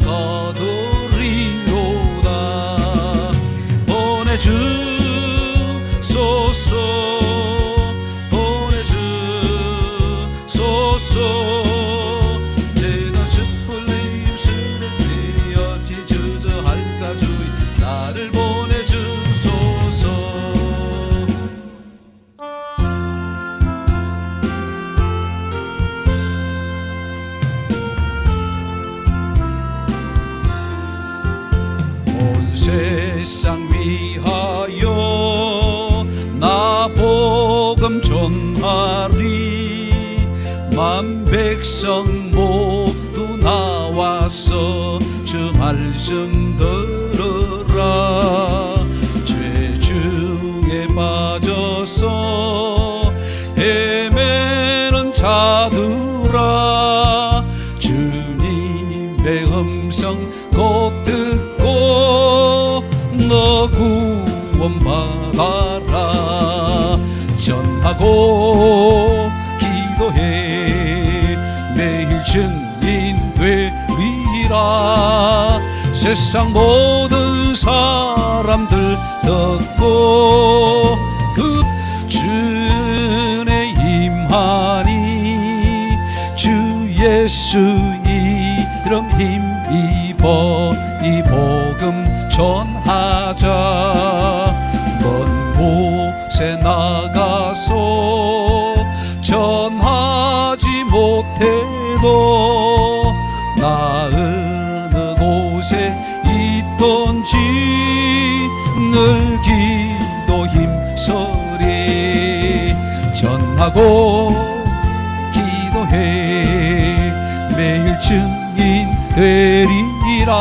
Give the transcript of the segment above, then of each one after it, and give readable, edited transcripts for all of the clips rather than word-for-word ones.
거두리로다. 보내주소서 보내주소서. 제가 숯불에 입술을 어찌 주저할까 주의 나를 보내주소서. 온 세상 위하여 나 복음 전하리. 만 백성 모두 나와서 주 말씀 들으라. 죄 중에 빠져서 헤매는 자들아, 주님의 음성 곧 듣고 너 구원받아라. 전하고 기도해 매일 증인 되리라. 세상 모든 사람들 듣고 그 주의 임하니 주 예수 이름 힘입어 이 복음 전하자. 먼 곳에 나가서 전하지 못해도 나 어느 곳에 있던지 늘 기도 힘쓰리. 전하고 기도해 매일 증인 되리라.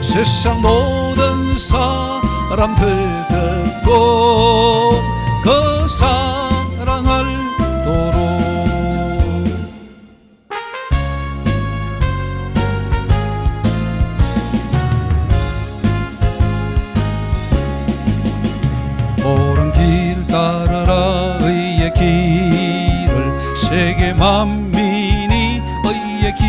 세상 모든 사람들 듣고 그 사랑할도록. 옳은 길 따르라 의의 길을. 세계 만민이 의의 길.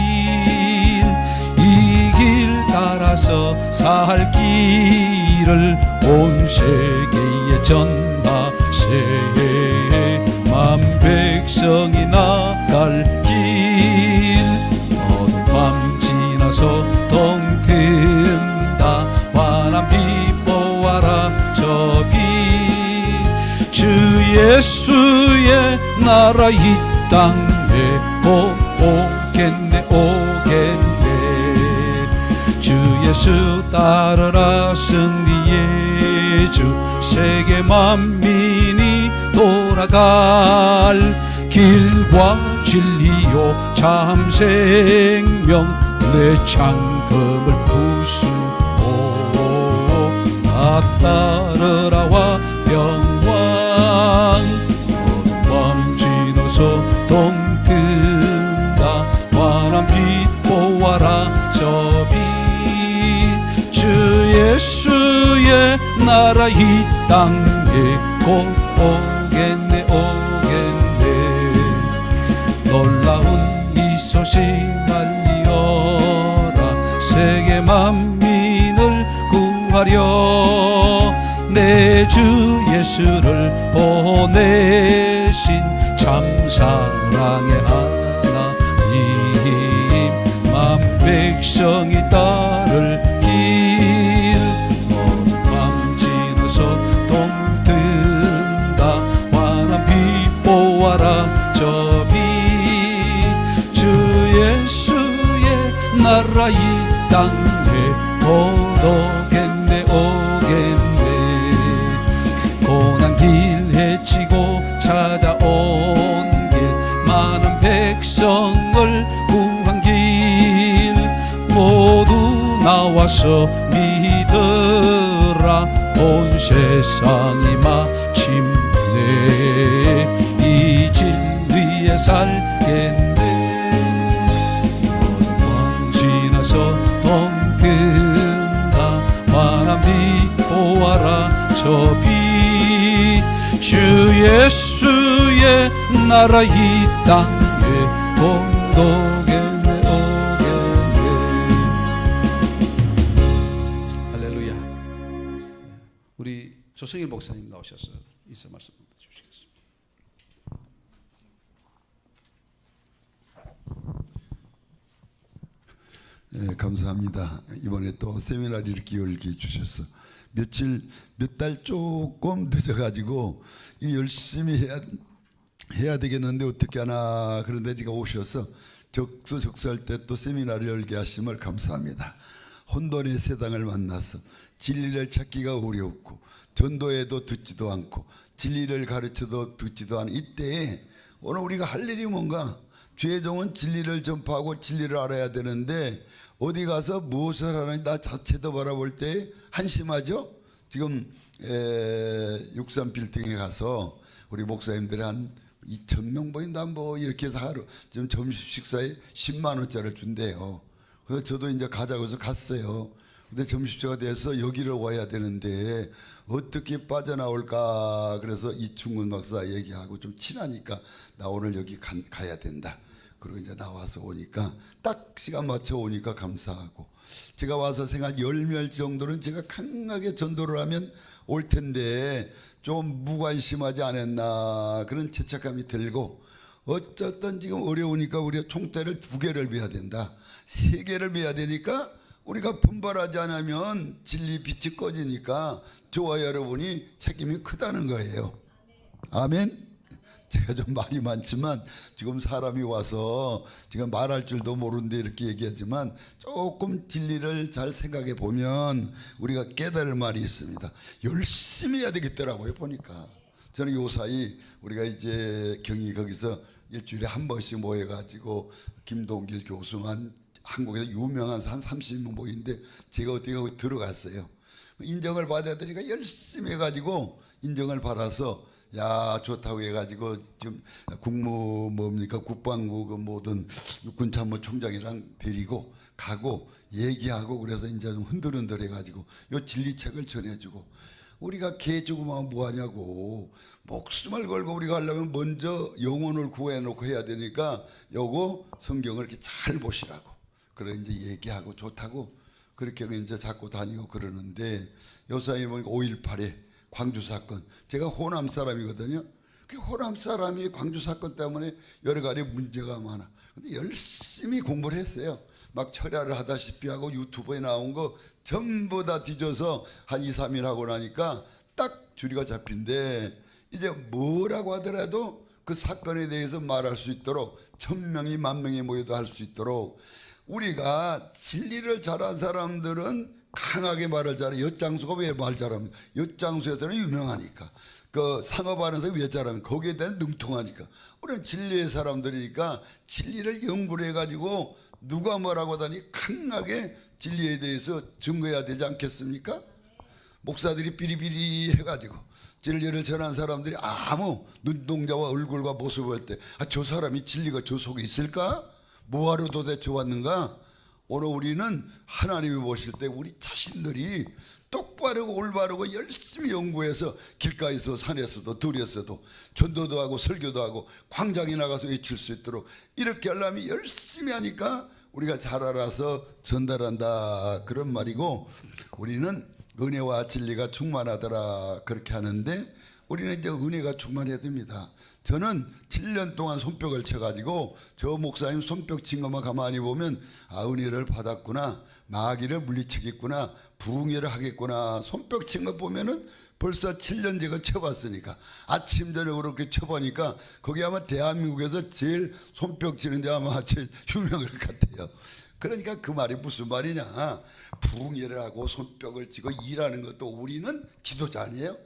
이 길 따라서 살 길을 온 세계에 전하세. 만 백성이 나갈 길. 어두운 밤 지나서 동 튼다. 환한 빛 보아라 저 빛. 주 예수의 나라 이 땅에 오겠네 오겠네. 주 예수 따르라 승리의 주. 세계 만민이 돌아갈 길과 진리요 참 생명. 내 창금을 부수고 나 따르라와 영광. 어두운 밤 지나서 동 튼다. 환한 빛 보아라 저 빛. 주 예수의 나라 이 땅에 곧 오겠네 오겠네. 놀라운 이 소식 알리어라. 세계 만민을 구하려 내 주 예수를 보내신 참 사랑의 하나님. 만 백성이 따를 길. 어두운 밤 지나서 동 튼다. 환한 빛 보아라 저 빛. 주 예수의 나라 이 땅에 오겠네 오겠네. 고난 길 헤치고 찾아온 길. 많은 백성을 구한 길. 모두 나와서 믿으라. 온 세상이 마침내 이 진리에 살겠네. 어두운 밤 지나서 동 튼다. 환한 빛 보아라 저 빛. 주 예수의 나라 이 땅에 곧 오겠네 오겠네. 조성일 목사님 나오셔서 인사 말씀 주시겠습니다. 네, 감사합니다. 이번에 또 세미나를 이렇게 열게 주셔서 몇 달 조금 늦어가지고 이 열심히 해야 되겠는데 어떻게 하나, 그런데 제가 오셔서 적수적소할 때 또 세미나를 열게 하심을 감사합니다. 혼돈의 세상을 만나서 진리를 찾기가 어렵고 전도에도 듣지도 않고 진리를 가르쳐도 듣지도 않은 이때에 오늘 우리가 할 일이 뭔가, 주의 종은 진리를 전파하고 진리를 알아야 되는데 어디 가서 무엇을 하는지 나 자체도 바라볼 때 한심하죠. 지금 63 빌딩에 가서 우리 목사님들이 한 2,000명 보인다 뭐 이렇게 해서 하루 지금 점심 식사에 10만 원짜리를 준대요. 그래서 저도 이제 가자고 해서 갔어요. 근데 점심시간이 돼서 여기를 와야 되는데 어떻게 빠져나올까, 그래서 이충근 박사 얘기하고 좀 친하니까 나 오늘 여기 가야 된다. 그리고 이제 나와서 오니까 딱 시간 맞춰 오니까 감사하고, 제가 와서 생각 10명 정도는 제가 강하게 전도를 하면 올 텐데 좀 무관심하지 않았나 그런 죄책감이 들고, 어쨌든 지금 어려우니까 우리가 총대를 2개를 메야 된다, 3개를 메야 되니까 우리가 분발하지 않으면 진리 빛이 꺼지니까 저와 여러분이 책임이 크다는 거예요. 아멘. 제가 좀 말이 많지만 지금 사람이 와서 지금 말할 줄도 모르는데 이렇게 얘기하지만 조금 진리를 잘 생각해 보면 우리가 깨달을 말이 있습니다. 열심히 해야 되겠더라고요. 보니까 저는 요 사이 우리가 이제 경희 거기서 일주일에 한 번씩 모여가지고 김동길 교수만 한국에서 유명한 한 30명 모이는데 제가 어떻게 거기 들어갔어요. 인정을 받아야 되니까 열심히 해가지고 인정을 받아서 야 좋다고 해가지고 지금 국방부 그 모든 육군참모총장이랑 데리고 가고 얘기하고, 그래서 이제 좀 흔들흔들 해가지고 요 진리책을 전해주고, 우리가 개 죽으면 뭐하냐고, 목숨을 걸고 우리가 하려면 먼저 영혼을 구해놓고 해야 되니까 요거 성경을 이렇게 잘 보시라고, 그래 이제 얘기하고 좋다고 그렇게 이제 자꾸 다니고 그러는데, 요사이 보니까 5.18에 광주 사건, 제가 호남 사람이거든요. 그 호남 사람이 광주 사건 때문에 여러 가지 문제가 많아. 근데 열심히 공부를 했어요. 막 철야를 하다시피 하고 유튜브에 나온 거 전부 다 뒤져서 한 2, 3일 하고 나니까 딱 줄이가 잡힌데, 이제 뭐라고 하더라도 그 사건에 대해서 말할 수 있도록 1,000명이 10,000명이 모여도 할 수 있도록, 우리가 진리를 잘한 사람들은 강하게 말을 잘해. 엿장수가 왜 말 잘하면, 엿장수에서는 유명하니까, 그 상업안에서 왜 잘하면 거기에 대한 능통하니까, 우리는 진리의 사람들이니까 진리를 연구를 해가지고 누가 뭐라고 하다니 강하게 진리에 대해서 증거해야 되지 않겠습니까? 목사들이 비리비리 해가지고 진리를 전한 사람들이 아무 눈동자와 얼굴과 모습을 볼 때 저 사람이 진리가 저 속에 있을까? 뭐하러 도대체 왔는가? 오늘 우리는 하나님이 보실 때 우리 자신들이 똑바르고 올바르고 열심히 연구해서 길가에서 산에서도 들에서도 전도도 하고 설교도 하고 광장에 나가서 외칠 수 있도록 이렇게 하려면 열심히 하니까 우리가 잘 알아서 전달한다, 그런 말이고, 우리는 은혜와 진리가 충만하더라 그렇게 하는데, 우리는 이제 은혜가 충만해야 됩니다. 저는 7년 동안 손뼉을 쳐가지고 저 목사님 손뼉 친 것만 가만히 보면 은혜를 받았구나, 마귀를 물리치겠구나, 부흥회를 하겠구나, 손뼉 친 거 보면은 벌써 7년 제가 쳐봤으니까, 아침 저녁으로 그렇게 쳐보니까 거기 아마 대한민국에서 제일 손뼉 치는데 아마 제일 유명할 것 같아요. 그러니까 그 말이 무슨 말이냐, 부흥회를 하고 손뼉을 치고 일하는 것도 우리는 지도자 아니에요?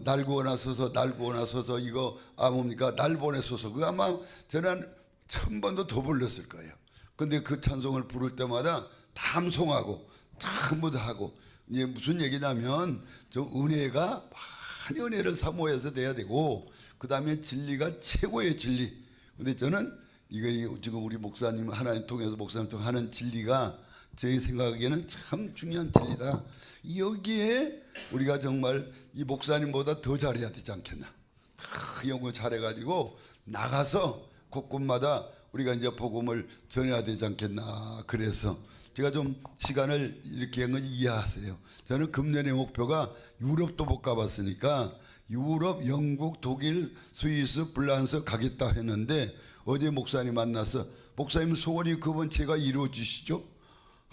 날 구원하소서, 날 구원하소서, 이거 뭡니까, 날 보내소서, 그거 아마 저는 1000번도 더 불렀을 거예요. 근데 그 찬송을 부를 때마다 담송하고 전부 다 하고, 이제 무슨 얘기냐면 저 은혜가 많이 은혜를 사모해서 돼야 되고, 그 다음에 진리가 최고의 진리. 근데 저는 이거 지금 우리 목사님 하나님 통해서 목사님 통해 하는 진리가 제 생각에는 참 중요한 진리다. 여기에 우리가 정말 이 목사님보다 더 잘해야 되지 않겠나. 다 연구 잘해가지고 나가서 곳곳마다 우리가 이제 복음을 전해야 되지 않겠나. 그래서 제가 좀 시간을 이렇게 한 건 이해하세요. 저는 금년의 목표가 유럽도 못 가봤으니까 유럽, 영국, 독일, 스위스, 프랑스 가겠다 했는데 어제 목사님 만나서 목사님 소원이 그 번째가 이루어지시죠?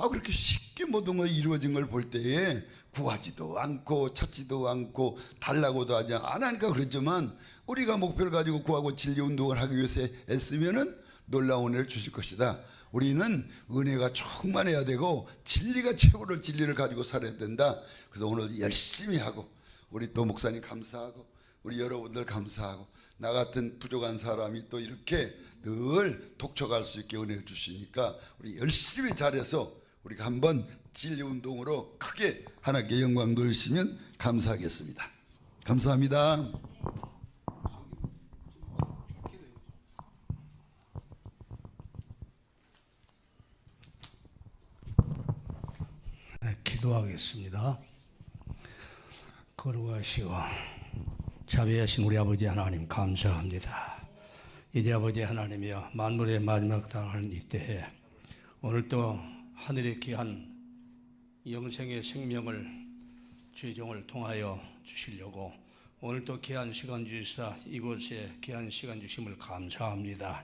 그렇게 쉽게 모든 걸 이루어진 걸 볼 때에 구하지도 않고 찾지도 않고 달라고도 하지 안 하니까 그렇지만 우리가 목표를 가지고 구하고 진리 운동을 하기 위해서 애쓰면은 놀라운 은혜를 주실 것이다. 우리는 은혜가 충만해야 되고 진리가 최고로 진리를 가지고 살아야 된다. 그래서 오늘 열심히 하고 우리 또 목사님 감사하고 우리 여러분들 감사하고 나 같은 부족한 사람이 또 이렇게 늘 독촉할 수 있게 은혜를 주시니까 우리 열심히 잘해서 우리가 한번 진리 운동으로 크게 하나님께 영광 돌리시면 감사하겠습니다. 감사합니다. 네, 기도하겠습니다. 거룩하시고 자비하신 우리 아버지 하나님 감사합니다. 이제 아버지 하나님이여 만물의 마지막 당하는 이때에 오늘 또 하늘의 귀한 영생의 생명을 주의 종을 통하여 주시려고 오늘 또 귀한 시간 주시사 이곳에 귀한 시간 주심을 감사합니다.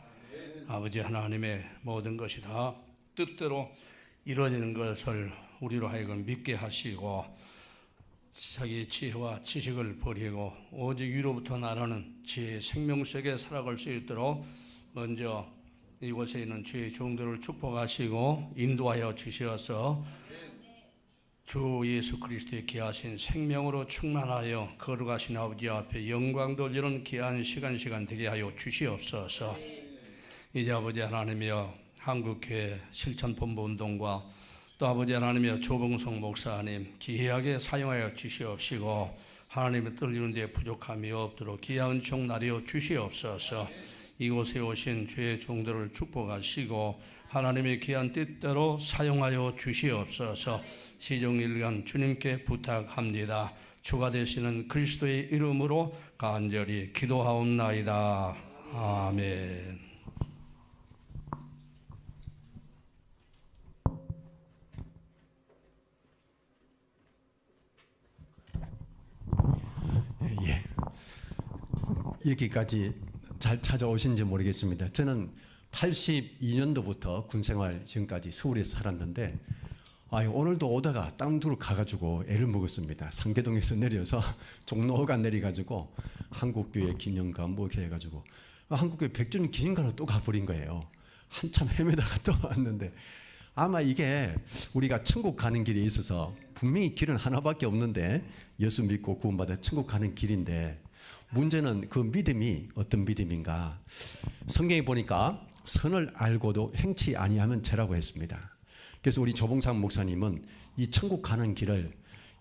아버지 하나님의 모든 것이 다 뜻대로 이루어지는 것을 우리로 하여금 믿게 하시고 자기 지혜와 지식을 버리고 오직 위로부터 나라는 지혜의 생명 속에 살아갈 수 있도록 먼저 이곳에 있는 주의 종들을 축복하시고 인도하여 주시어서 주 예수 그리스도의 귀하신 생명으로 충만하여 거룩하신 아버지 앞에 영광 돌리는 귀한 시간 되게 하여 주시옵소서. 이제 아버지 하나님이여 한국교회 실천본부운동과 또 아버지 하나님이여 조봉성 목사님 귀하게 사용하여 주시옵시고 하나님의 떨리는 데 부족함이 없도록 귀한 종 나려 주시옵소서. 이곳에 오신 주의 종들을 축복하시고 하나님의 귀한 뜻대로 사용하여 주시옵소서. 시종일관 주님께 부탁합니다. 주가 되시는 그리스도의 이름으로 간절히 기도하옵나이다. 아멘. 여기까지 잘 찾아오신지 모르겠습니다. 저는 82년도부터 군생활 지금까지 서울에서 살았는데 오늘도 오다가 딴 데로 가가지고 애를 먹었습니다. 상계동에서 내려서 종로가 내려가지고 한국교회 기념관 뭐 이렇게 해가지고 한국교회 백전 기념관으로 또 가버린 거예요. 한참 헤매다가 또 왔는데 아마 이게 우리가 천국 가는 길에 있어서 분명히 길은 하나밖에 없는데 예수 믿고 구원받아 천국 가는 길인데 문제는 그 믿음이 어떤 믿음인가. 성경에 보니까 선을 알고도 행치 아니하면 죄라고 했습니다. 그래서 우리 조봉상 목사님은 이 천국 가는 길을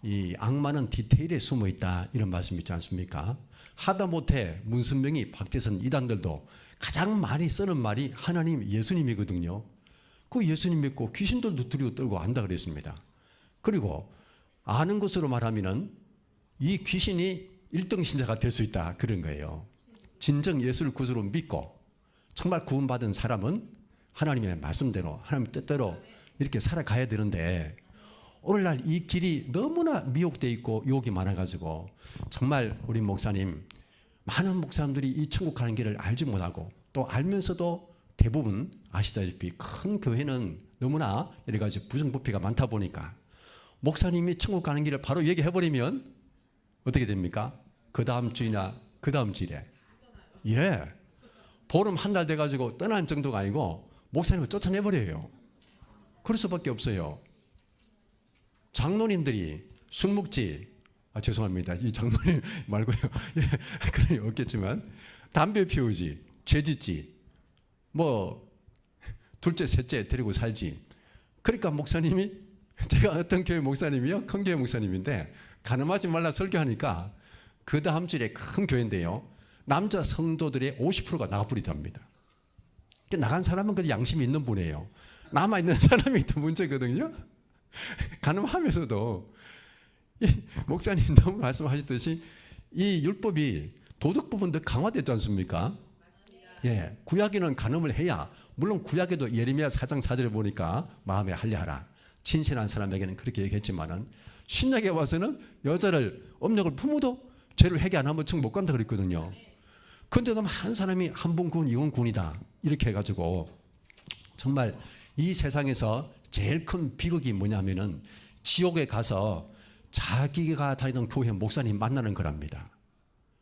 이 악마는 디테일에 숨어 있다 이런 말씀 있지 않습니까? 하다못해 문선명이 박재선 이단들도 가장 많이 쓰는 말이 하나님 예수님이거든요. 그 예수님 믿고 귀신들도 두려워 떨고 안다 그랬습니다. 그리고 아는 것으로 말하면은 이 귀신이 1등 신자가 될 수 있다 그런 거예요. 진정 예수를 구주로 믿고 정말 구원받은 사람은 하나님의 말씀대로 하나님의 뜻대로 이렇게 살아가야 되는데 오늘날 이 길이 너무나 미혹되어 있고 유혹이 많아가지고 정말 우리 목사님 많은 목사님들이 이 천국 가는 길을 알지 못하고 또 알면서도 대부분 아시다시피 큰 교회는 너무나 여러 가지 부정부패가 많다 보니까 목사님이 천국 가는 길을 바로 얘기해버리면 어떻게 됩니까? 그 다음 주이나 그 다음 주일에 보름 한 달 돼가지고 떠난 정도가 아니고 목사님을 쫓아내버려요. 그럴 수밖에 없어요. 장로님들이 술 먹지 죄송합니다. 이 장로님 말고요. 그런 게 없겠지만 담배 피우지 죄 짓지 뭐 둘째 셋째 데리고 살지. 그러니까 목사님이 제가 어떤 교회 목사님이요? 큰 교회 목사님인데 가늠하지 말라 설교하니까 그 다음 주에 큰 교회인데요. 남자 성도들의 50%가 나가버리답니다. 나간 사람은 그 양심이 있는 분이에요. 남아있는 사람이 더 문제거든요. 가늠하면서도 목사님 너무 말씀하셨듯이 이 율법이 도덕 부분 더 강화됐지 않습니까? 예, 구약에는 간음을 해야, 물론 구약에도 예레미야 4장 4절에 보니까 마음에 할례하라. 진실한 사람에게는 그렇게 얘기했지만은 신약에 와서는 여자를 음력을 품어도 죄를 회개 안 하면 지금 못 간다 그랬거든요. 그런데도 한 사람이 한 분 구원, 이건 구원이다 이렇게 해가지고 정말 이 세상에서 제일 큰 비극이 뭐냐면은 지옥에 가서 자기가 다니던 교회 목사님 만나는 거랍니다.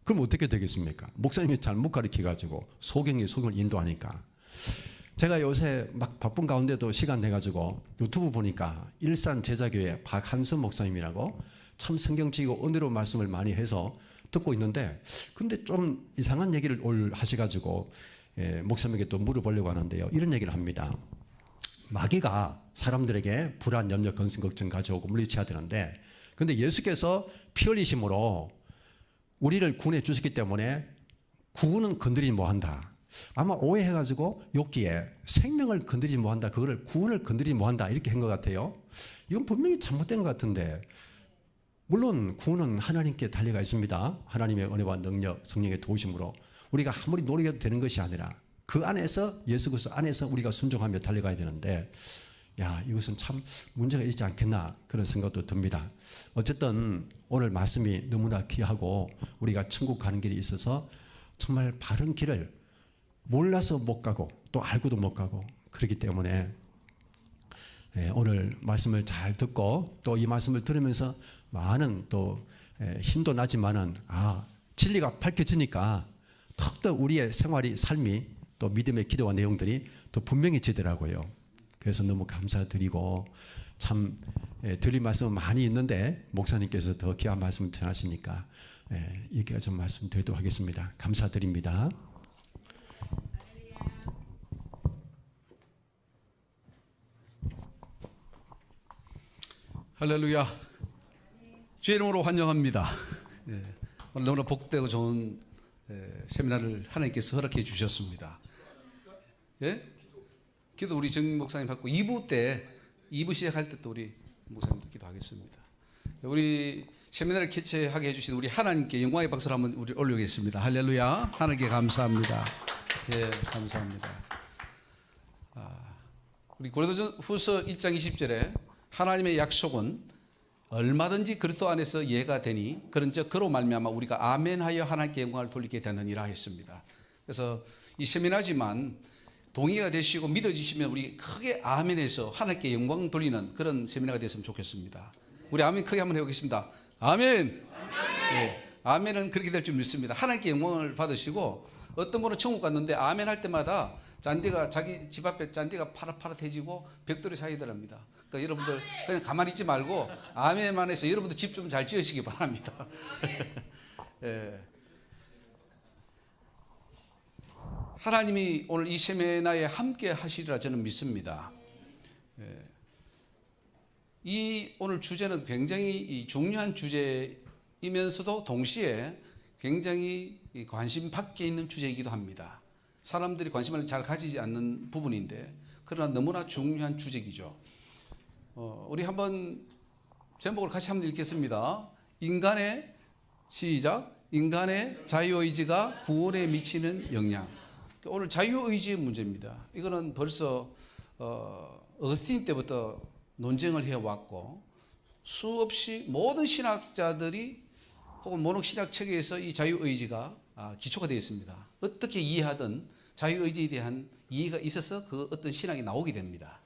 그럼 어떻게 되겠습니까? 목사님이 잘못 가르쳐가지고 소경이 소경을 인도하니까. 제가 요새 막 바쁜 가운데도 시간 내가지고 유튜브 보니까 일산 제자교회 박한선 목사님이라고 참 성경지고 은혜로 말씀을 많이 해서 듣고 있는데, 근데 좀 이상한 얘기를 오늘 하셔가지고 목사님에게 또 물어보려고 하는데요. 이런 얘기를 합니다. 마귀가 사람들에게 불안, 염려, 근심, 걱정 가져오고 물리쳐야 되는데, 근데 예수께서 피 흘리심으로 우리를 구원해 주셨기 때문에 구원은 건드리지 못한다. 아마 오해해가지고 욕기에 생명을 건드리지 못한다, 그거를 구원을 건드리지 못한다 이렇게 한 것 같아요. 이건 분명히 잘못된 것 같은데, 물론 구원은 하나님께 달려가 있습니다. 하나님의 은혜와 능력, 성령의 도우심으로 우리가 아무리 노력해도 되는 것이 아니라 그 안에서, 예수 그리스도 안에서 우리가 순종하며 달려가야 되는데, 야, 이것은 참 문제가 있지 않겠나 그런 생각도 듭니다. 어쨌든 오늘 말씀이 너무나 귀하고 우리가 천국 가는 길이 있어서 정말 바른 길을 몰라서 못 가고 또 알고도 못 가고 그렇기 때문에 오늘 말씀을 잘 듣고 또 이 말씀을 들으면서 많은 또 힘도 나지만은 진리가 밝혀지니까 더욱더 우리의 생활이, 삶이, 또 믿음의 기도와 내용들이 더 분명해지더라고요. 그래서 너무 감사드리고, 참 드릴 말씀은 많이 있는데 목사님께서 더 귀한 말씀을 전하시니까 이렇게 좀 말씀드리도록 하겠습니다. 감사드립니다. 할렐루야. 주의 이름으로 환영합니다. 오늘 너무나 복되고 좋은 세미나를 하나님께서 허락해 주셨습니다. 예? 기도 우리 정 목사님 받고 2부 시작할 때 또 우리 목사님도 기도하겠습니다. 우리 세미나를 개최하게 해주신 우리 하나님께 영광의 박수를 한번 우리 올리겠습니다. 할렐루야. 하나님께 감사합니다. 예, 감사합니다. 우리 고린도전후서 1장 20절에 하나님의 약속은 얼마든지 그리스도 안에서 이해가 되니 그런즉 그로 말미암아 우리가 아멘하여 하나님께 영광을 돌리게 되느니라 했습니다. 그래서 이 세미나지만 동의가 되시고 믿어지시면 우리 크게 아멘해서 하나님께 영광 돌리는 그런 세미나가 됐으면 좋겠습니다. 우리 아멘 크게 한번 해보겠습니다. 아멘. 네, 아멘은 그렇게 될 줄 믿습니다. 하나님께 영광을 받으시고, 어떤 분은 천국 갔는데 아멘 할 때마다 잔디가, 자기 집 앞에 잔디가 파릇파릇해지고 벽돌이 사이더랍니다. 그러니까 여러분들 그냥 가만히 있지 말고 아멘만 해서 여러분들 집 좀 잘 지으시기 바랍니다. 예. 하나님이 오늘 이 세미나에 함께 하시리라 저는 믿습니다. 예. 이 오늘 주제는 굉장히 중요한 주제이면서도 동시에 굉장히 관심 밖에 있는 주제이기도 합니다. 사람들이 관심을 잘 가지지 않는 부분인데 그러나 너무나 중요한 주제이죠. 우리 한번 제목을 같이 한번 읽겠습니다. 인간의 자유의지가 구원에 미치는 영향. 오늘 자유의지의 문제입니다. 이거는 벌써 어거스틴 때부터 논쟁을 해왔고, 수없이 모든 신학자들이 혹은 모든 신학 체계에서 이 자유의지가 기초가 되어 있습니다. 어떻게 이해하든 자유의지에 대한 이해가 있어서 그 어떤 신학이 나오게 됩니다.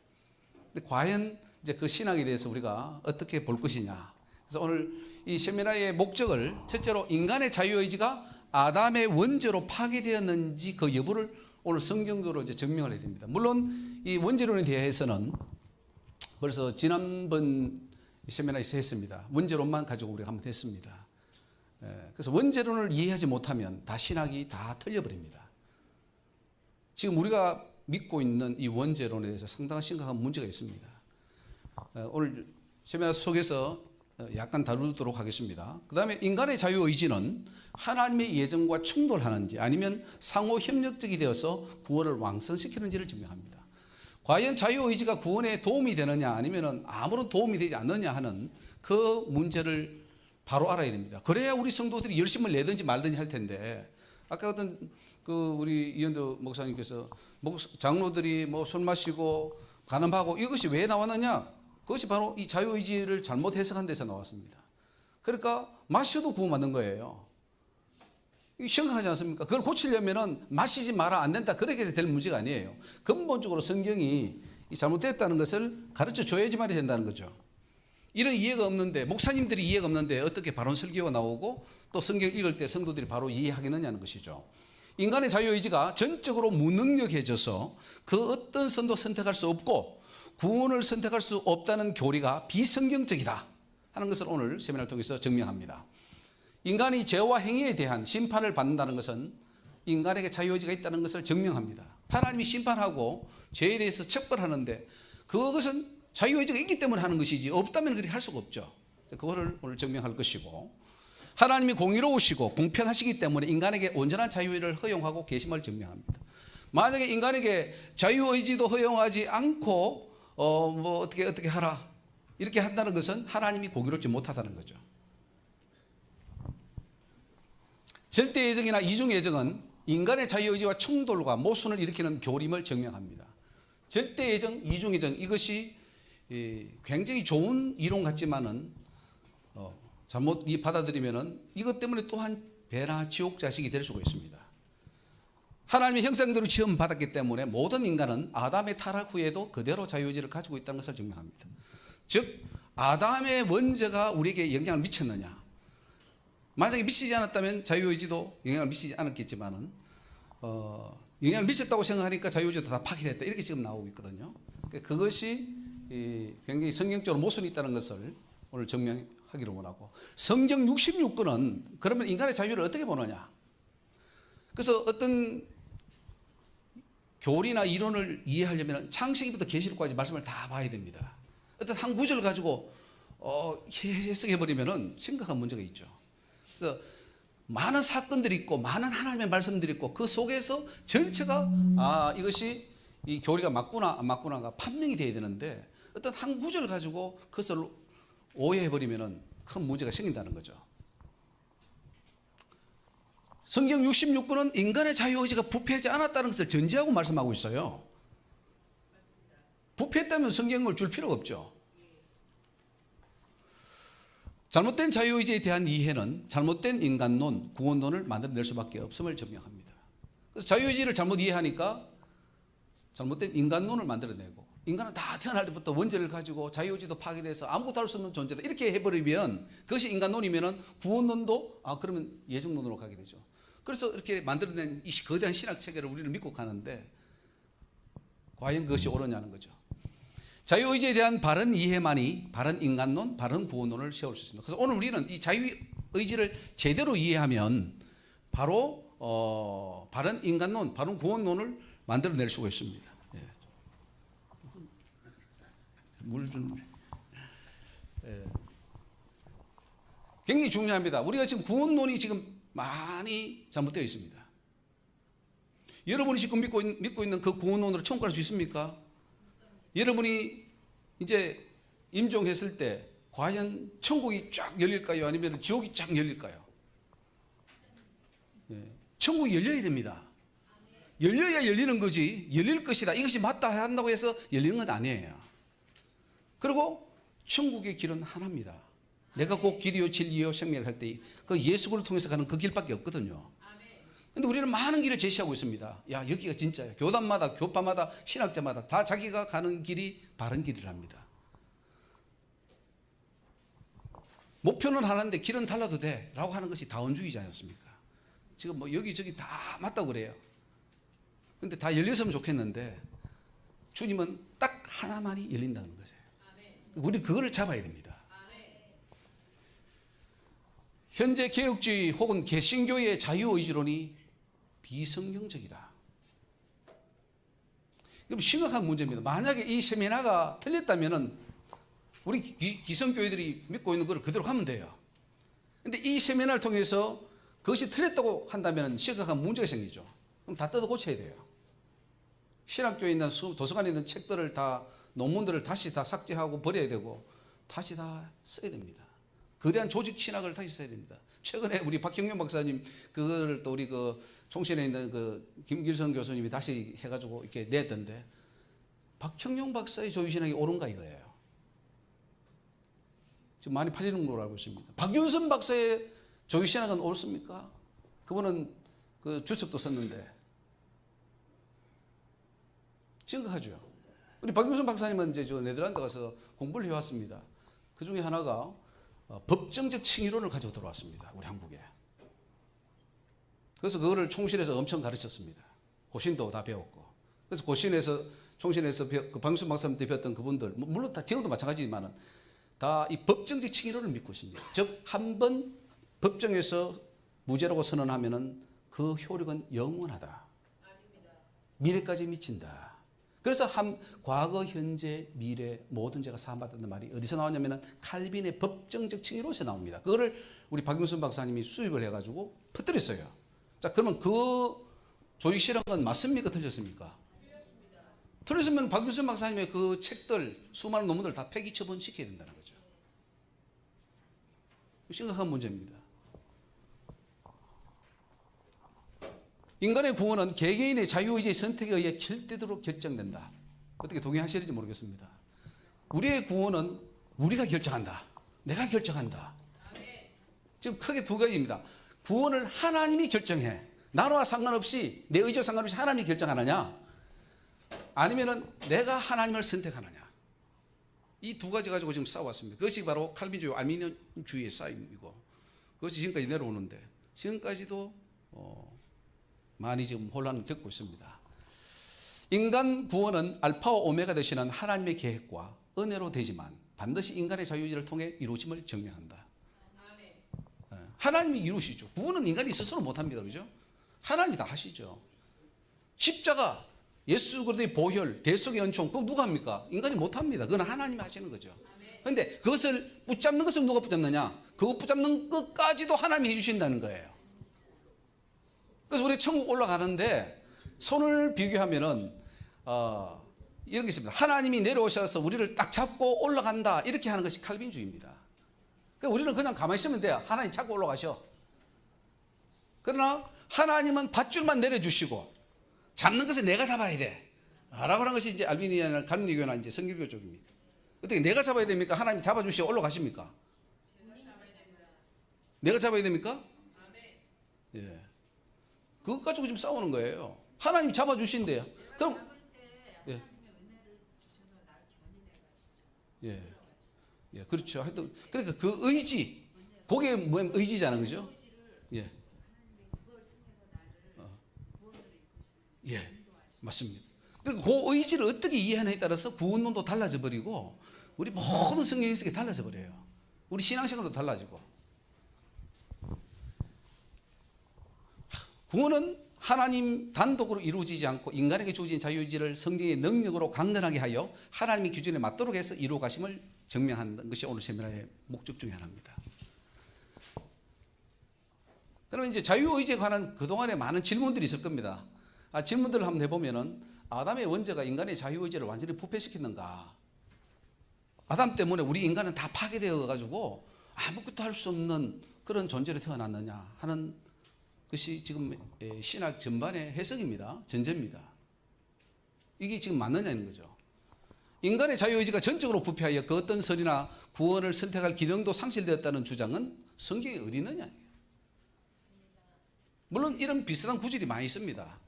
근데 과연 이제 그 신학에 대해서 우리가 어떻게 볼 것이냐. 그래서 오늘 이 세미나의 목적을 첫째로 인간의 자유의지가 아담의 원죄로 파괴되었는지 그 여부를 오늘 성경적으로 이제 증명을 해야 됩니다. 물론 이 원죄론에 대해서는 벌써 지난번 세미나에서 했습니다. 원죄론만 가지고 우리가 한번 했습니다. 그래서 원죄론을 이해하지 못하면 다 신학이 다 틀려버립니다. 지금 우리가 믿고 있는 이 원죄론에 대해서 상당한 심각한 문제가 있습니다. 오늘 세미나 속에서 약간 다루도록 하겠습니다. 그 다음에 인간의 자유의지는 하나님의 예정과 충돌하는지 아니면 상호 협력적이 되어서 구원을 왕성시키는지를 증명합니다. 과연 자유의지가 구원에 도움이 되느냐 아니면 아무런 도움이 되지 않느냐 하는 그 문제를 바로 알아야 됩니다. 그래야 우리 성도들이 열심을 내든지 말든지 할 텐데, 아까 어떤 우리 이현도 목사님께서 장로들이 뭐 술 마시고 간음하고 이것이 왜 나왔느냐? 그것이 바로 이 자유의지를 잘못 해석한 데서 나왔습니다. 그러니까 마셔도 구원받는 거예요. 이게 심각하지 않습니까? 그걸 고치려면은 마시지 마라 안 된다 그렇게 해서 될 문제가 아니에요. 근본적으로 성경이 잘못됐다는 것을 가르쳐 줘야지만 된다는 거죠. 이런 이해가 없는데 목사님들이 이해가 없는데 어떻게 바른 설교가 나오고 또 성경 읽을 때 성도들이 바로 이해하겠느냐는 것이죠. 인간의 자유의지가 전적으로 무능력해져서 그 어떤 선도 선택할 수 없고 구원을 선택할 수 없다는 교리가 비성경적이다 하는 것을 오늘 세미나를 통해서 증명합니다. 인간이 죄와 행위에 대한 심판을 받는다는 것은 인간에게 자유의지가 있다는 것을 증명합니다. 하나님이 심판하고 죄에 대해서 처벌하는데 그것은 자유의지가 있기 때문에 하는 것이지 없다면 그렇게 할 수가 없죠. 그거를 오늘 증명할 것이고 하나님이 공의로우시고 공평하시기 때문에 인간에게 온전한 자유의지를 허용하고 계심을 증명합니다. 만약에 인간에게 자유의지도 허용하지 않고 뭐 어떻게 하라 이렇게 한다는 것은 하나님이 공의롭지 못하다는 거죠. 절대예정이나 이중예정은 인간의 자유의지와 충돌과 모순을 일으키는 교림을 증명합니다. 절대예정, 이중예정 이것이 굉장히 좋은 이론 같지만은 잘못 받아들이면은 이것 때문에 또한 배나 지옥 자식이 될 수가 있습니다. 하나님의 형상대로 지음 받았기 때문에 모든 인간은 아담의 타락 후에도 그대로 자유의지를 가지고 있다는 것을 증명합니다. 즉 아담의 원죄가 우리에게 영향을 미쳤느냐? 만약에 미치지 않았다면 자유의지도 영향을 미치지 않았겠지만은 영향을 미쳤다고 생각하니까 자유의지도 다 파괴됐다 이렇게 지금 나오고 있거든요. 그것이 굉장히 성경적으로 모순이 있다는 것을 오늘 증명하기를 원하고 성경 66권은 그러면 인간의 자유를 어떻게 보느냐? 그래서 어떤 교리나 이론을 이해하려면 창세기부터 계시록까지 말씀을 다 봐야 됩니다. 어떤 한 구절 가지고 해석해버리면 심각한 문제가 있죠. 그래서 많은 사건들이 있고 많은 하나님의 말씀들이 있고 그 속에서 전체가 이것이 이 교리가 맞구나 안 맞구나가 판명이 돼야 되는데 어떤 한 구절 가지고 그것을 오해해버리면 큰 문제가 생긴다는 거죠. 성경 66권은 인간의 자유의지가 부패하지 않았다는 것을 전제하고 말씀하고 있어요. 부패했다면 성경을 줄 필요가 없죠. 잘못된 자유의지에 대한 이해는 잘못된 인간론, 구원론을 만들어낼 수밖에 없음을 증명합니다. 그래서 자유의지를 잘못 이해하니까 잘못된 인간론을 만들어내고 인간은 다 태어날 때부터 원죄를 가지고 자유의지도 파괴돼서 아무것도 할 수 없는 존재다 이렇게 해버리면 그것이 인간론이면 구원론도 그러면 예정론으로 가게 되죠. 그래서 이렇게 만들어낸 이 거대한 신학 체계를 우리는 믿고 가는데 과연 그것이 옳으냐는 거죠. 자유의지에 대한 바른 이해만이 바른 인간론, 바른 구원론을 세울 수 있습니다. 그래서 오늘 우리는 이 자유의지를 제대로 이해하면 바로 바른 인간론, 바른 구원론을 만들어낼 수가 있습니다. 예. 물 좀. 예. 굉장히 중요합니다. 우리가 지금 구원론이 지금 많이 잘못되어 있습니다. 여러분이 지금 믿고 있는 그 구원론으로 천국 갈 수 있습니까? 여러분이 이제 임종했을 때 과연 천국이 쫙 열릴까요? 아니면 지옥이 쫙 열릴까요? 예. 천국이 열려야 됩니다. 열려야 열리는 거지 열릴 것이다 이것이 맞다 한다고 해서 열리는 건 아니에요. 그리고 천국의 길은 하나입니다. 내가 곧 길이요 진리요 생명을 할 때 그 예수를 통해서 가는 그 길밖에 없거든요. 근데 우리는 많은 길을 제시하고 있습니다. 야 여기가 진짜야. 교단마다 교파마다 신학자마다 다 자기가 가는 길이 바른 길이랍니다. 목표는 하나인데 길은 달라도 돼 라고 하는 것이 다원주의지 않습니까? 지금 뭐 여기저기 다 맞다고 그래요. 근데 다 열렸으면 좋겠는데 주님은 딱 하나만이 열린다는 거죠. 우리 그거를 잡아야 됩니다. 현재 개혁주의 혹은 개신교의 자유의지론이 비성경적이다. 그럼 심각한 문제입니다. 만약에 이 세미나가 틀렸다면 우리 기성교회들이 믿고 있는 걸 그대로 가면 돼요. 그런데 이 세미나를 통해서 그것이 틀렸다고 한다면 심각한 문제가 생기죠. 그럼 다 뜯어 고쳐야 돼요. 신학교에 있는 도서관에 있는 책들을 다 논문들을 다시 다 삭제하고 버려야 되고 다시 다 써야 됩니다. 거대한 조직 신학을 다시 써야 됩니다. 최근에 우리 박형용 박사님 그걸 또 우리 그 총신에 있는 그 김길성 교수님이 다시 해가지고 이렇게 냈던데 박형용 박사의 조유신학이 옳은가 이거예요. 지금 많이 팔리는 걸로 알고 있습니다. 박윤선 박사의 조유신학은 옳습니까? 그분은 그 주석도 썼는데 심각하죠. 우리 박윤선 박사님은 이제 저 네덜란드 가서 공부를 해왔습니다. 그 중에 하나가 법정적 칭의론을 가지고 들어왔습니다. 우리 한국에. 그래서 그거를 총신에서 엄청 가르쳤습니다. 고신도 다 배웠고. 그래서 고신에서 총신에서 그 박윤선 박사님한테 배웠던 그분들 물론 다 지금도 마찬가지지만은 다 이 법정적 칭의론을 믿고 있습니다. 즉 한 번 법정에서 무죄라고 선언하면은 그 효력은 영원하다. 미래까지 미친다. 그래서 과거, 현재, 미래 모든 죄가 사함받는다는 말이 어디서 나왔냐면은 칼빈의 법정적 칭의론에서 나옵니다. 그거를 우리 박윤선 박사님이 수입을 해가지고 퍼뜨렸어요. 자, 그러면 그 조직실학은 맞습니까? 틀렸습니까? 틀렸으면 박윤선 박사님의 그 책들, 수많은 논문들 다 폐기 처분시켜야 된다는 거죠. 심각한 문제입니다. 인간의 구원은 개개인의 자유의지의 선택에 의해 절대적으로 결정된다. 어떻게 동의하실지 모르겠습니다. 우리의 구원은 우리가 결정한다. 내가 결정한다. 지금 크게 두 가지입니다. 구원을 하나님이 결정해. 나와 상관없이 내 의지와 상관없이 하나님이 결정하느냐, 아니면은 내가 하나님을 선택하느냐. 이 두 가지 가지고 지금 싸워왔습니다. 그것이 바로 칼빈주의, 알미니언주의의 싸움이고, 그것이 지금까지 내려오는데 지금까지도 많이 지금 혼란을 겪고 있습니다. 인간 구원은 알파와 오메가 되시는 하나님의 계획과 은혜로 되지만 반드시 인간의 자유의지를 통해 이루어짐을 증명한다. 하나님이 이루시죠. 구원은 인간이 스스로 못합니다. 그죠? 하나님이 다 하시죠. 십자가, 예수 그리스도의 보혈, 대속의 은총, 그거 누가 합니까? 인간이 못합니다. 그건 하나님이 하시는 거죠. 그런데 그것을 붙잡는 것은 누가 붙잡느냐? 그거 붙잡는 것까지도 하나님이 해주신다는 거예요. 그래서 우리 천국 올라가는데 손을 비교하면은 이런 게 있습니다. 하나님이 내려오셔서 우리를 딱 잡고 올라간다, 이렇게 하는 것이 칼빈주의입니다. 그러니까 우리는 그냥 가만히 있으면 돼요. 하나님 잡고 올라가셔. 그러나 하나님은 밧줄만 내려주시고 잡는 것은 내가 잡아야 돼 라고 하는 것이 이제 알비니아나 감리교나 이제 성결교 쪽입니다. 어떻게 내가 잡아야 됩니까? 하나님이 잡아주시고 올라가십니까? 내가 잡아야 됩니까? 예. 그것 가지고 지금 싸우는 거예요. 하나님 잡아주신대요. 그럼 예. 예. 예, 그렇죠. 하여튼 그러니까 그 의지, 그게 뭐 의지잖아요, 그죠? 예. 예, 맞습니다. 그리고 그 의지를 어떻게 이해하느냐에 따라서 구원론도 달라져 버리고 우리 모든 성경 해석이 달라져 버려요. 우리 신앙생활도 달라지고. 구원은 하나님 단독으로 이루어지지 않고 인간에게 주어진 자유의지를 성경의 능력으로 강건하게 하여 하나님의 기준에 맞도록 해서 이루어 가심을 증명하는 것이 오늘 세미나의 목적 중에 하나입니다. 그러면 이제 자유의지에 관한 그동안에 많은 질문들이 있을 겁니다. 질문들을 한번 해보면은 아담의 원죄가 인간의 자유의지를 완전히 부패시켰는가? 아담 때문에 우리 인간은 다 파괴되어 가지고 아무것도 할 수 없는 그런 존재로 태어났느냐 하는 것이 지금 신학 전반의 해석입니다. 전제입니다. 이게 지금 맞느냐는 거죠. 인간의 자유의지가 전적으로 부패하여 그 어떤 선이나 구원을 선택할 기능도 상실되었다는 주장은 성경에 어디 있느냐. 물론 이런 비슷한 구절이 많이 있습니다.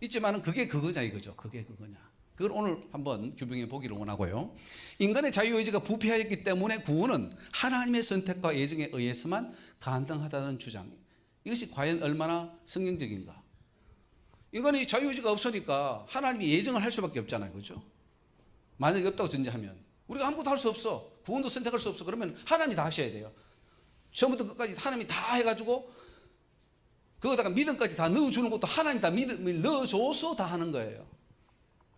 있지만은 그게 그거냐 이거죠. 그게 그거냐. 그걸 오늘 한번 규명해 보기를 원하고요. 인간의 자유의지가 부패하였기 때문에 구원은 하나님의 선택과 예정에 의해서만 가능하다는 주장. 이것이 과연 얼마나 성경적인가? 인간이 자유의지가 없으니까 하나님이 예정을 할 수밖에 없잖아요. 그렇죠? 만약에 없다고 전제하면 우리가 아무것도 할 수 없어. 구원도 선택할 수 없어. 그러면 하나님이 다 하셔야 돼요. 처음부터 끝까지 하나님이 다 해가지고 거기다가 믿음까지 다 넣어주는 것도 하나님이 다 믿음을 넣어줘서 다 하는 거예요.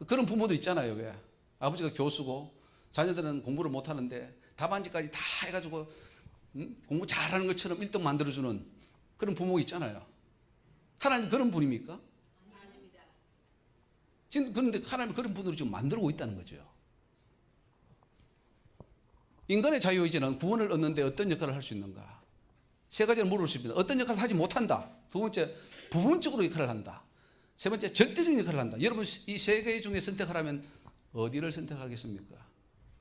그런 부모들 있잖아요. 왜? 아버지가 교수고 자녀들은 공부를 못하는데 답안지까지 다 해가지고 공부 잘하는 것처럼 1등 만들어주는 그런 부모 있잖아요. 하나님 그런 분입니까? 아닙니다. 지금 그런데 하나님 그런 분으로 지금 만들고 있다는 거죠. 인간의 자유의지는 구원을 얻는데 어떤 역할을 할 수 있는가? 세 가지를 물을 수 있습니다. 어떤 역할을 하지 못한다. 두 번째, 부분적으로 역할을 한다. 세 번째, 절대적인 역할을 한다. 여러분 이 세 개 중에 선택하라면 어디를 선택하겠습니까?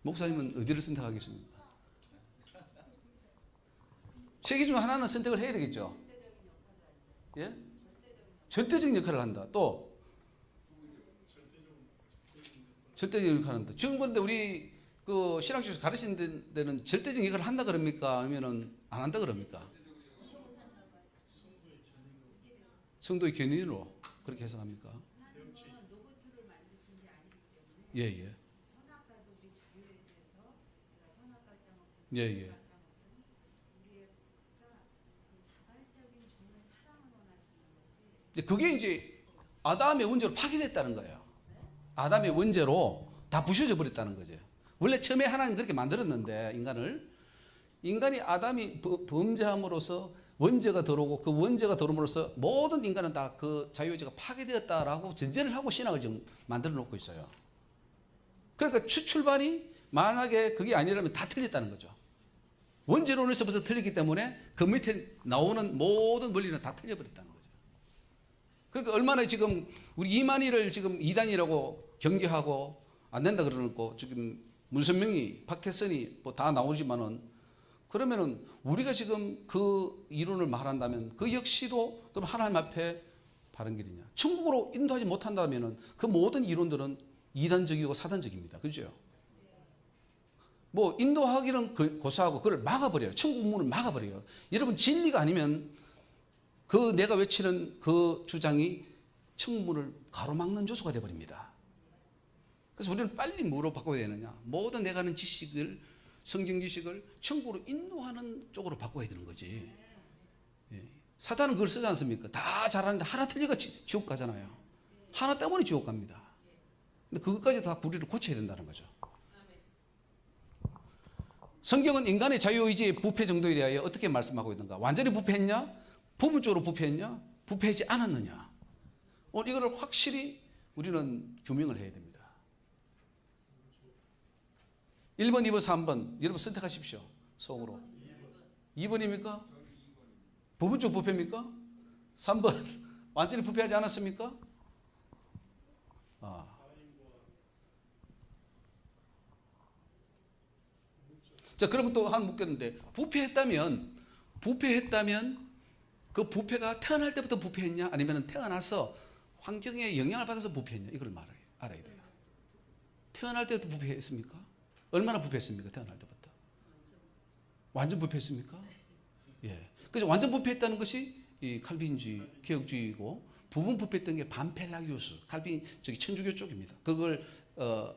목사님은 어디를 선택하겠습니까? 세 개 중 하나는 선택을 해야 되겠죠. 예? 절대적인 역할을 한다. 또 절대적인 역할을 한다. 지금 근데 우리 그 신학교에서 가르치는 데는 절대적인 역할을 한다 그럽니까? 아니면은 안 한다 그럽니까? 성도의 견인으로 그렇게 해석합니까? 예, 예. 예, 예. 그게 이제 아담의 원죄로 파괴됐다는 거예요. 아담의 원죄로 다 부셔져 버렸다는 거죠. 원래 처음에 하나님 그렇게 만들었는데 인간이 아담이 범죄함으로써 원죄가 들어오고 그 원죄가 들어옴으로써 모든 인간은 다 그 자유의지가 파괴되었다라고 전제를 하고 신학을 지금 만들어 놓고 있어요. 그러니까 출발이 만약에 그게 아니라면 다 틀렸다는 거죠. 원죄론에서부터 틀렸기 때문에 그 밑에 나오는 모든 원리는 다 틀려버렸다는 거죠. 그러니까 얼마나 지금 우리 이만희를 지금 이단이라고 경계하고 안 된다 그러고 지금 문선명이 박태선이 뭐 다 나오지만은 그러면은 우리가 지금 그 이론을 말한다면 그 역시도 그럼 하나님 앞에 바른 길이냐? 천국으로 인도하지 못한다면은 그 모든 이론들은 이단적이고 사단적입니다. 그죠? 뭐 인도하기는 고사하고 그걸 막아버려요. 천국 문을 막아버려요. 여러분 진리가 아니면 그 내가 외치는 그 주장이 천국 문을 가로막는 요소가 되어버립니다. 그래서 우리는 빨리 뭐로 바꿔야 되느냐? 모든 내가 하는 지식을 성경 지식을 천국으로 인도하는 쪽으로 바꿔야 되는 거지. 예. 사단은 그걸 쓰지 않습니까? 다 잘하는데 하나 틀려가 지옥 가잖아요. 하나 때문에 지옥 갑니다. 근데 그것까지 다 우리를 고쳐야 된다는 거죠. 성경은 인간의 자유의지의 부패 정도에 대하여 어떻게 말씀하고 있는가? 완전히 부패했냐? 부분적으로 부패했냐? 부패하지 않았느냐? 오늘 이거를 확실히 우리는 규명을 해야 됩니다. 1번, 2번, 3번 여러분 선택하십시오. 속으로 2번입니까? 부분적 부패입니까? 3번 완전히 부패하지 않았습니까? 자, 그러면 또 하나 묻겠는데 부패했다면 그 부패가 태어날 때부터 부패했냐? 아니면 태어나서 환경에 영향을 받아서 부패했냐? 이걸 알아야 돼요. 태어날 때부터 부패했습니까? 얼마나 부패했습니까? 태어날 때부터. 완전 부패했습니까? 예. 그래서 완전 부패했다는 것이 이 칼빈주의, 개혁주의고 부분 부패했던 게 반펠라기우스, 칼빈 천주교 쪽입니다. 그걸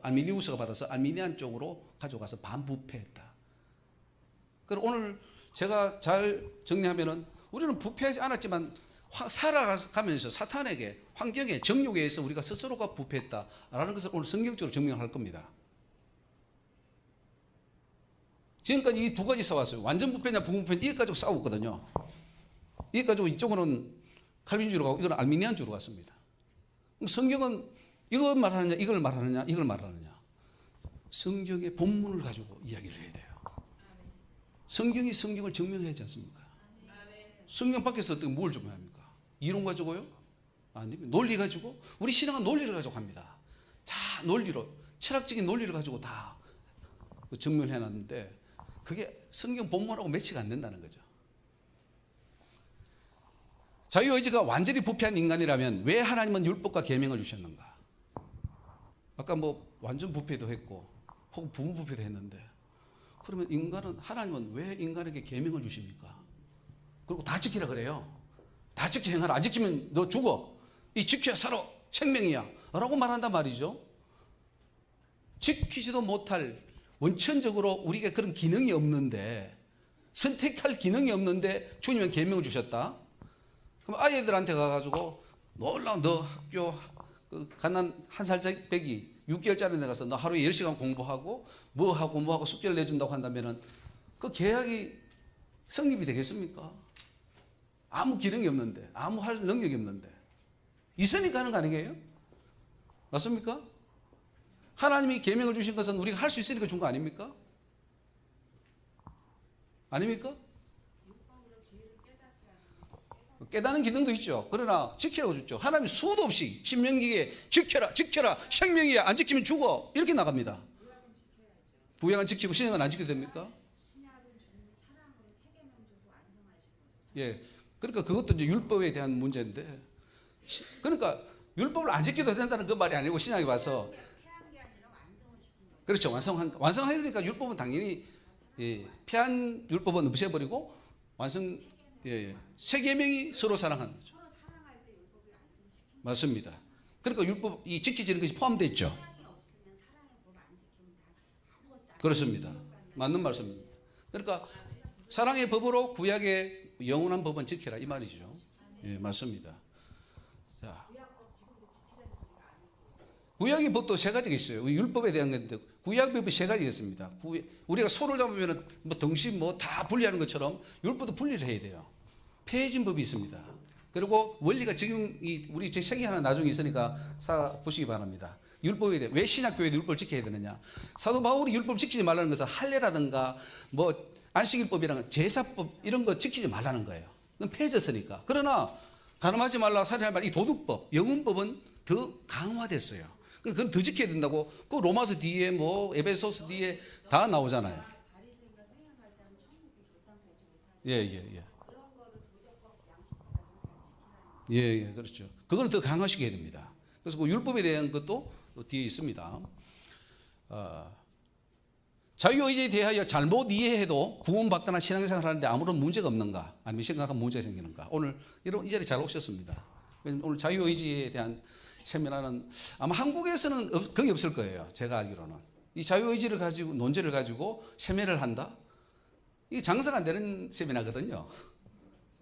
알미니우스가 받아서 알미니안 쪽으로 가져가서 반부패했다. 그리고 오늘 제가 잘 정리하면은 우리는 부패하지 않았지만 살아가면서 사탄에게 환경에 정욕에 의해서 우리가 스스로가 부패했다라는 것을 오늘 성경적으로 증명할 겁니다. 지금까지 이 두 가지 싸웠어요. 완전 부패냐 부분 부패냐 이것 가지고 싸웠거든요. 이것 가지고 이쪽은 칼빈주의로 가고 이건 알미니안주의로 갔습니다. 그럼 성경은 이걸 말하느냐 이걸 말하느냐 이걸 말하느냐. 성경의 본문을 가지고 이야기를 해야 돼요. 성경이 성경을 증명해야 하지 않습니까? 성경 밖에서 어떻게 뭘 증명합니까? 이론 가지고요? 아니면 논리 가지고? 우리 신앙은 논리를 가지고 합니다. 자, 논리로 철학적인 논리를 가지고 다 증명을 해놨는데 그게 성경 본문하고 매치가 안 된다는 거죠. 자유의지가 완전히 부패한 인간이라면 왜 하나님은 율법과 계명을 주셨는가? 아까 뭐 완전 부패도 했고 혹은 부분 부패도 했는데 그러면 하나님은 왜 인간에게 계명을 주십니까? 그리고 다 지키라 그래요. 다 지켜 행하라. 안 지키면 너 죽어. 이 지켜야 살아. 생명이야. 라고 말한단 말이죠. 지키지도 못할 원천적으로 우리가 그런 기능이 없는데 선택할 기능이 없는데 주님은 계명을 주셨다. 그럼 아이들한테 가가지고 놀라운 너 학교 갓난 한 살짜리 6개월짜리 내 가서 너 하루에 10시간 공부하고 뭐하고 숙제를 내준다고 한다면은 그 계약이 성립이 되겠습니까? 아무 기능이 없는데 아무 할 능력이 없는데 있으니까 하는 거 아니에요? 맞습니까? 하나님이 계명을 주신 것은 우리가 할 수 있으니까 준 거 아닙니까? 아닙니까? 깨닫는 기능도 있죠. 그러나 지키라고 줬죠. 하나님이 수도 없이 신명기에 지켜라, 지켜라, 생명이야, 안 지키면 죽어, 이렇게 나갑니다. 구약은 지키고 신약은 안 지켜도 됩니까? 예, 그러니까 그것도 이제 율법에 대한 문제인데, 그러니까 율법을 안 지켜도 된다는 그 말이 아니고 신약에 와서, 그렇죠, 완성했으니까 율법은 당연히, 예, 폐한 율법은 없애버리고 완성, 예, 세 계명이 서로 사랑하는 거죠. 맞습니다. 그러니까 율법이 지켜지는 것이 포함되어 있죠. 그렇습니다. 맞는 말씀입니다. 그러니까 사랑의 법으로 구약의 영원한 법은 지켜라, 이 말이죠. 예, 맞습니다. 자, 구약의 법도 세 가지가 있어요. 율법에 대한 건데 구약 법이 세 가지가 있습니다. 우리가 소를 잡으면 뭐 등심 뭐 다 분리하는 것처럼 율법도 분리를 해야 돼요. 폐해진 법이 있습니다. 그리고 원리가 지금 우리 제 책이 하나 나중에 있으니까 보시기 바랍니다. 율법에 대해 왜 신약교회도 율법을 지켜야 되느냐? 사도 바울이 율법을 지키지 말라는 것은 할례라든가 뭐 안식일법이랑 제사법 이런 거 지키지 말라는 거예요. 그건 폐해졌으니까. 그러나 가늠하지 말라, 살인하지 말라, 이 도둑법, 영혼법은 더 강화됐어요. 그건 더 지켜야 된다고 그 로마서 뒤에 뭐 에베소서 뒤에 다 나오잖아요. 예, 그렇죠. 그거는 더 강화시켜야 됩니다. 그래서 그 율법에 대한 것도 뒤에 있습니다. 자유의지에 대하여 잘못 이해해도 구원받거나 신앙생활 하는데 아무런 문제가 없는가? 아니면 심각한 문제가 생기는가? 오늘 이 자리에 잘 오셨습니다. 오늘 자유의지에 대한 세미나는 아마 한국에서는 거의 없을 거예요. 제가 알기로는. 이 자유의지를 가지고, 논제를 가지고 세미나를 한다? 이게 장사가 안 되는 세미나거든요.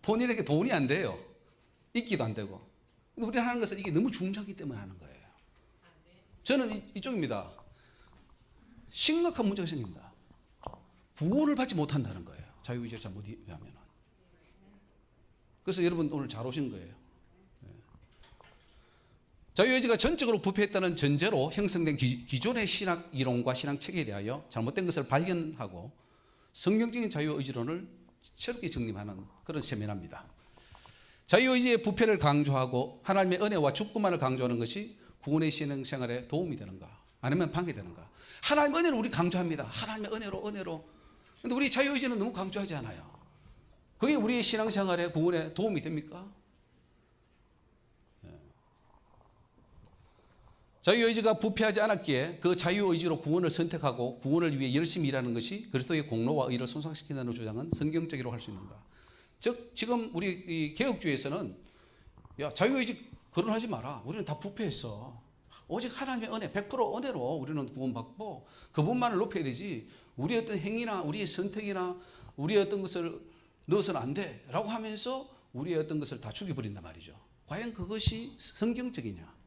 본인에게 돈이 안 돼요. 있기도 안 되고. 근데 우리가 하는 것은 이게 너무 중요하기 때문에 하는 거예요. 저는 이쪽입니다. 심각한 문제가 생깁니다. 구원을 받지 못한다는 거예요. 자유의지를 잘못 이해하면. 그래서 여러분 오늘 잘 오신 거예요. 자유의지가 전적으로 부패했다는 전제로 형성된 기존의 신학 이론과 신학 체계에 대하여 잘못된 것을 발견하고 성경적인 자유의지론을 새롭게 정립하는 그런 세미나입니다. 자유의지의 부패를 강조하고 하나님의 은혜와 축복만을 강조하는 것이 구원의 신앙생활에 도움이 되는가? 아니면 방해되는가? 하나님의 은혜를 우리 강조합니다. 하나님의 은혜로. 근데 우리 자유의지는 너무 강조하지 않아요. 그게 우리의 신앙생활에 구원에 도움이 됩니까? 자유의지가 부패하지 않았기에 그 자유의지로 구원을 선택하고 구원을 위해 열심히 일하는 것이 그리스도의 공로와 의를 손상시킨다는 주장은 성경적이라고 할 수 있는가? 즉 지금 우리 이 개혁주의에서는 야 자유의지 거론하지 마라. 우리는 다 부패했어. 오직 하나님의 은혜 100% 은혜로 우리는 구원받고 그분만을 높여야 되지 우리의 어떤 행위나 우리의 선택이나 우리의 어떤 것을 넣어서는 안 돼 라고 하면서 우리의 어떤 것을 다 죽여버린단 말이죠. 과연 그것이 성경적이냐?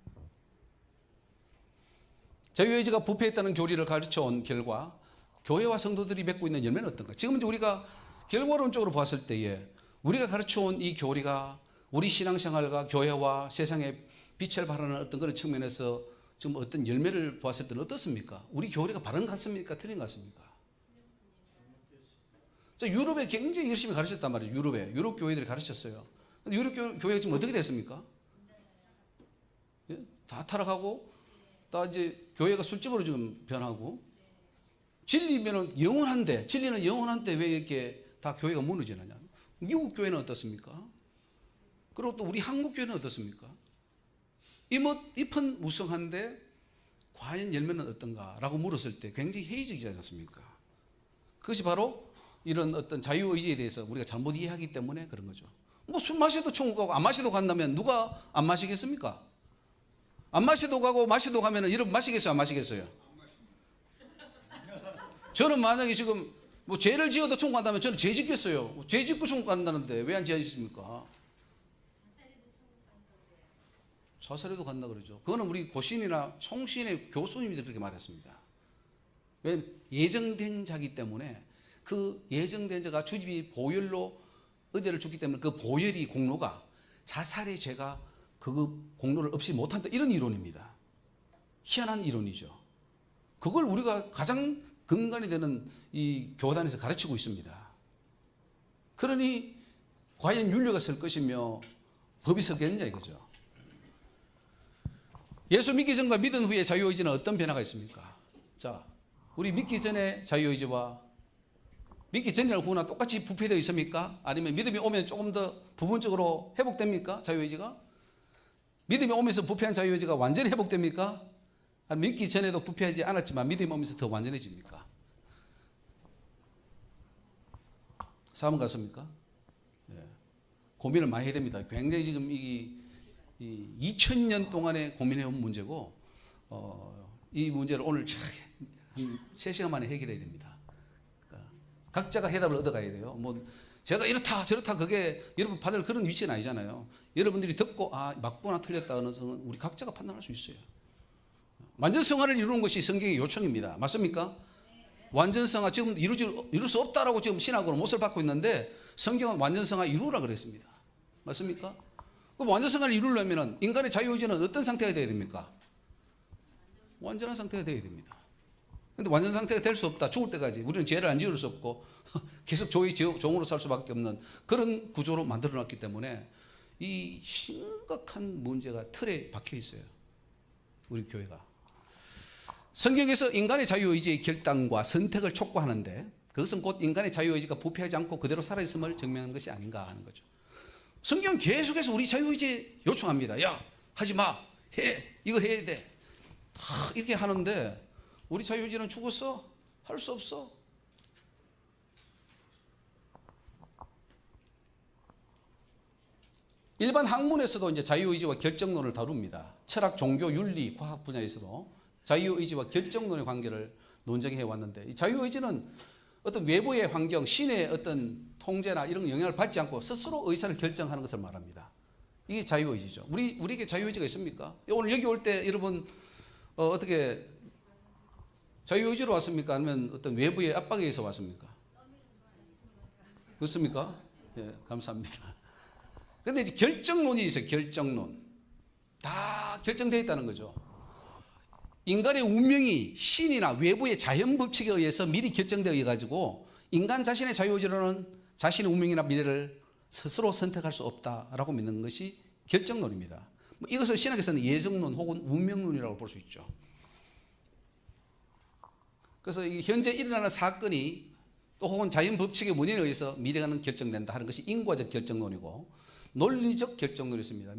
자유의지가 부패했다는 교리를 가르쳐온 결과 교회와 성도들이 맺고 있는 열매는 어떤가? 지금 이제 우리가 결과론적으로 봤을 때에 우리가 가르쳐온 이 교리가 우리 신앙생활과 교회와 세상에 빛을 발하는 어떤 그런 측면에서 지금 어떤 열매를 보았을 때는 어떻습니까? 우리 교리가 바른 것 같습니까? 틀린 것 같습니까? 유럽에 굉장히 열심히 가르쳤단 말이에요. 유럽 교회들이 가르쳤어요. 근데 유럽 교회가 지금 어떻게 됐습니까? 예? 다 타락하고 다 이제 교회가 술집으로 지금 변하고 진리는 영원한데 왜 이렇게 다 교회가 무너지느냐? 미국 교회는 어떻습니까? 그리고 또 우리 한국 교회는 어떻습니까? 잎은 무성한데 과연 열매는 어떤가라고 물었을 때 굉장히 회의적이지 않습니까? 그것이 바로 이런 어떤 자유의지에 대해서 우리가 잘못 이해하기 때문에 그런 거죠. 뭐 술 마셔도 천국 가고 안 마셔도 간다면 누가 안 마시겠습니까? 안 마셔도 가고 마셔도 가면은 여러분 마시겠어요? 안 마시겠어요? 저는 만약에 지금 뭐 죄를 지어도 천국 간다면 저는 죄 짓겠어요. 죄 짓고 천국 간다는데 왜 안 지으십니까? 자살해도 간다 그러죠. 그거는 우리 고신이나 총신의 교수님들이 그렇게 말했습니다. 왜? 예정된 자기 때문에 그 예정된 자가 주집이 보혈로 의대를 줬기 때문에 그 보혈이 공로가 자살의 죄가 그 공로를 없이 못한다. 이런 이론입니다. 희한한 이론이죠. 그걸 우리가 가장 근간이 되는 이 교단에서 가르치고 있습니다. 그러니 과연 윤리가 설 것이며 법이 서겠느냐 이거죠. 예수 믿기 전과 믿은 후에 자유의지는 어떤 변화가 있습니까? 자, 우리 믿기 전에 자유의지와 믿기 전이나 후나 똑같이 부패되어 있습니까? 아니면 믿음이 오면 조금 더 부분적으로 회복됩니까? 자유의지가? 믿음이 오면서 부패한 자유의지가 완전히 회복됩니까? 아니면 믿기 전에도 부패하지 않았지만 믿음이 오면서 더 완전해집니까? 싸움 같습니까? 예. 고민을 많이 해야 됩니다. 굉장히 지금 이 2000년 동안에 고민해온 문제고 이 문제를 오늘 3시간 만에 해결해야 됩니다. 그러니까 각자가 해답을 얻어가야 돼요. 뭐 제가 이렇다 저렇다 그게 여러분 받을 그런 위치는 아니잖아요. 여러분들이 듣고 맞구나 틀렸다 하는 것은 우리 각자가 판단할 수 있어요. 완전성화를 이루는 것이 성경의 요청입니다. 맞습니까? 완전성화 지금 이룰 수 없다라고 지금 신학으로 못을 받고 있는데 성경은 완전성화 이루라 그랬습니다. 맞습니까? 그럼 완전성화를 이루려면 인간의 자유의지는 어떤 상태가 되어야 됩니까? 완전한 상태가 되어야 됩니다. 그런데 완전 상태가 될 수 없다. 죽을 때까지 우리는 죄를 안 지을 수 없고 계속 조의 종으로 살 수밖에 없는 그런 구조로 만들어놨기 때문에 이 심각한 문제가 틀에 박혀 있어요. 우리 교회가. 성경에서 인간의 자유의지의 결단과 선택을 촉구하는데 그것은 곧 인간의 자유의지가 부패하지 않고 그대로 살아있음을 증명하는 것이 아닌가 하는 거죠. 성경 계속해서 우리 자유의지 요청합니다. 야, 하지 마. 해. 이거 해야 돼. 다 이렇게 하는데 우리 자유의지는 죽었어. 할 수 없어. 일반 학문에서도 이제 자유의지와 결정론을 다룹니다. 철학, 종교, 윤리, 과학 분야에서도 자유의지와 결정론의 관계를 논쟁해 왔는데 이 자유의지는 어떤 외부의 환경, 신의 어떤 통제나 이런 영향을 받지 않고 스스로 의사를 결정하는 것을 말합니다. 이게 자유의지죠. 우리에게 자유의지가 있습니까? 오늘 여기 올 때 여러분 어떻게 자유의지로 왔습니까? 아니면 어떤 외부의 압박에 의해서 왔습니까? 그렇습니까? 예, 감사합니다. 그런데 이제 결정론이 있어요. 결정론. 다 결정되어 있다는 거죠. 인간의 운명이 신이나 외부의 자연 법칙에 의해서 미리 결정되어 가지고 인간 자신의 자유의지로는 자신의 운명이나 미래를 스스로 선택할 수 없다라고 믿는 것이 결정론입니다. 이것을 신학에서는 예정론 혹은 운명론이라고 볼 수 있죠. 그래서 현재 일어나는 사건이 또 혹은 자연 법칙의 원인에 의해서 미래가 결정된다 하는 것이 인과적 결정론이고 논리적 결정론이 있습니다.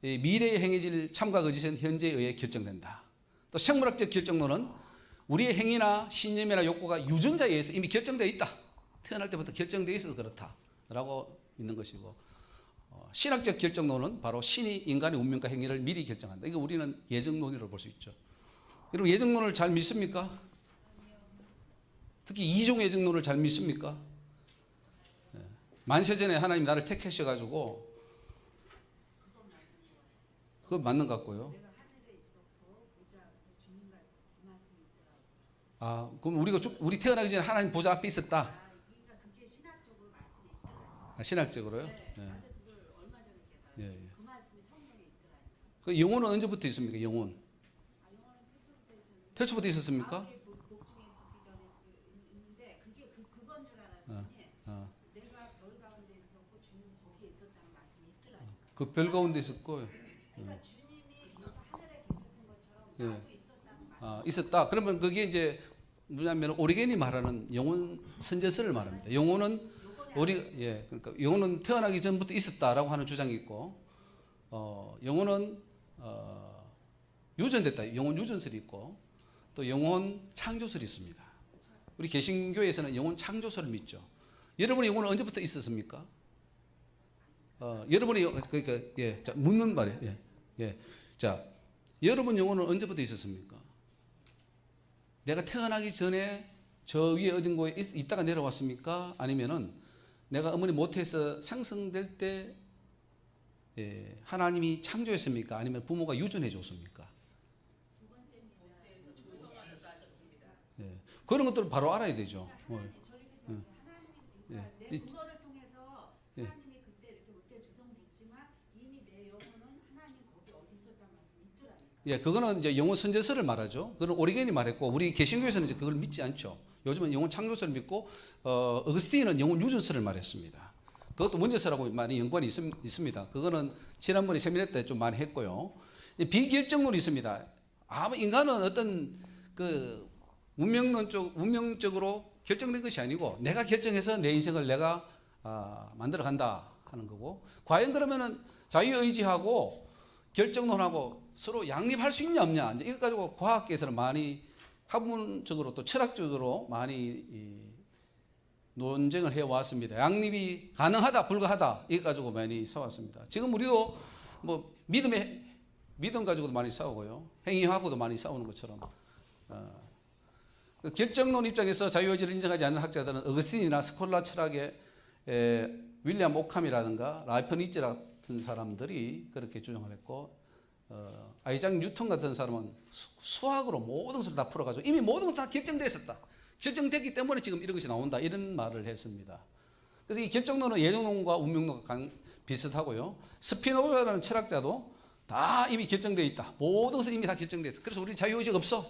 미래에 행해질 참과 거짓은 현재에 의해 결정된다. 또 생물학적 결정론은 우리의 행위나 신념이나 욕구가 유전자에 의해서 이미 결정되어 있다. 태어날 때부터 결정되어 있어서 그렇다라고 믿는 것이고 신학적 결정론은 바로 신이 인간의 운명과 행위를 미리 결정한다. 이거 우리는 예정론이라고 볼 수 있죠. 여러분 예정론을 잘 믿습니까? 특히 이종 예정론을 잘 믿습니까? 만세전에 하나님 나를 택하셔가지고 그거 맞는 것 같고요. 그럼 우리 태어나기 전에 하나님 보좌 앞에 있었다. 그게 신학적으로 말씀이 있더라고요. 신학적으로요? 네. 나도 그걸 얼마 전에 깨달았어요. 그 말씀이 성경에 있더라고요. 그 영혼은 언제부터 있습니까? 영혼. 영어는 태초부터 있었는데. 태초부터 있었습니까? 마음의 복중에 짓기 전에 있는데 그게 그건 줄 알았더니 내가 별 가운데 있었고 주님 거기에 있었다는 말씀이 있더라고요. 그 별 가운데 있었고. 그러니까 주님이 하늘에 계셨던 것처럼 나도 있었다는 말씀. 있었다. 그러면 그게 이제 뭐냐면 오리겐이 말하는 영혼 선제설을 말합니다. 영혼은 그러니까 영혼은 태어나기 전부터 있었다라고 하는 주장이 있고, 영혼은 유전됐다. 영혼 유전설이 있고, 또 영혼 창조설이 있습니다. 우리 개신교에서는 영혼 창조설을 믿죠. 여러분의 영혼은 언제부터 있었습니까? 여러분이 그러니까 자, 묻는 말이에요. 자, 여러분 영혼은 언제부터 있었습니까? 내가 태어나기 전에 저 위에 어딘가에 있다가 내려왔습니까? 아니면은 내가 어머니 모태에서 생성될 때 하나님이 창조했습니까? 아니면 부모가 유전해 줬습니까? 두 번째는 모태에서 조성하셔서 하셨습니다. 그런 것들을 바로 알아야 되죠. 저렇게 생각해요. 하나님이 내 부모를 통해서 하나님이 그때 이렇게 모태 조성됐지만 이미 내 영혼은 하나님 거기 어디 있었단 말씀이 있더라니까. 그거는 이제 영혼 선제설을 말하죠. 그건 오리겐이 말했고 우리 개신교에서는 이제 그걸 믿지 않죠. 요즘은 영혼 창조설을 믿고 어거스틴은 영혼 유전설을 말했습니다. 그것도 문제서라고 많이 연관이 있습니다. 그거는 지난번에 세미나 때 좀 많이 했고요. 비결정론이 있습니다. 인간은 어떤 그 운명적으로 결정된 것이 아니고 내가 결정해서 내 인생을 내가 만들어 간다 하는 거고, 과연 그러면은 자유의지하고 결정론하고 서로 양립할 수 있냐 없냐, 이제 이것 가지고 과학계에서는 많이 학문적으로 또 철학적으로 많이 논쟁을 해왔습니다. 양립이 가능하다 불가하다 이것 가지고 많이 싸웠습니다. 지금 우리도 뭐 믿음 가지고도 많이 싸우고요, 행위하고도 많이 싸우는 것처럼 결정론 입장에서 자유의지를 인정하지 않는 학자들은 어거스틴이나 스콜라 철학의 윌리엄 오캄이라든가 라이프니츠 같은 사람들이 그렇게 주장을 했고, 아이작 뉴턴 같은 사람은 수학으로 모든 것을 다 풀어가지고 이미 모든 것다 결정되어 있었다. 결정됐기 때문에 지금 이런 것이 나온다. 이런 말을 했습니다. 그래서 이 결정론은 예정론과 운명론과 비슷하고요. 스피노자라는 철학자도 다 이미 결정되어 있다. 모든 것은 이미 다 결정되어 있어. 그래서 우리 자유의지가 없어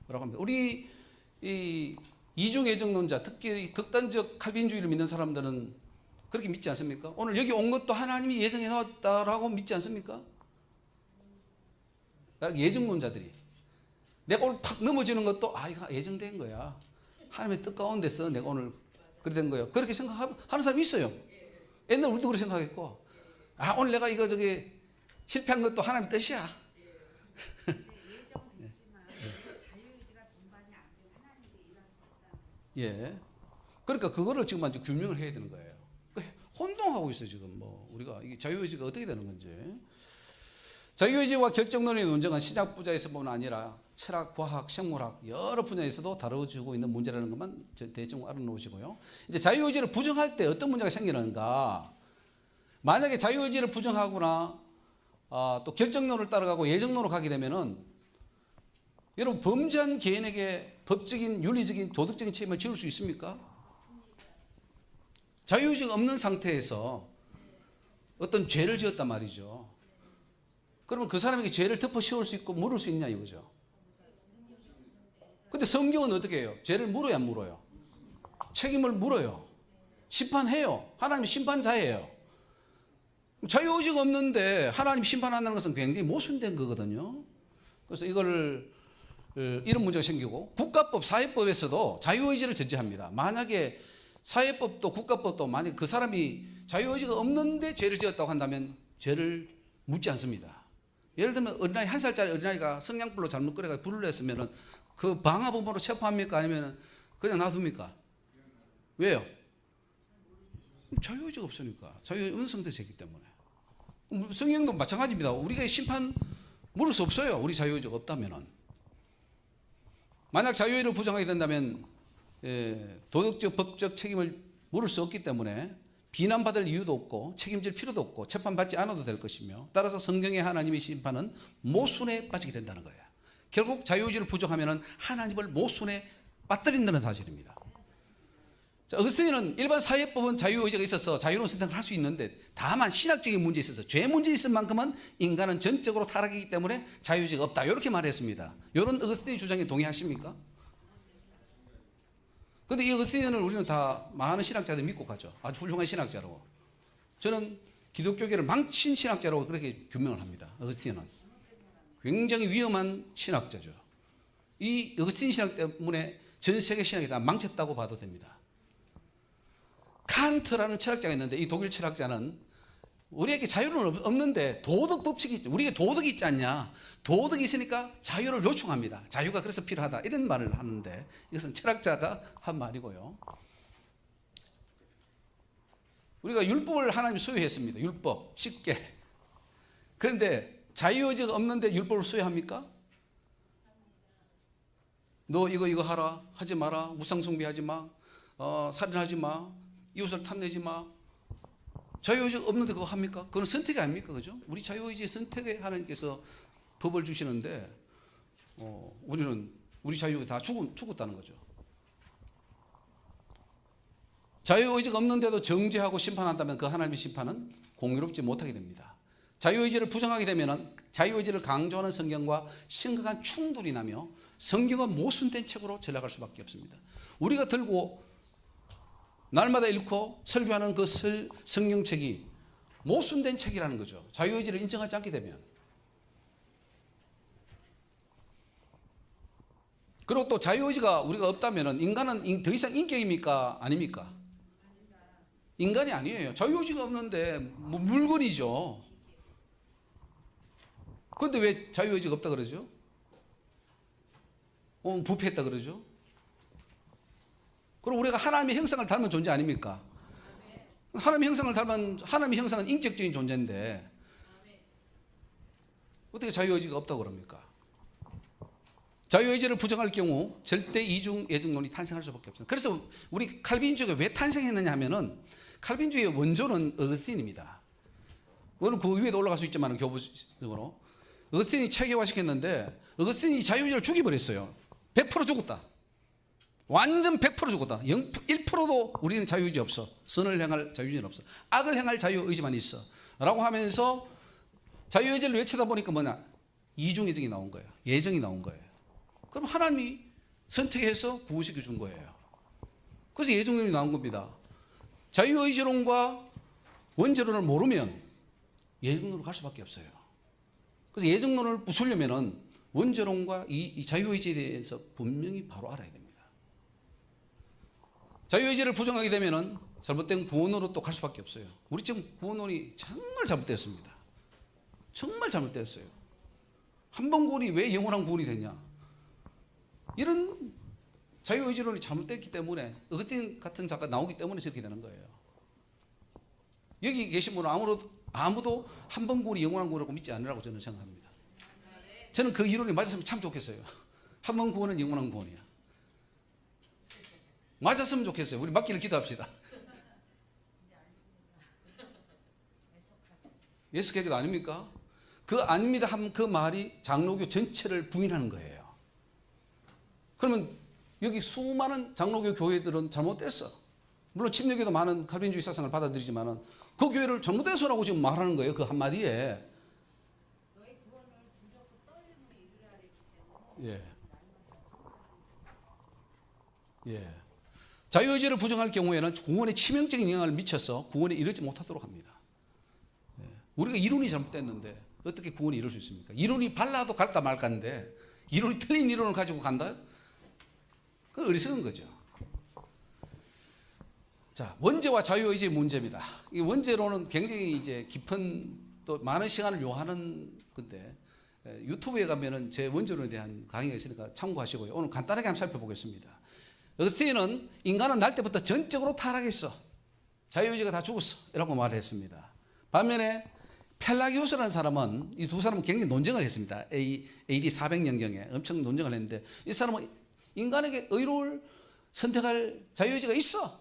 라고 합니다. 우리 이 이중 예정론자, 특히 극단적 칼빈주의를 믿는 사람들은 그렇게 믿지 않습니까? 오늘 여기 온 것도 하나님이 예정해 놨다라고 믿지 않습니까? 예정론자들이 내가 오늘 팍 넘어지는 것도 이거 예정된 거야. 하나님의 뜻 가운데서 내가 오늘 그렇게 된 거예요. 그렇게 생각하는 사람이 있어요. 옛날 우리도 그렇게 생각했고, 오늘 내가 이거 저기 실패한 것도 하나님의 뜻이야. 예정은 있지만 자유의지가 동반이 안 되면 하나님께 일할 수 없다. 예. 그러니까 그거를 지금 먼저 규명을 해야 되는 거예요. 혼동하고 있어요 지금. 뭐 우리가 이게 자유의지가 어떻게 되는 건지. 자유의지와 결정론의 논쟁은 신약 분야에서뿐 아니라 철학, 과학, 생물학 여러 분야에서도 다뤄지고 있는 문제라는 것만 대충 알아놓으시고요. 이제 자유의지를 부정할 때 어떤 문제가 생기는가? 만약에 자유의지를 부정하거나 또 결정론을 따라가고 예정론으로 가게 되면은 여러분 범죄한 개인에게 법적인, 윤리적인, 도덕적인 책임을 지을 수 있습니까? 자유의지가 없는 상태에서 어떤 죄를 지었단 말이죠. 그러면 그 사람에게 죄를 덮어 씌울 수 있고 물을 수 있냐 이거죠. 근데 성경은 어떻게 해요? 죄를 물어야 안 물어요? 책임을 물어요. 심판해요. 하나님이 심판자예요. 자유의지가 없는데 하나님 심판한다는 것은 굉장히 모순된 거거든요. 그래서 이거를 이런 문제가 생기고, 국가법, 사회법에서도 자유의지를 전제합니다. 만약에 사회법도 국가법도 만약에 그 사람이 자유의지가 없는데 죄를 지었다고 한다면 죄를 묻지 않습니다. 예를 들면 어린아이, 1살짜리 어린아이가 성냥불로 잘못 끓여가 불을 냈으면 그 방화범으로 체포합니까? 아니면 그냥 놔둡니까? 왜요? 자유의지가 없으니까. 자유의지 없는 상태이기 때문에. 성경도 마찬가지입니다. 우리가 심판 물을 수 없어요. 우리 자유의지가 없다면은. 만약 자유의지를 부정하게 된다면 도덕적, 법적 책임을 물을 수 없기 때문에 비난받을 이유도 없고 책임질 필요도 없고 재판받지 않아도 될 것이며, 따라서 성경의 하나님의 심판은 모순에 빠지게 된다는 거예요. 결국 자유의지를 부정하면 하나님을 모순에 빠뜨린다는 사실입니다. 어거스틴은 일반 사회법은 자유의지가 있어서 자유로운 선택을 할 수 있는데, 다만 신학적인 문제에 있어서 죄 문제에 있을 만큼은 인간은 전적으로 타락이기 때문에 자유의지가 없다, 이렇게 말했습니다. 이런 어거스틴의 주장에 동의하십니까? 그런데 이 어거스틴을 우리는 다 많은 신학자들이 믿고 가죠. 아주 훌륭한 신학자라고. 저는 기독교계를 망친 신학자라고 그렇게 규명을 합니다. 어거스틴은 굉장히 위험한 신학자죠. 이 어거스틴 신학 때문에 전 세계 신학이 다 망쳤다고 봐도 됩니다. 칸트라는 철학자가 있는데, 이 독일 철학자는 우리에게 자유는 없는데 도덕 법칙이 있죠. 우리에게 도덕이 있지 않냐. 도덕이 있으니까 자유를 요청합니다. 자유가 그래서 필요하다, 이런 말을 하는데, 이것은 철학자가 한 말이고요. 우리가 율법을 하나님이 수여했습니다. 율법 쉽게. 그런데 자유의지가 없는데 율법을 수여합니까? 너 이거 하라, 하지 마라, 우상숭배하지 마, 살인하지 마, 이웃을 탐내지 마. 자유의지가 없는데 그거 합니까? 그건 선택이 아닙니까? 그죠? 우리 자유의지의 선택에 하나님께서 법을 주시는데, 우리는 우리 자유가 다 죽었다는 거죠. 자유의지가 없는데도 정죄하고 심판한다면 그 하나님의 심판은 공의롭지 못하게 됩니다. 자유의지를 부정하게 되면 자유의지를 강조하는 성경과 심각한 충돌이 나며 성경은 모순된 책으로 전락할 수밖에 없습니다. 우리가 들고 날마다 읽고 설교하는 그 성경책이 모순된 책이라는 거죠. 자유의지를 인정하지 않게 되면. 그리고 또 자유의지가 우리가 없다면 인간은 더 이상 인격입니까? 아닙니까? 인간이 아니에요. 자유의지가 없는데 뭐 물건이죠. 그런데 왜 자유의지가 없다 그러죠? 부패했다 그러죠? 그리고 우리가 하나님의 형상을 닮은 존재 아닙니까? 하나님의 형상을 닮은, 하나님의 형상은 인격적인 존재인데 어떻게 자유의지가 없다고 그럽니까? 자유의지를 부정할 경우 절대 이중 예정론이 탄생할 수밖에 없습니다. 그래서 우리 칼빈주의가 왜 탄생했느냐 하면은 칼빈주의의 원조는 어거스틴입니다. 오늘 그 위에도 올라갈 수 있지만 교부적으로 어거스틴이 체계화시켰는데 어거스틴이 자유의지를 죽여버렸어요. 100% 죽었다. 완전 100% 죽었다. 1%도 우리는 자유의지 없어. 선을 행할 자유의지는 없어. 악을 행할 자유의지만 있어. 라고 하면서 자유의지를 외치다 보니까 뭐냐? 이중예정이 나온 거예요. 예정이 나온 거예요. 그럼 하나님이 선택해서 구원시켜 준 거예요. 그래서 예정론이 나온 겁니다. 자유의지론과 원죄론을 모르면 예정론으로 갈 수밖에 없어요. 그래서 예정론을 부수려면은 원죄론과 이 자유의지에 대해서 분명히 바로 알아야 됩니다. 자유의지를 부정하게 되면은 잘못된 구원으로 또 갈 수밖에 없어요. 우리 지금 구원론이 정말 잘못되었습니다. 정말 잘못되었어요. 한 번 구원이 왜 영원한 구원이 되냐? 이런 자유의지론이 잘못됐기 때문에 어거스틴 같은 작가 나오기 때문에 저렇게 되는 거예요. 여기 계신 분은 아무도 한 번 구원이 영원한 구원이라고 믿지 않으라고 저는 생각합니다. 저는 그 이론이 맞았으면 참 좋겠어요. 한 번 구원은 영원한 구원이야. 맞았으면 좋겠어요. 우리 맞기를 기도합시다. 예수 개교도 아닙니까? 그 아닙니다 한 그 말이 장로교 전체를 부인하는 거예요. 그러면 여기 수많은 장로교 교회들은 잘못됐어. 물론 침례교도 많은 칼빈주의 사상을 받아들이지만은 그 교회를 잘못됐어라고 지금 말하는 거예요. 그 한마디에. 예. 예. 자유의지를 부정할 경우에는 구원에 치명적인 영향을 미쳐서 구원에 이르지 못하도록 합니다. 예. 우리가 이론이 잘못됐는데 어떻게 구원에 이룰 수 있습니까? 이론이 발라도 갈까 말까인데 이론이 틀린 이론을 가지고 간다? 그건 어리석은 거죠. 자, 원죄와 자유의지의 문제입니다. 이 원죄로는 굉장히 이제 깊은 또 많은 시간을 요하는 건데 유튜브에 가면은 제 원죄론에 대한 강의가 있으니까 참고하시고요. 오늘 간단하게 한번 살펴보겠습니다. 어거스틴은 인간은 날 때부터 전적으로 타락했어. 자유의지가 다 죽었어. 이라고 말을 했습니다. 반면에 펠라기우스라는 사람은 이 두 사람은 굉장히 논쟁을 했습니다. AD 400년경에 엄청 논쟁을 했는데 이 사람은 인간에게 의로울 선택할 자유의지가 있어.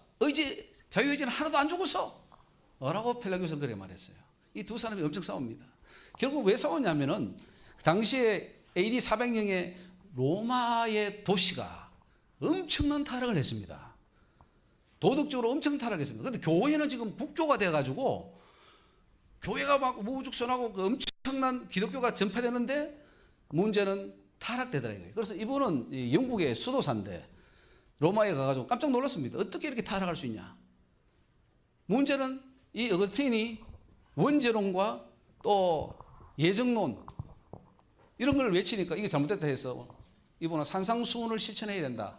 자유의지는 하나도 안 죽었어. 라고 펠라기우스는 그렇게 말했어요. 이 두 사람이 엄청 싸웁니다. 결국 왜 싸웠냐면은 당시에 AD 400년에 로마의 도시가 엄청난 타락을 했습니다. 도덕적으로 엄청 타락했습니다. 그런데 교회는 지금 국교가 돼가지고 교회가 막 우후죽순하고 그 엄청난 기독교가 전파되는데 문제는 타락되더라고요. 그래서 이분은 영국의 수도사인데 로마에 가가지고 깜짝 놀랐습니다. 어떻게 이렇게 타락할 수 있냐? 문제는 이 어거스틴이 원죄론과 또 예정론 이런 걸 외치니까 이게 잘못됐다 해서 이분은 산상수훈을 실천해야 된다.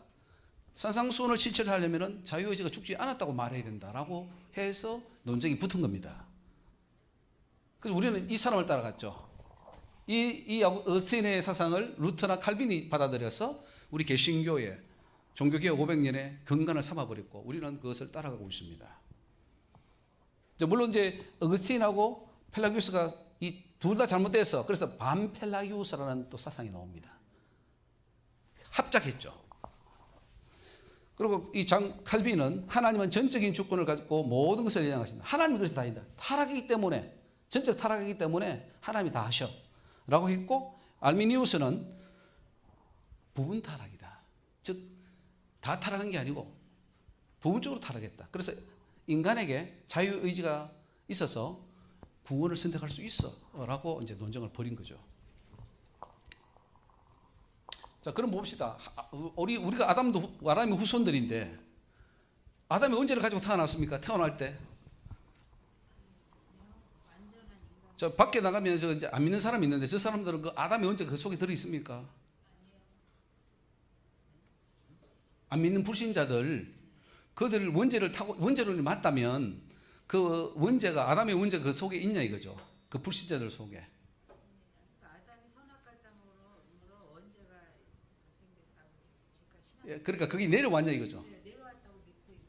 산상수훈을 실천하려면 자유의지가 죽지 않았다고 말해야 된다라고 해서 논쟁이 붙은 겁니다. 그래서 우리는 이 사람을 따라갔죠. 이 어거스틴의 사상을 루터나 칼빈이 받아들여서 우리 개신교의 종교개혁 500년의 근간을 삼아버렸고 우리는 그것을 따라가고 있습니다. 물론 이제 어거스틴하고 펠라기우스가 이 둘 다 잘못돼서 그래서 반펠라기우스라는 또 사상이 나옵니다. 합작했죠. 그리고 이 칼빈은 하나님은 전적인 주권을 가지고 모든 것을 예정하신다. 하나님이 그래서 다 한다. 타락이기 때문에 전적 타락이기 때문에 하나님이 다 하셔. 라고 했고 알미니우스는 부분 타락이다. 즉 다 타락한 게 아니고 부분적으로 타락했다. 그래서 인간에게 자유의지가 있어서 구원을 선택할 수 있어. 라고 이제 논쟁을 벌인 거죠. 자, 그럼 봅시다. 우리가 아담의 후손들인데 아담이 원죄를 가지고 태어났습니까? 태어날 때. 저 밖에 나가면 저 이제 안 믿는 사람이 있는데 저 사람들은 그 아담의 원죄가 그 속에 들어 있습니까? 안 믿는 불신자들, 그들 원죄를 타고 원죄로 맞다면 그 원죄가 아담의 원죄가 그 속에 있냐 이거죠. 그 불신자들 속에. 아담이 선악과를 따먹으로 원죄가 발생됐다고 지금까지 신학 예, 그러니까 그게 내려왔냐 이거죠. 내려왔다고 믿고 있었어요.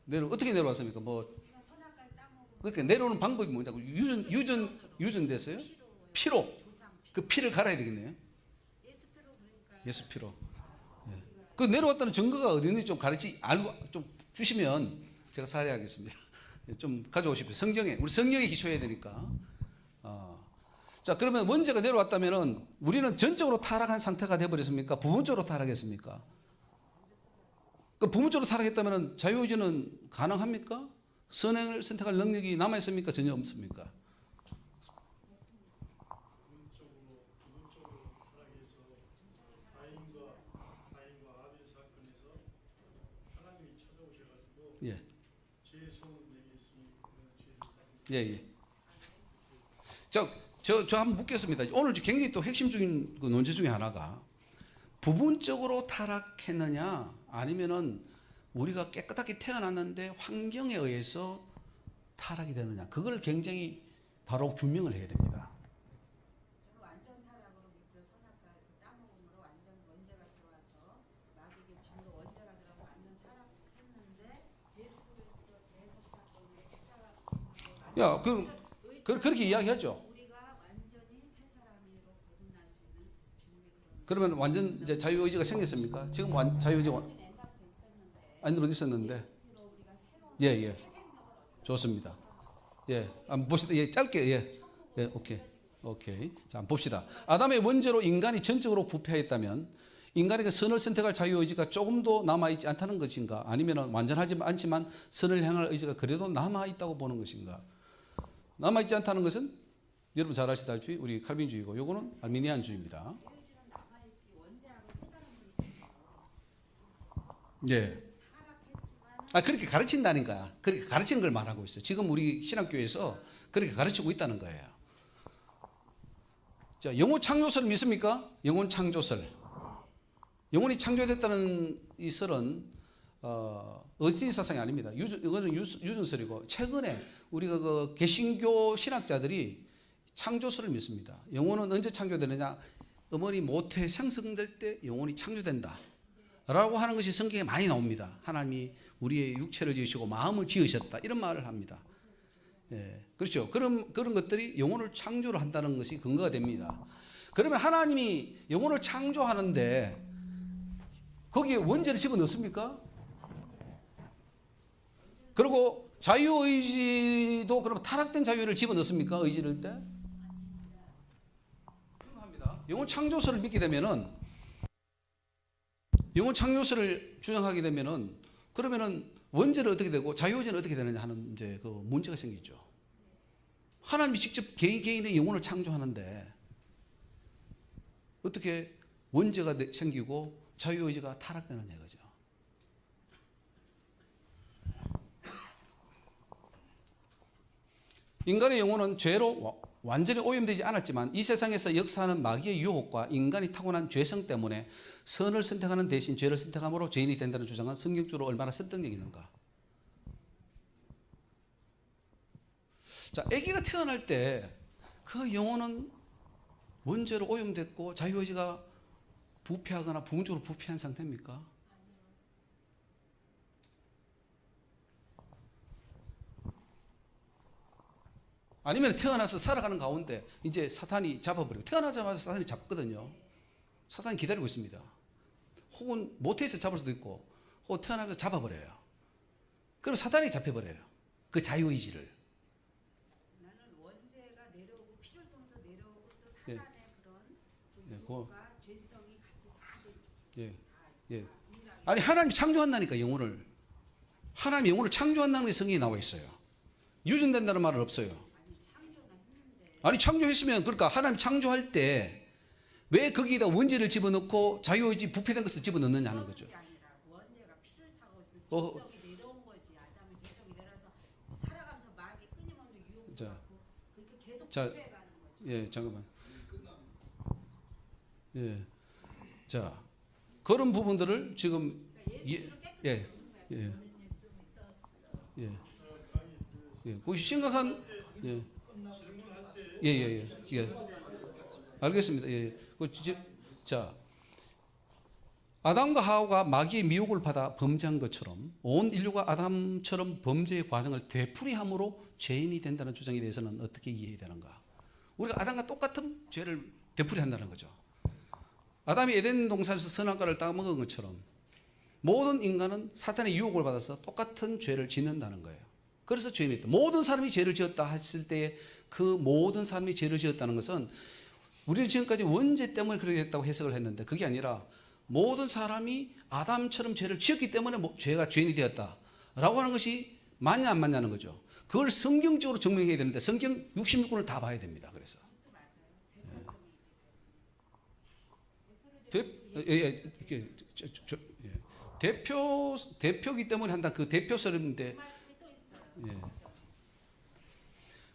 지금. 어떻게 내려왔습니까? 뭐 우리가 선악과를 따먹으로 그러니까 내려오는 방법이 뭐냐고 유전됐어요? 피로. 조상 그 피를 갈아야 되겠네요. 예수피로 그러니까 예수 피로. 예. 그 내려왔다는 증거가 어디 있는지 좀 알고 좀 주시면 제가 사례하겠습니다. 좀 가져오십시오. 성경에 우리 성경에 기초해야 되니까. 자 그러면 원죄가 내려왔다면은 우리는 전적으로 타락한 상태가 되어버렸습니까? 부분적으로 타락했습니까? 그 부분적으로 타락했다면은 자유의지는 가능합니까? 선행을 선택할 능력이 남아 있습니까? 전혀 없습니까? 예. 예, 예. 저 한번 묻겠습니다. 오늘 굉장히 또 핵심적인 그 논제 중에 하나가 부분적으로 타락했느냐 아니면은 우리가 깨끗하게 태어났는데 환경에 의해서 타락이 되느냐 그걸 굉장히 바로 규명을 해야 됩니다. 저는 완전 타락으로 믿고 선악과 따먹음으로 완전 원죄가 들어와서 마귀에게 지금도 원죄가 들어가서 완전 타락했는데 예수 그리스도 대속 사건에 십자가 사건에 야, 그렇게 이야기하죠. 우리가 완전히 새 사람으로 거듭날 수 있는 주님의 그런 그러면 완전 이제 자유의지가 생겼습니까? 지금 자유의지가 엔답해 있었는데 안 어디 있었는데? 예수로 우리가 새로운 예, 예. 좋습니다. 예, 한번 봅시다. 예, 짧게 예, 오케이. 자, 한번 봅시다. 아담의 원죄로 인간이 전적으로 부패했다면 인간에게 선을 선택할 자유의지가 조금도 남아있지 않다는 것인가? 아니면 완전하지 않지만 선을 향할 의지가 그래도 남아있다고 보는 것인가? 남아있지 않다는 것은 여러분 잘 아시다시피 우리 칼빈주의고 요거는 알미니안주의입니다. 예. 그렇게 가르친다니까. 그렇게 가르치는 걸 말하고 있어요. 지금 우리 신학교에서 그렇게 가르치고 있다는 거예요. 자, 영혼 창조설 믿습니까? 영혼 창조설. 영혼이 창조됐다는 이 설은 어스틴 사상이 아닙니다. 이거는 유전설이고 최근에 우리가 그 개신교 신학자들이 창조설을 믿습니다. 영혼은 언제 창조되느냐? 어머니 모태에 생성될 때 영혼이 창조된다. 라고 하는 것이 성경에 많이 나옵니다. 하나님이 우리의 육체를 지으시고 마음을 지으셨다. 이런 말을 합니다. 예, 그렇죠. 그런 것들이 영혼을 창조를 한다는 것이 근거가 됩니다. 그러면 하나님이 영혼을 창조하는데 거기에 원죄를 집어넣습니까? 그리고 자유의지도 그러면 타락된 자유를 집어넣습니까? 의지를 때? 합니다. 영혼 창조설을 믿게 되면은 영혼 창조설을 주장하게 되면은 그러면은 원죄는 어떻게 되고 자유의지는 어떻게 되느냐 하는 이제 그 문제가 생기죠. 하나님이 직접 개인의 영혼을 창조하는데 어떻게 원죄가 생기고 자유의지가 타락되느냐 이거죠. 인간의 영혼은 죄로 완전히 오염되지 않았지만 이 세상에서 역사하는 마귀의 유혹과 인간이 타고난 죄성 때문에 선을 선택하는 대신 죄를 선택함으로 죄인이 된다는 주장은 성경적으로 얼마나 설득력이 있는가. 자, 아기가 태어날 때 그 영혼은 원죄로 오염됐고 자유의지가 부패하거나 부분적으로 부패한 상태입니까? 아니면 태어나서 살아가는 가운데 이제 사탄이 잡아버리고 태어나자마자 사탄이 잡거든요. 사탄이 기다리고 있습니다. 혹은 모태에서 잡을 수도 있고 혹은 태어나면서 잡아버려요. 그럼 사탄이 잡혀버려요. 그 자유의지를. 나는 원죄가 내려오고 피를 통해서 내려오고 또 예. 사단의 그런 예, 유혹과 죄성이 같이 다 예. 아니 하나님이 창조한다니까 영혼을. 하나님이 영혼을 창조한다는 게 성경에 나와 있어요. 유전된다는 말은 없어요. 아니 창조했으면 그러니까 하나님 창조할 때 왜 거기에다 원죄를 집어넣고 자유의지 부패된 것을 집어넣느냐 하는 거죠. 원죄가 피를 타고 죄성이 내려온 자, 예, 잠깐만. 예, 자, 그런 부분들을 지금 예. 그 심각한 알겠습니다. 자, 아담과 하와가 마귀의 미혹을 받아 범죄한 것처럼 온 인류가 아담처럼 범죄의 과정을 되풀이함으로 죄인이 된다는 주장에 대해서는 어떻게 이해해야 되는가? 우리가 아담과 똑같은 죄를 되풀이한다는 거죠. 아담이 에덴 동산에서 선악과를 따먹은 것처럼 모든 인간은 사탄의 유혹을 받아서 똑같은 죄를 짓는다는 거예요. 그래서 죄인이 있다. 모든 사람이 죄를 지었다 했을 때 그 모든 사람이 죄를 지었다는 것은 우리는 지금까지 원죄 때문에 그렇게 됐다고 해석을 했는데 그게 아니라 모든 사람이 아담처럼 죄를 지었기 때문에 죄가 죄인이 되었다라고 하는 것이 맞냐 안 맞냐는 거죠. 그걸 성경적으로 증명해야 되는데 성경 66권을 다 봐야 됩니다. 그래서 대표기 때문에 한다. 그 대표설인데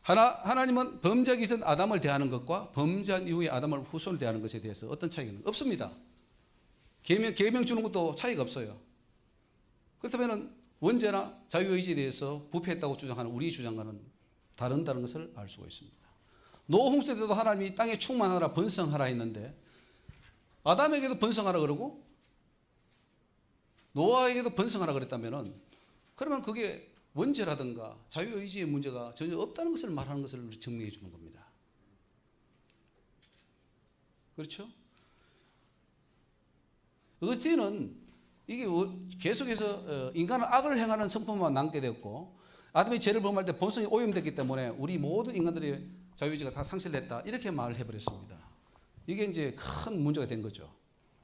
하나님은 범죄하기 전 아담을 대하는 것과 범죄한 이후에 아담을 후손을 대하는 것에 대해서 어떤 차이가 있는가? 없습니다. 계명 주는 것도 차이가 없어요. 그렇다면 원죄나 자유의지에 대해서 부패했다고 주장하는 우리 주장과는 다른다는 것을 알 수가 있습니다. 노아 홍수 때도 하나님이 땅에 충만하라 번성하라 했는데 아담에게도 번성하라 그러고 노아에게도 번성하라 그랬다면 그러면 그게 원죄라든가 자유의지의 문제가 전혀 없다는 것을 말하는 것을 증명해 주는 겁니다. 그렇죠? 어찌는 이게 계속해서 인간은 악을 행하는 성품만 남게 됐고 아담이 죄를 범할 때 본성이 오염됐기 때문에 우리 모든 인간들의 자유의지가 다 상실됐다 이렇게 말을 해버렸습니다. 이게 이제 큰 문제가 된 거죠.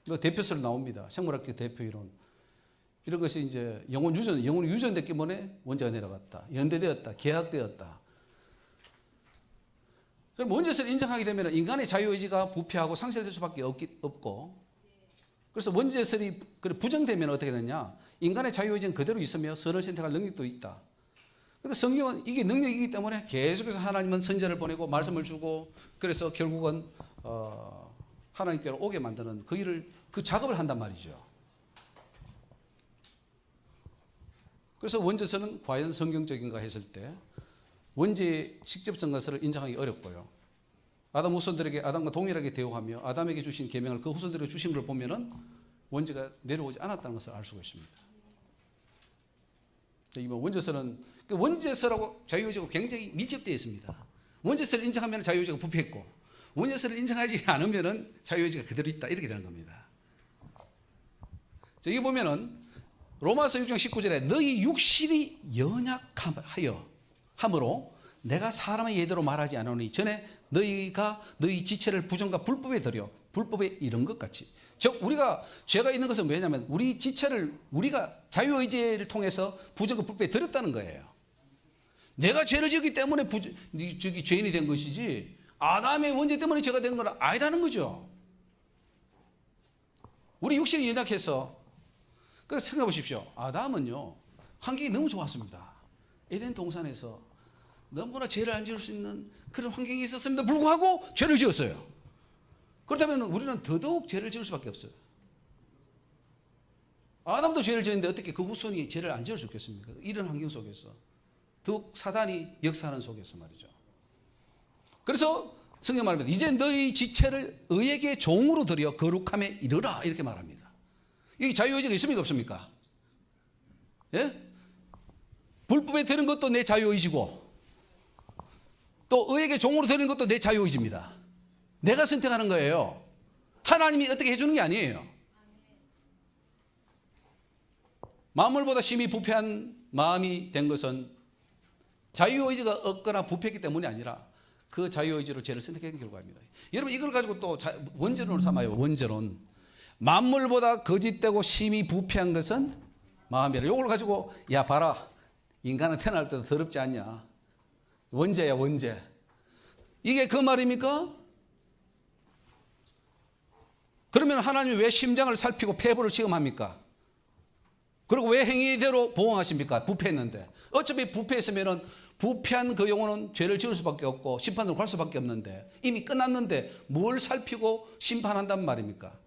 대표설로 나옵니다. 생물학적 대표 이론. 이런 것이 이제 영혼이 유전됐기 때문에 원죄가 내려갔다. 연대되었다. 계약되었다. 그럼 원죄설을 인정하게 되면 인간의 자유의지가 부패하고 상실될 수밖에 없고 그래서 원죄설이 부정되면 어떻게 되느냐. 인간의 자유의지는 그대로 있으며 선을 선택할 능력도 있다. 그런데 성경은 이게 능력이기 때문에 계속해서 하나님은 선지자를 보내고 말씀을 주고 그래서 결국은 하나님께로 오게 만드는 그 작업을 한단 말이죠. 그래서 원죄설은 과연 성경적인가 했을 때 원죄의 직접적 것을 인정하기 어렵고요. 아담 후손들에게 아담과 동일하게 대우하며 아담에게 주신 계명을 그 후손들에게 주신 걸 보면은 원죄가 내려오지 않았다는 것을 알 수가 있습니다. 원죄설은 원죄설하고 자유의지가 굉장히 밀접되어 있습니다. 원죄설을 인정하면 자유의지가 부패했고 원죄설을 인정하지 않으면 자유의지가 그대로 있다 이렇게 되는 겁니다. 여기 보면은 로마서 6장 19절에 너희 육신이 연약하여 함으로 내가 사람의 예대로 말하지 않으니 전에 너희가 너희 지체를 부정과 불법에 들여 불법에 이른 것 같이 즉 우리가 죄가 있는 것은 뭐냐면 우리 지체를 우리가 자유의지를 통해서 부정과 불법에 들였다는 거예요. 내가 죄를 지었기 때문에 죄인이 된 것이지 아담의 원죄 때문에 죄가 된 건 아니라는 거죠. 우리 육신이 연약해서 그래서 생각해 보십시오. 아담은요 환경이 너무 좋았습니다. 에덴 동산에서 너무나 죄를 안 지을 수 있는 그런 환경이 있었음에도 불구하고 죄를 지었어요. 그렇다면 우리는 더더욱 죄를 지을 수밖에 없어요. 아담도 죄를 지었는데 어떻게 그 후손이 죄를 안 지을 수 있겠습니까? 이런 환경 속에서 더욱 사단이 역사하는 속에서 말이죠. 그래서 성경 말합니다. 이제 너희 지체를 의에게 종으로 들여 거룩함에 이르라 이렇게 말합니다. 이게 자유의지가 있습니까 없습니까? 예? 불법에 드는 것도 내 자유의지고 또 의에게 종으로 드는 것도 내 자유의지입니다. 내가 선택하는 거예요. 하나님이 어떻게 해주는 게 아니에요. 만물보다 심히 부패한 마음이 된 것은 자유의지가 없거나 부패했기 때문이 아니라 그 자유의지로 죄를 선택한 결과입니다. 여러분 이걸 가지고 또 원죄론을 삼아요. 원죄론. 만물보다 거짓되고 심히 부패한 것은 마음이라. 이걸 가지고 야 봐라 인간은 태어날 때도 더럽지 않냐. 원죄야 원죄. 이게 그 말입니까? 그러면 하나님이 왜 심장을 살피고 폐부를 시험합니까? 그리고 왜 행위대로 보응하십니까? 부패했는데. 어차피 부패했으면은 부패한 그 영혼은 죄를 지을 수밖에 없고 심판으로 갈 수밖에 없는데 이미 끝났는데 뭘 살피고 심판한단 말입니까?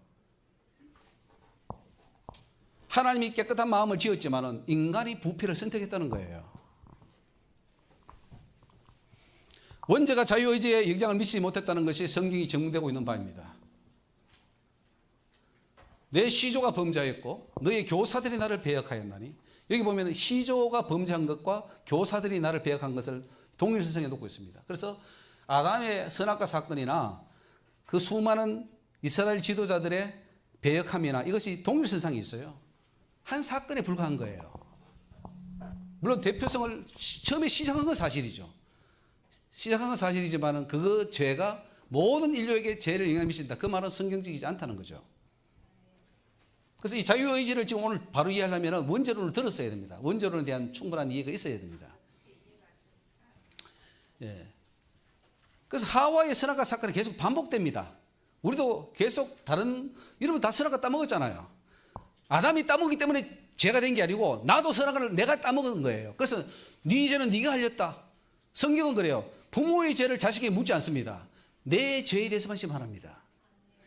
하나님이 깨끗한 마음을 지었지만은 인간이 부패를 선택했다는 거예요. 원죄가 자유의지에 영향을 미치지 못했다는 것이 성경이 증명되고 있는 바입니다. 내 시조가 범죄했고 너의 교사들이 나를 배역하였나니, 여기 보면 시조가 범죄한 것과 교사들이 나를 배역한 것을 동일선상에 놓고 있습니다. 그래서 아담의 선악과 사건이나 그 수많은 이스라엘 지도자들의 배역함이나 이것이 동일선상에 있어요. 한 사건에 불과한 거예요. 물론 대표성을 처음에 시작한 건 사실이죠. 시작한 건 사실이지만 그 죄가 모든 인류에게 죄를 영향을 미친다. 그 말은 성경적이지 않다는 거죠. 그래서 이 자유의지를 지금 오늘 바로 이해하려면 원죄론을 들었어야 됩니다. 원죄론에 대한 충분한 이해가 있어야 됩니다. 예. 그래서 하와의 선악과 사건이 계속 반복됩니다. 우리도 계속 여러분 다 선악과 따먹었잖아요. 아담이 따먹기 때문에 죄가 된 게 아니고 나도 선악과를 내가 따먹은 거예요. 그래서 네 죄는 네가 알렸다. 성경은 그래요. 부모의 죄를 자식에게 묻지 않습니다. 내 죄에 대해서만 심판합니다.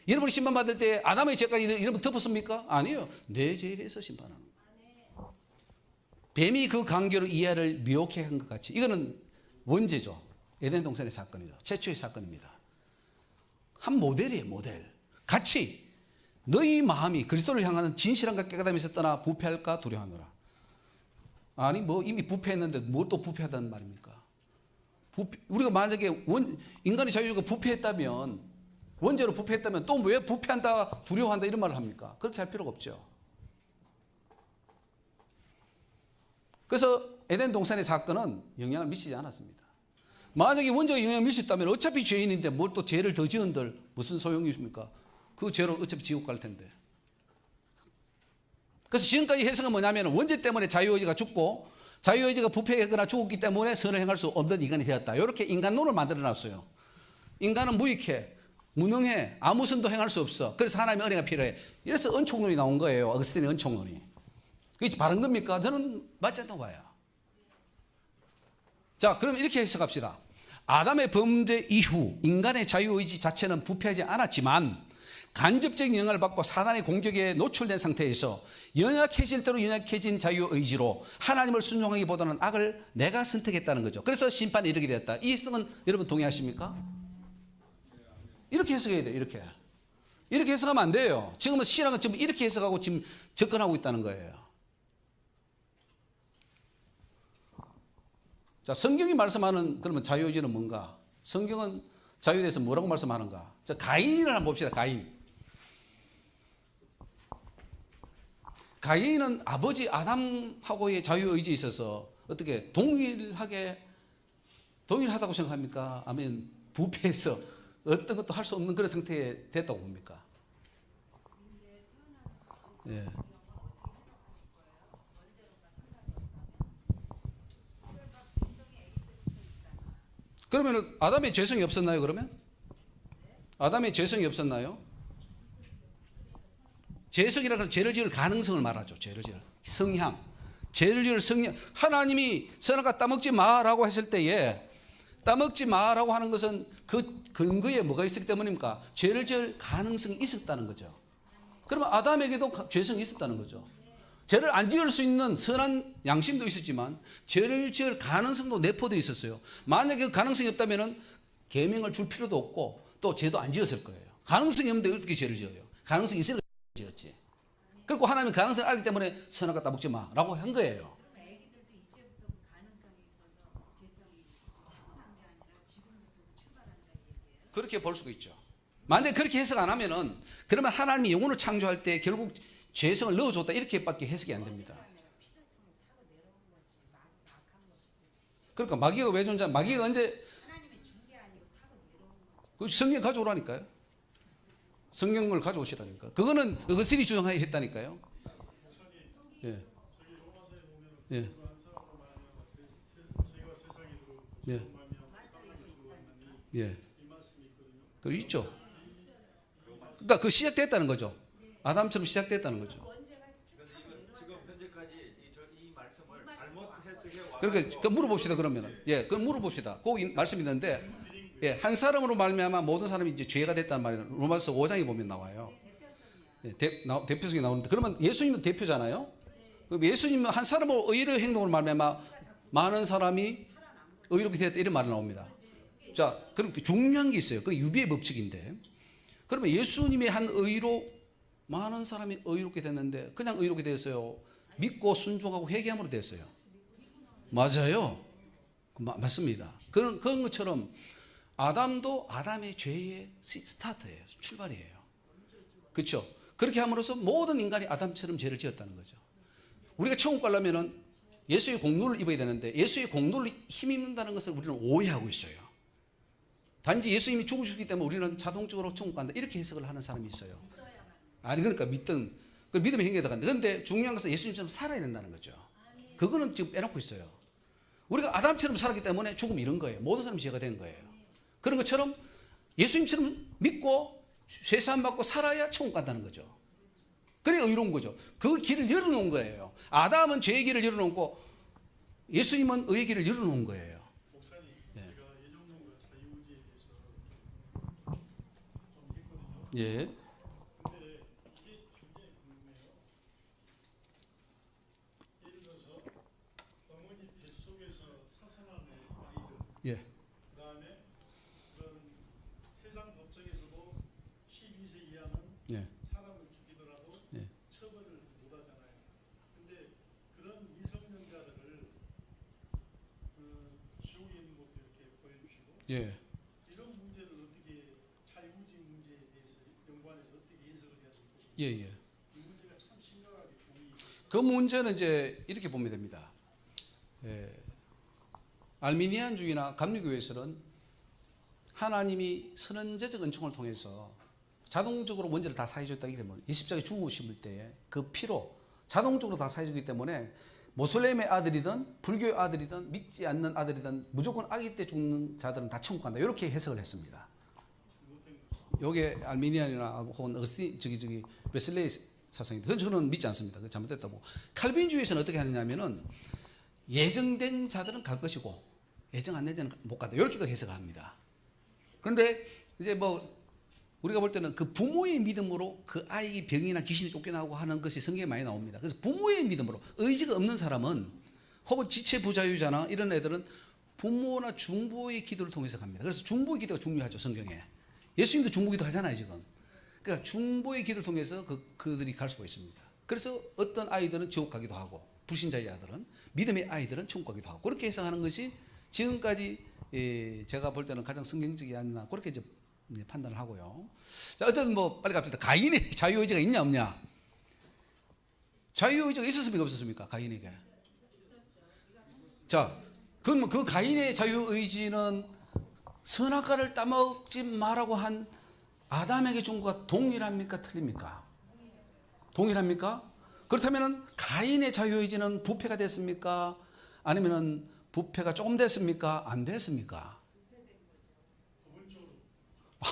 여러분이 심판받을 때 아담의 죄까지 여러분 덮었습니까? 아니요. 내 죄에 대해서 심판하는 거예요. 뱀이 그 관계로 이해를 미혹해 한 것 같이, 이거는 원죄죠. 에덴 동산의 사건이죠. 최초의 사건입니다. 한 모델이에요. 모델. 같이 너희 마음이 그리스도를 향하는 진실함과 깨끗함에서 떠나 부패할까 두려워하노라. 아니 뭐 이미 부패했는데 뭘 또 부패하다는 말입니까? 우리가 만약에 인간의 자유가 부패했다면, 원죄로 부패했다면 또 왜 부패한다 두려워한다 이런 말을 합니까? 그렇게 할 필요가 없죠. 그래서 에덴 동산의 사건은 영향을 미치지 않았습니다. 만약에 원죄가 영향을 미칠 수 있다면 어차피 죄인인데 뭘 또 죄를 더 지은들 무슨 소용이 있습니까? 그 죄로 어차피 지옥 갈 텐데. 그래서 지금까지 해석은 뭐냐면 원죄 때문에 자유의지가 죽고 자유의지가 부패하거나 죽었기 때문에 선을 행할 수 없는 인간이 되었다. 이렇게 인간론을 만들어놨어요. 인간은 무익해, 무능해, 아무 선도 행할 수 없어. 그래서 하나님의 은혜가 필요해. 이래서 은총론이 나온 거예요. 어거스틴의 은총론이. 그게 바른 겁니까? 저는 맞지 않다고 봐요. 자, 그럼 이렇게 해석합시다. 아담의 범죄 이후 인간의 자유의지 자체는 부패하지 않았지만 간접적인 영향을 받고 사단의 공격에 노출된 상태에서 연약해질 대로 연약해진 자유의지로 하나님을 순종하기보다는 악을 내가 선택했다는 거죠. 그래서 심판에 이르게 되었다. 이 해석은 여러분 동의하십니까? 이렇게 해석해야 돼요. 이렇게 해석하면 안 돼요. 지금은 신앙은 지금 이렇게 해석하고 지금 접근하고 있다는 거예요. 자, 성경이 말씀하는 그러면 자유의지는 뭔가? 성경은 자유에 대해서 뭐라고 말씀하는가? 자, 가인을 한번 봅시다. 가인은 아버지 아담하고의 자유의지에 있어서 어떻게 동일하다고 생각합니까? 아니면 부패해서 어떤 것도 할 수 없는 그런 상태에 됐다고 봅니까? 예. 그러면 아담의 죄성이 없었나요? 그러면? 아담의 죄성이 없었나요? 죄성이라는 건 죄를 지을 가능성을 말하죠. 죄를 지을 성향. 죄를 지을 성향. 하나님이 선악과 따먹지 마라고 했을 때에 따먹지 마라고 하는 것은 그 근거에 뭐가 있었기 때문입니까? 죄를 지을 가능성이 있었다는 거죠. 그러면 아담에게도 죄성이 있었다는 거죠. 죄를 안 지을 수 있는 선한 양심도 있었지만 죄를 지을 가능성도 내포되어 있었어요. 만약에 그 가능성이 없다면 계명을 줄 필요도 없고 또 죄도 안 지었을 거예요. 가능성이 없는데 어떻게 죄를 지어요? 가능성이 있으니까 지었지. 그리고 하나님은 가능성을 알기 때문에 선악과 따먹지 마라고 한 거예요. 애기들도 이제부터 그 가능성이 있어서 재성이 타고난 게 아니라 지금부터 출발한다 얘기예요. 그렇게 볼 수가 있죠. 만약에 그렇게 해석 안 하면은 그러면 하나님이 영혼을 창조할 때 결국 죄성을 넣어줬다 이렇게밖에 해석이 안 됩니다. 그러니까 마귀가 왜 존재? 마귀가 언제? 하나님이 준 게 아니고 타고 내려온 거. 그 성경 가져오라니까요. 성경을 가져오시라니까. 그거는 어거스틴이 주장했다니까요. 예. 예. 예. 예. 그 있죠. 그러니까 그 시작됐다는 거죠. 아담처럼 시작됐다는 거죠. 지금 현재까지 그러니까 그 물어봅시다 그러면은. 예, 그 물어봅시다. 그 말씀이 있는데, 예, 한 사람으로 말미암아 모든 사람이 이제 죄가 됐다는 말이 로마서 5장에 보면 나와요. 예, 대표성이 나오는데 그러면 예수님은 대표잖아요. 그럼 예수님은 한 사람으로 의의 행동을 말미암아 많은 사람이 의롭게 되었다 이런 말이 나옵니다. 자, 그럼 중요한 게 있어요. 그 유비의 법칙인데. 그러면 예수님의 한 의로 많은 사람이 의롭게 됐는데 그냥 의롭게 되었어요. 믿고 순종하고 회개함으로 되었어요. 맞아요. 맞습니다. 그런 것처럼 아담도 아담의 죄의 스타트예요. 출발이에요. 그렇죠? 그렇게 함으로써 모든 인간이 아담처럼 죄를 지었다는 거죠. 우리가 천국 가려면은 예수의 공로를 입어야 되는데 예수의 공로를 힘입는다는 것을 우리는 오해하고 있어요. 단지 예수님이 죽으셨기 때문에 우리는 자동적으로 천국 간다 이렇게 해석을 하는 사람이 있어요. 아니 그러니까 그 믿음의 행위에 들어간다. 그런데 중요한 것은 예수님처럼 살아야 된다는 거죠. 그거는 지금 빼놓고 있어요. 우리가 아담처럼 살았기 때문에 죽음이 이런 거예요. 모든 사람이 죄가 된 거예요. 그런 것처럼 예수님처럼 믿고 죄사함 받고 살아야 천국 간다는 거죠. 그래 의로운 거죠. 그 길을 열어놓은 거예요. 아담은 죄의 길을 열어놓고 예수님은 의의 길을 열어놓은 거예요. 목사님, 예. 제가 예정론과 자유의지에 대해서 좀 했거든요. 예. 근데 이게 굉장히 궁금해요. 예를 들어서 어머니 뱃속에서 사산한 아이들, 예. 그다음에 그런 세상 법정에서도 12세 이하는 예. 사람을 죽이더라도 예. 처벌을 못 하잖아요. 근데 그런 미성년자들을 지옥에 있는 것도 이렇게 보여주시고 예. 이런 문제를 어떻게 자유의지 문제에 대해서 연관해서 어떻게 해석을 해야 될 것인지 예. 예. 이 문제가 참 심각하게 보이. 그 문제는 이제 이렇게 보면 됩니다. 예. 알미니안주의나 감리교에서는 하나님이 선언제적 은총을 통해서 자동적으로 문제를 다 사해줬다기 때문에 이 십자가에 죽으실 때에 그 피로 자동적으로 다 사해주기 때문에 모슬렘의 아들이든 불교의 아들이든 믿지 않는 아들이든 무조건 아기 때 죽는 자들은 다 천국 간다 이렇게 해석을 했습니다. 요게 알미니안이나 혹은 저기 웨슬레이 사상인데 그건 저는 믿지 않습니다. 그건 잘못됐다고. 칼빈주의에서는 어떻게 하느냐면은 예정된 자들은 갈 것이고 예정 안 된 자는 못 간다 이렇게도 해석합니다. 그런데 이제 뭐 우리가 볼 때는 그 부모의 믿음으로 그 아이의 병이나 귀신이 쫓겨나고 하는 것이 성경에 많이 나옵니다. 그래서 부모의 믿음으로 의지가 없는 사람은 혹은 지체 부자유자나 이런 애들은 부모나 중보의 기도를 통해서 갑니다. 그래서 중보의 기도가 중요하죠. 성경에. 예수님도 중보 기도 하잖아요. 지금. 그러니까 중보의 기도를 통해서 그들이 갈 수가 있습니다. 그래서 어떤 아이들은 지옥 가기도 하고 불신자의 아들은 믿음의 아이들은 천국 가기도 하고 그렇게 해석하는 것이 지금까지 제가 볼 때는 가장 성경적이지 않나 그렇게 이제 판단을 하고요. 자, 어쨌든 뭐 빨리 갑시다. 가인의 자유의지가 있냐 없냐? 자유의지가 있었습니까 없었습니까? 가인에게. 자, 그럼 그 가인의 자유의지는 선악과를 따먹지 말라고 한 아담에게 준 것과 동일합니까? 틀립니까? 동일합니까? 그렇다면 가인의 자유의지는 부패가 됐습니까? 아니면 부패가 조금 됐습니까? 안 됐습니까?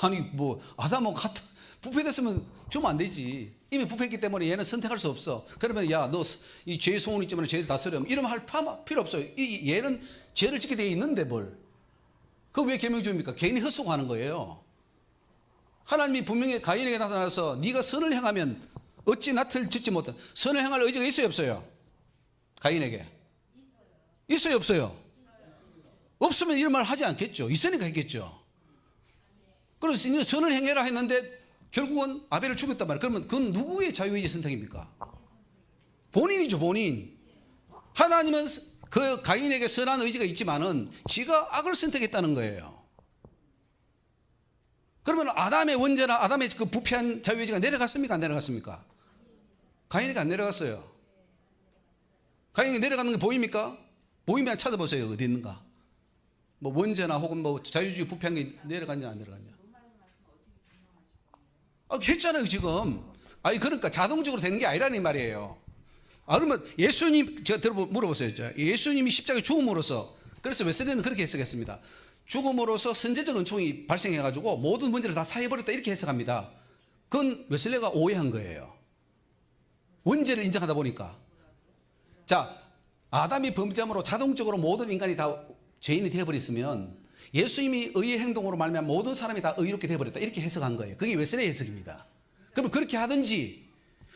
아니 뭐 아담하고 같은 부패됐으면 주면 안 되지. 이미 부패했기 때문에 얘는 선택할 수 없어. 그러면 야 너 이 죄의 소원 있지만 죄를 다스려 이러면 할 필요 없어요. 얘는 죄를 짓게 되어 있는데 뭘. 그거 왜 계명 줍니까? 개인이 헛속하는 거예요. 하나님이 분명히 가인에게 나타나서 네가 선을 행하면 어찌 낫을 짓지 못해. 선을 행할 의지가 있어요 없어요? 가인에게. 있어요 없어요? 없으면 이런 말 하지 않겠죠. 있으니까 했겠죠. 그래서 이제 선을 행해라 했는데 결국은 아벨을 죽였단 말이에요. 그러면 그건 누구의 자유의지 선택입니까? 본인이죠 본인. 하나님은 그 가인에게 선한 의지가 있지만은 지가 악을 선택했다는 거예요. 그러면 아담의 원죄나 아담의 그 부패한 자유의지가 내려갔습니까? 안 내려갔습니까? 가인에게 안 내려갔어요. 가인에게 내려가는 게 보입니까? 보이면 찾아보세요. 어디 있는가? 뭐 원죄나 혹은 뭐 자유주의 부패한 게 내려갔냐 안 내려갔냐? 했잖아요 지금. 아니 그러니까 자동적으로 되는 게 아니라는 말이에요. 그러면 예수님 제가 물어보세요. 예수님이 십자가에 죽음으로써 그래서 웨슬리는 그렇게 해석했습니다. 죽음으로써 선제적 은총이 발생해가지고 모든 문제를 다 사해버렸다 이렇게 해석합니다. 그건 웨슬리가 오해한 거예요. 원죄를 인정하다 보니까. 자 아담이 범죄함으로 자동적으로 모든 인간이 다 죄인이 되어버렸으면 예수님이 의의 행동으로 말미암아 모든 사람이 다 의롭게 되어버렸다 이렇게 해석한 거예요. 그게 웨슬레의 해석입니다. 그러면 그렇게 하든지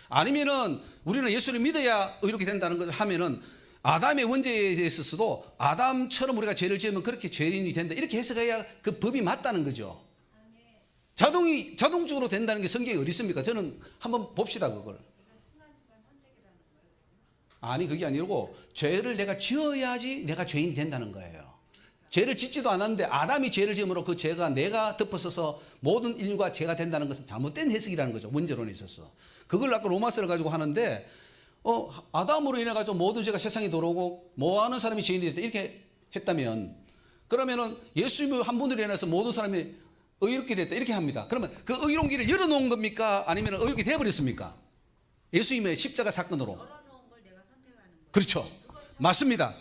아니면은 우리는 예수를 믿어야 의롭게 된다는 것을 하면은 아담의 원죄에 있어서도 아담처럼 우리가 죄를 지으면 그렇게 죄인이 된다 이렇게 해석해야 그 법이 맞다는 거죠. 자동적으로 된다는 게 성경에 어디 있습니까? 저는 한번 봅시다 그걸. 아니 그게 아니고 죄를 내가 지어야지 내가 죄인이 된다는 거예요. 죄를 짓지도 않았는데 아담이 죄를 지음으로 그 죄가 내가 덮어서서 모든 인류가 죄가 된다는 것은 잘못된 해석이라는 거죠. 원죄론에 있어서. 그걸 아까 로마서를 가지고 하는데 아담으로 인해 가지고 모든 죄가 세상에 들어오고 뭐하는 사람이 죄인이 됐다 이렇게 했다면 그러면은 예수님 한 분으로 인해서 모든 사람이 의롭게 됐다 이렇게 합니다. 그러면 그 의로운 길을 열어놓은 겁니까? 아니면 의롭게 되어버렸습니까? 예수님의 십자가 사건으로. 그렇죠. 맞습니다.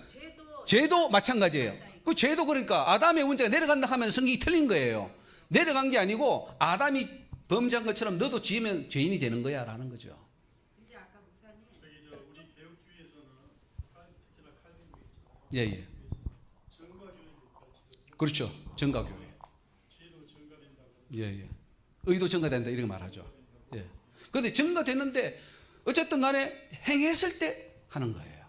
죄도 마찬가지예요. 그 죄도 그러니까 아담의 원죄가 내려간다 하면 성경이 틀린 거예요. 내려간 게 아니고 아담이 범죄한 것처럼 너도 지으면 죄인이 되는 거야 라는 거죠. 근데 아까 목사님 우리 개혁주의에서는 특히나 칼빈이 있잖아요. 예. 정가교육을 가르치거든요. 그렇죠. 정가교회. 죄도 정가된다고. 예. 의도 증가된다 이렇게 말하죠. 예. 그런데 증가됐는데 어쨌든 간에 행했을 때 하는 거예요.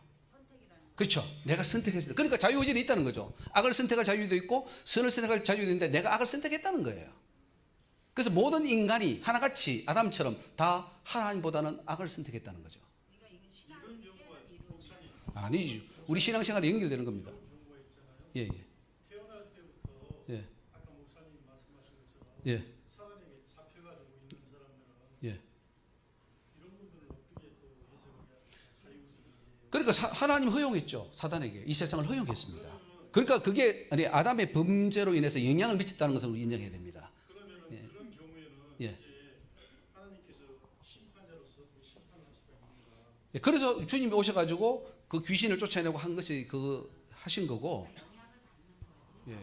그렇죠. 내가 선택했을 때. 그러니까 자유의지는 있다는 거죠. 악을 선택할 자유도 있고 선을 선택할 자유도 있는데 내가 악을 선택했다는 거예요. 그래서 모든 인간이 하나같이 아담처럼 다 하나님보다는 악을 선택했다는 거죠. 아니죠. 우리 신앙생활에 연결되는 겁니다. 예. 태어날 때부터 예. 아까 목사님 말씀하신 것처럼 예. 사단에게 잡혀가지고 있는 사람들은 예. 이런 분들은 어떻게 또 해석을 해야 될까요? 자유의지. 그러니까 하나님 허용했죠. 사단에게 이 세상을 허용했습니다. 그러니까 그게 아니 아담의 범죄로 인해서 영향을 미쳤다는 것을 우리 인정해야 됩니다. 그러면 예. 그런 경우에는 예. 이제 하나님께서 심판자로서 심판할 수가 있는가? 예, 그래서 주님이 오셔가지고 그 귀신을 쫓아내고 한 것이 그 하신 거고.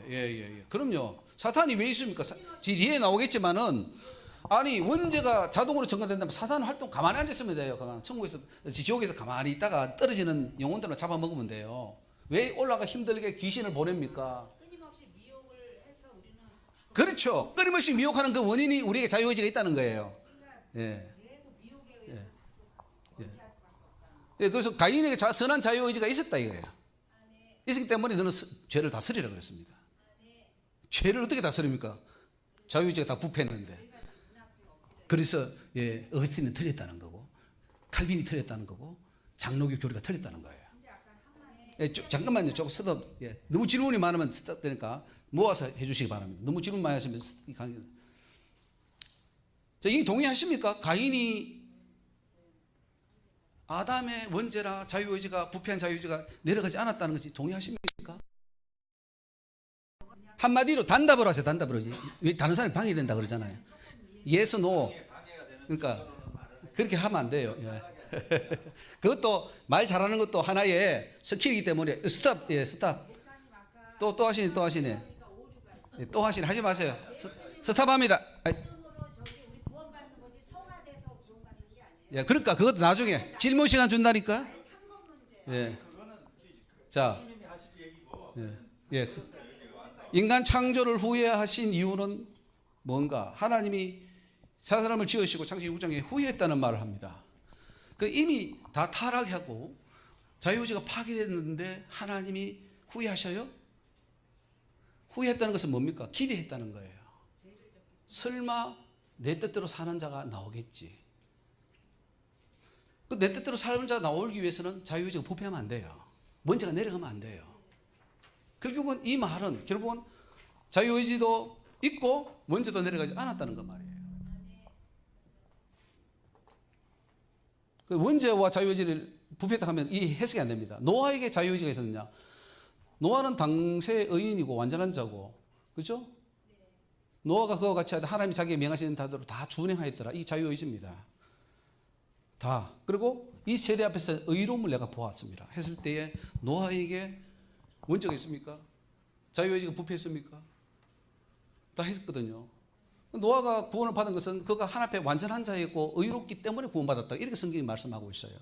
예. 그럼요. 사탄이 왜 있습니까? 뒤에 나오겠지만은 아니 원죄가 자동으로 증가된다면 사탄은 활동 가만히 앉아 있으면 돼요. 그냥 천국에서 지옥에서 가만히 있다가 떨어지는 영혼들만 잡아먹으면 돼요. 왜 올라가 힘들게 귀신을 보냅니까? 끊임없이 미혹을 해서 우리는 그렇죠. 끊임없이 미혹하는 그 원인이 우리에게 자유의지가 있다는 거예요. 예. 계속 미혹에 의해서 자꾸 어떻게 할 수밖에 없다는 거. 예, 그래서 가인에게 선한 자유의지가 있었다 이거예요. 있었기 때문에 너는 죄를 다스리라 그랬습니다. 죄를 어떻게 다스립니까? 자유의지가 다 부패했는데. 그래서 예, 어거스틴은 틀렸다는 거고 칼빈이 틀렸다는 거고 장로교 교리가 틀렸다는 거예요. 예, 잠깐만요. 조금 스톱. 예, 너무 질문이 많으면 스톱 되니까 모아서 해주시기 바랍니다. 너무 질문 많이 하시면 자, 이 동의하십니까? 가인이 아담의 원죄라 자유의지가 부패한 자유의지가 내려가지 않았다는 것이 동의하십니까? 한마디로 단답을 하세요. 단답으로. 왜 다른 사람이 방해된다 그러잖아요. yes, no. 그러니까 그렇게 하면 안 돼요. 예. 그것도 말 잘하는 것도 하나의 스킬이기 때문에 스탑. 예, 스탑. 또 하시네. 예, 또 하시네. 하지 마세요. 스탑합니다. 우리 구원받는 거지 성화돼서 구원받는 게 아니에요. 예, 그러니까 그것도 나중에 질문 시간 준다니까. 상권 문제. 예. 자. 예. 인간 창조를 후회하신 이유는 뭔가? 하나님이 사람을 지으시고 창세기 6장에 후회했다는 말을 합니다. 그 이미 다 타락하고 자유의지가 파괴됐는데 하나님이 후회하셔요? 후회했다는 것은 뭡니까? 기대했다는 거예요. 설마 내 뜻대로 사는 자가 나오겠지. 그 내 뜻대로 사는 자가 나오기 위해서는 자유의지가 부패하면 안 돼요. 먼지가 내려가면 안 돼요. 결국은 이 말은 결국은 자유의지도 있고 먼지도 내려가지 않았다는 것 말이에요. 그 원죄와 자유의지를 부패했다 하면 이 해석이 안 됩니다. 노아에게 자유의지가 있었느냐? 노아는 당시의 의인이고 완전한 자고, 그렇죠? 노아가 그와 같이 하되 하나님이 자기의 명하시는 대로 다 준행하였더라. 이 자유의지입니다. 다. 그리고 이 세대 앞에서 의로움을 내가 보았습니다. 했을 때에 노아에게 원죄가 있습니까? 자유의지가 부패했습니까? 다 했거든요. 노아가 구원을 받은 것은 그가 하나님 앞에 완전한 자였고 의롭기 때문에 구원받았다. 이렇게 성경이 말씀하고 있어요.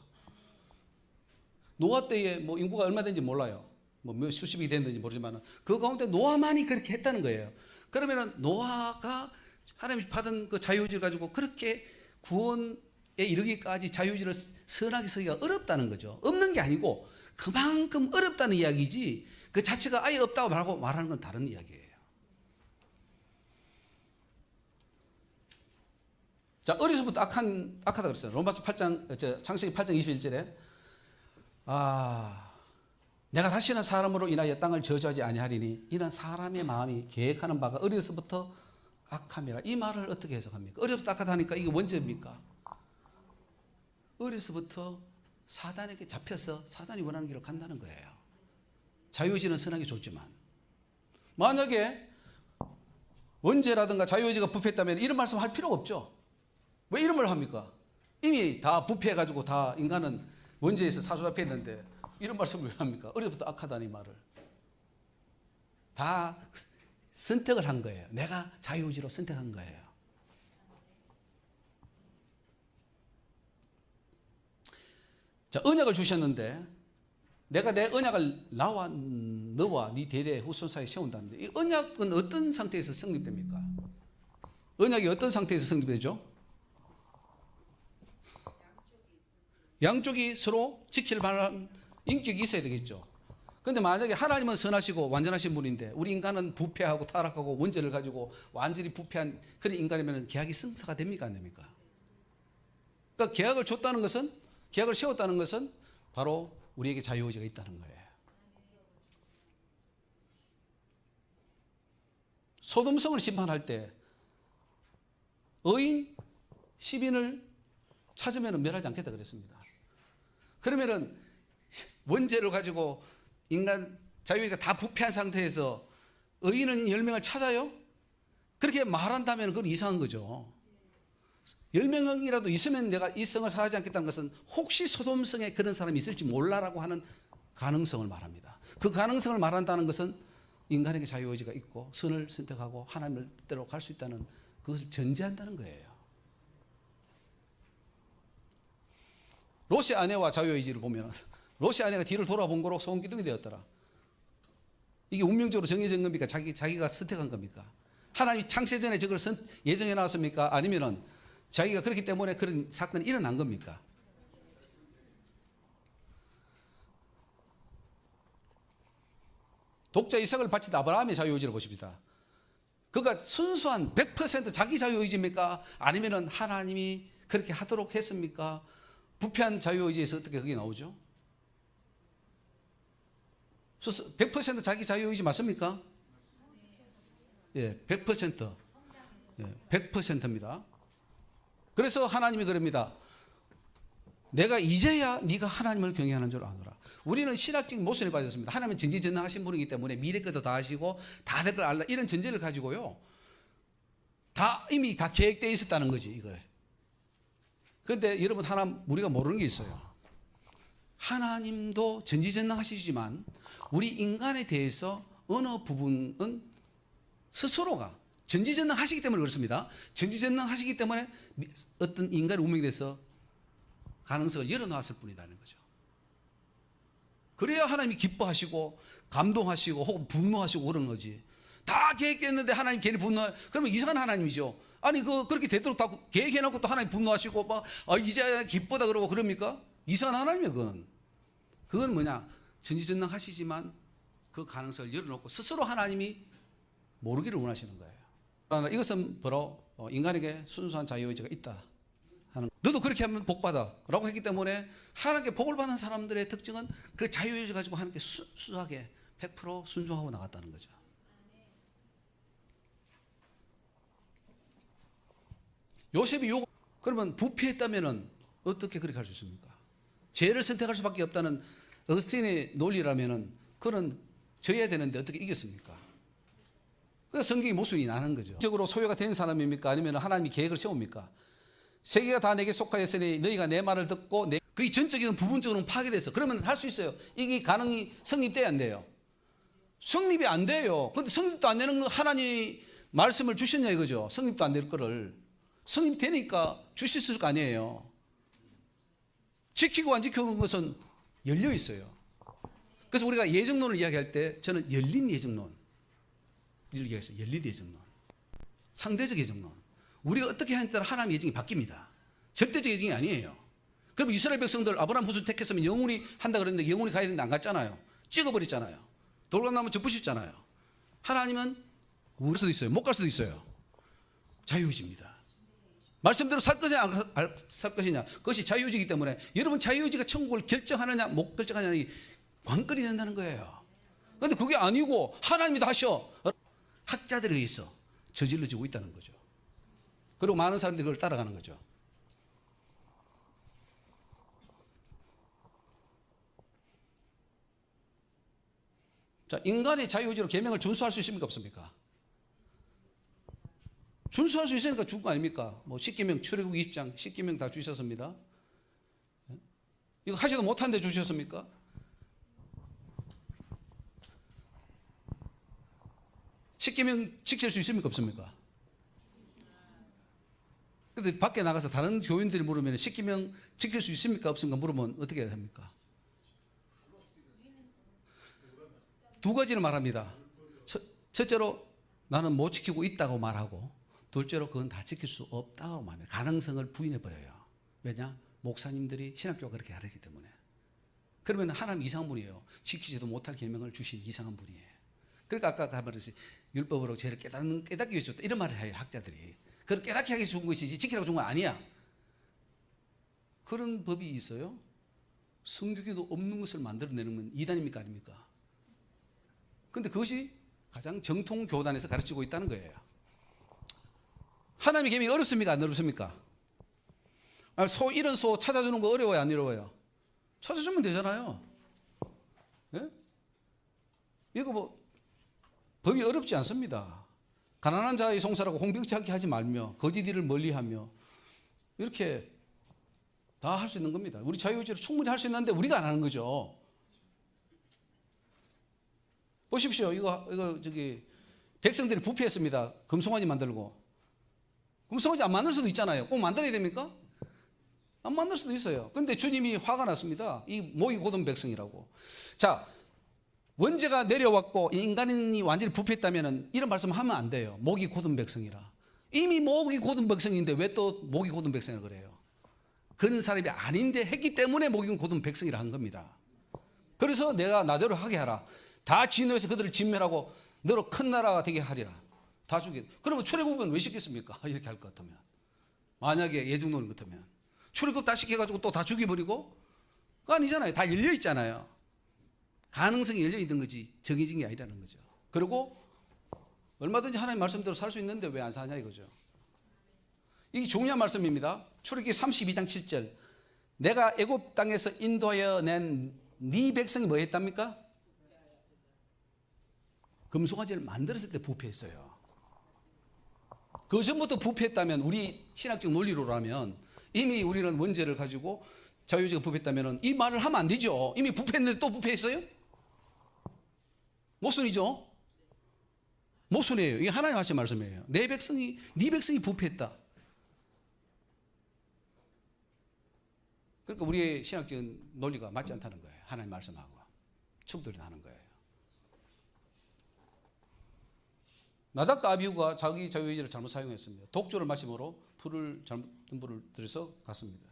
노아 때에 뭐 인구가 얼마 된지 몰라요. 뭐 수십이 됐는지 모르지만 그 가운데 노아만이 그렇게 했다는 거예요. 그러면은 노아가 하나님이 받은 그 자유의지를 가지고 그렇게 구원에 이르기까지 자유의지를 선하게 쓰기가 어렵다는 거죠. 없는 게 아니고 그만큼 어렵다는 이야기지 그 자체가 아예 없다고 말하는 건 다른 이야기예요. 자, 어려서부터 악하다 그랬어요. 로마서 8장, 창세기 8장 21절에 내가 다시는 사람으로 인하여 땅을 저주하지 아니하리니 이는 사람의 마음이 계획하는 바가 어려서부터 악함이라. 이 말을 어떻게 해석합니까? 어려서부터 악하다니까 이게 원죄입니까? 어려서부터 사단에게 잡혀서 사단이 원하는 길을 간다는 거예요. 자유의지는 선하게 좋지만 만약에 원죄라든가 자유의지가 부패했다면 이런 말씀 할 필요가 없죠. 왜 이런 말 합니까? 이미 다 부패해가지고 다 인간은 원죄에서 사수잡혀있는데 이런 말씀을 왜 합니까? 어려서부터 악하다니 말을. 다 선택을 한 거예요. 내가 자유의지로 선택한 거예요. 자, 언약을 주셨는데 내가 내 언약을 나와 너와 네 대대 후손 사이에 세운다는데 이 언약은 어떤 상태에서 성립됩니까? 언약이 어떤 상태에서 성립되죠? 양쪽이 서로 지킬 만한 인격이 있어야 되겠죠. 그런데 만약에 하나님은 선하시고 완전하신 분인데 우리 인간은 부패하고 타락하고 원죄를 가지고 완전히 부패한 그런 인간이면 계약이 성사가 됩니까? 안 됩니까? 그러니까 계약을 줬다는 것은, 계약을 세웠다는 것은 바로 우리에게 자유의지가 있다는 거예요. 소돔성을 심판할 때 의인 10인을 찾으면 멸하지 않겠다 그랬습니다. 그러면은 원죄를 가지고 인간 자유의지가 다 부패한 상태에서 의인은 10명을 찾아요? 그렇게 말한다면 그건 이상한 거죠. 10명이라도 있으면 내가 이 성을 사하지 않겠다는 것은 혹시 소돔성에 그런 사람이 있을지 몰라라고 하는 가능성을 말합니다. 그 가능성을 말한다는 것은 인간에게 자유의지가 있고 선을 선택하고 하나님을 뜻대로 갈 수 있다는 그것을 전제한다는 거예요. 롯의 아내와 자유의지를 보면 롯의 아내가 뒤를 돌아본 거로 소금기둥이 되었더라. 이게 운명적으로 정해진 겁니까? 자기가 선택한 겁니까? 하나님이 창세 전에 저걸 예정해 놨습니까? 아니면은 자기가 그렇기 때문에 그런 사건이 일어난 겁니까? 독자 이삭을 바친 아브라함의 자유의지를 보십시다. 그가 순수한 100% 자기 자유의지입니까? 아니면은 하나님이 그렇게 하도록 했습니까? 부패한 자유의지에서 어떻게 그게 나오죠? 100% 자기 자유의지 맞습니까? 예, 100%. 예, 100%입니다. 그래서 하나님이 그럽니다. 내가 이제야 네가 하나님을 경외하는 줄 아노라. 우리는 신학적 모순에 빠졌습니다. 하나님은 전지전능하신 분이기 때문에 미래 것도 다 아시고 다 될 걸 알라 이런 전제를 가지고요. 이미 다 계획되어 있었다는 거지 이걸. 그런데 여러분 하나 우리가 모르는 게 있어요. 하나님도 전지전능하시지만 우리 인간에 대해서 어느 부분은 스스로가 전지전능하시기 때문에 그렇습니다. 전지전능하시기 때문에 어떤 인간의 운명에 대해서 가능성을 열어놓았을 뿐이라는 거죠. 그래야 하나님이 기뻐하시고 감동하시고 혹은 분노하시고 그런 거지. 다 계획됐는데 하나님 괜히 그러면 이상한 하나님이죠. 아니 그렇게 되도록 다 계획해놓고 또 하나님 분노하시고 막 이제 기쁘다 그러고 그럽니까? 이상한 하나님이에요. 그건 뭐냐? 전지전능하시지만 그 가능성을 열어놓고 스스로 하나님이 모르기를 원하시는 거예요. 이것은 바로 인간에게 순수한 자유의지가 있다 하는. 너도 그렇게 하면 복 받아 라고 했기 때문에 하나님께 복을 받는 사람들의 특징은 그 자유의지 가지고 하나님께 순수하게 100% 순종하고 나갔다는 거죠. 요셉이 그러면 부패했다면 어떻게 그렇게 할 수 있습니까? 죄를 선택할 수밖에 없다는 어스틴의 논리라면 그는 져야 되는데 어떻게 이겼습니까? 그래서 성경이 모순이 나는 거죠. 적으로 소유가 되는 사람입니까? 아니면 하나님이 계획을 세웁니까? 세계가 다 내게 속하였으니 너희가 내 말을 듣고 그게 전적인 부분적으로는 파괴돼서 그러면 할 수 있어요. 이게 가능이 성립돼야 안 돼요. 성립이 안 돼요. 그런데 성립도 안 되는 거 하나님이 말씀을 주셨냐 이거죠. 성립도 안 될 거를 성립되니까 주실 수 있을 거 아니에요. 지키고 안 지키는 것은 열려 있어요. 그래서 우리가 예정론을 이야기할 때 저는 열린 예정론 이를 이야기했어요. 열린 예정론, 상대적 예정론. 우리가 어떻게 하냐에 따라 하나님의 예정이 바뀝니다. 절대적 예정이 아니에요. 그럼 이스라엘 백성들 아브라함 후손 택했으면 영원히 한다 그랬는데 영원히 가야 되는데 안 갔잖아요. 찍어버렸잖아요. 돌아가면 접으셨잖아요. 하나님은 올 수도 있어요. 못 갈 수도 있어요. 자유의지입니다. 말씀대로 살 것이냐 안 살 것이냐, 그것이 자유의지이기 때문에 여러분 자유의지가 천국을 결정하느냐 못 결정하느냐는 관건이 된다는 거예요. 그런데 그게 아니고 하나님이 다 하셔. 학자들에 의해서 저질러지고 있다는 거죠. 그리고 많은 사람들이 그걸 따라가는 거죠. 자, 인간의 자유의지로 계명을 준수할 수 있습니까 없습니까? 준수할 수 있으니까 준 거 아닙니까? 뭐 10계명 출애굽기 20장 10계명 다 주셨습니다. 이거 하지도 못한데 주셨습니까? 십계명 지킬 수 있습니까 없습니까? 근데 밖에 나가서 다른 교인들이 물으면 십계명 지킬 수 있습니까 없습니까 물으면 어떻게 해야 합니까? 두 가지를 말합니다. 첫째로 나는 못 지키고 있다고 말하고, 둘째로 그건 다 지킬 수 없다고 말합니다. 가능성을 부인해버려요. 왜냐? 목사님들이 신학교가 그렇게 가르치기 때문에. 그러면 하나님 이상한 분이에요. 지키지도 못할 계명을 주신 이상한 분이에요. 그러니까 아까 말했듯이 율법으로 죄를 깨닫기 위해서 줬다 이런 말을 해요. 학자들이. 그걸 깨닫게 하기 위해서 준 것이지 지키라고 준 건 아니야. 그런 법이 있어요? 성경에도 없는 것을 만들어내는 건 이단입니까 아닙니까? 그런데 그것이 가장 정통 교단에서 가르치고 있다는 거예요. 하나님의 계명이 어렵습니까 안 어렵습니까? 이런 소 찾아주는 거 어려워요 안 어려워요? 찾아주면 되잖아요. 예? 이거 뭐 법이 어렵지 않습니다. 가난한 자의 송사라고 홍병치 않게 하지 말며 거짓 일을 멀리하며 이렇게 다 할 수 있는 겁니다. 우리 자유의지로 충분히 할 수 있는데 우리가 안 하는 거죠. 보십시오. 이거 저기 백성들이 부패했습니다. 금송아지 만들고. 금송아지 안 만들 수도 있잖아요. 꼭 만들어야 됩니까? 안 만들 수도 있어요. 그런데 주님이 화가 났습니다. 이 목이 곧은 백성이라고. 자, 원죄가 내려왔고 인간이 완전히 부패했다면 이런 말씀을 하면 안 돼요. 목이 곧은 백성이라. 이미 목이 곧은 백성인데 왜 또 목이 곧은 백성이라고 그래요? 그런 사람이 아닌데 했기 때문에 목이 곧은 백성이라 한 겁니다. 그래서 내가 나대로 하게 하라. 다 진노해서 그들을 진멸하고 너로 큰 나라가 되게 하리라. 다 죽여. 그러면 출애굽은 왜 시켰습니까? 이렇게 할 것 같으면. 만약에 예정론인 것 같으면. 출애굽 다 시켜가지고 또 다 죽여버리고? 그거 아니잖아요. 다 열려 있잖아요. 가능성이 열려 있는 거지 정해진 게 아니라는 거죠. 그리고 얼마든지 하나님 말씀대로 살 수 있는데 왜 안 사냐 이거죠. 이게 중요한 말씀입니다. 출애굽기 32장 7절. 내가 애굽 땅에서 인도하여 낸 네 백성이 뭐 했답니까? 금송아지를 만들었을 때 부패했어요. 그 전부터 부패했다면 우리 신학적 논리로라면 이미 우리는 원죄를 가지고 자유의지가 부패했다면 이 말을 하면 안 되죠. 이미 부패했는데 또 부패했어요? 모순이죠. 모순이에요. 이게 하나님 하신 말씀이에요. 네 백성이 부패했다. 그러니까 우리의 신학적인 논리가 맞지 않다는 거예요. 하나님 말씀하고 충돌이 나는 거예요. 나답과 아비후가 자기 자유의지를 잘못 사용했습니다. 독주를 마심으로 잘못된 불을 들여서 갔습니다.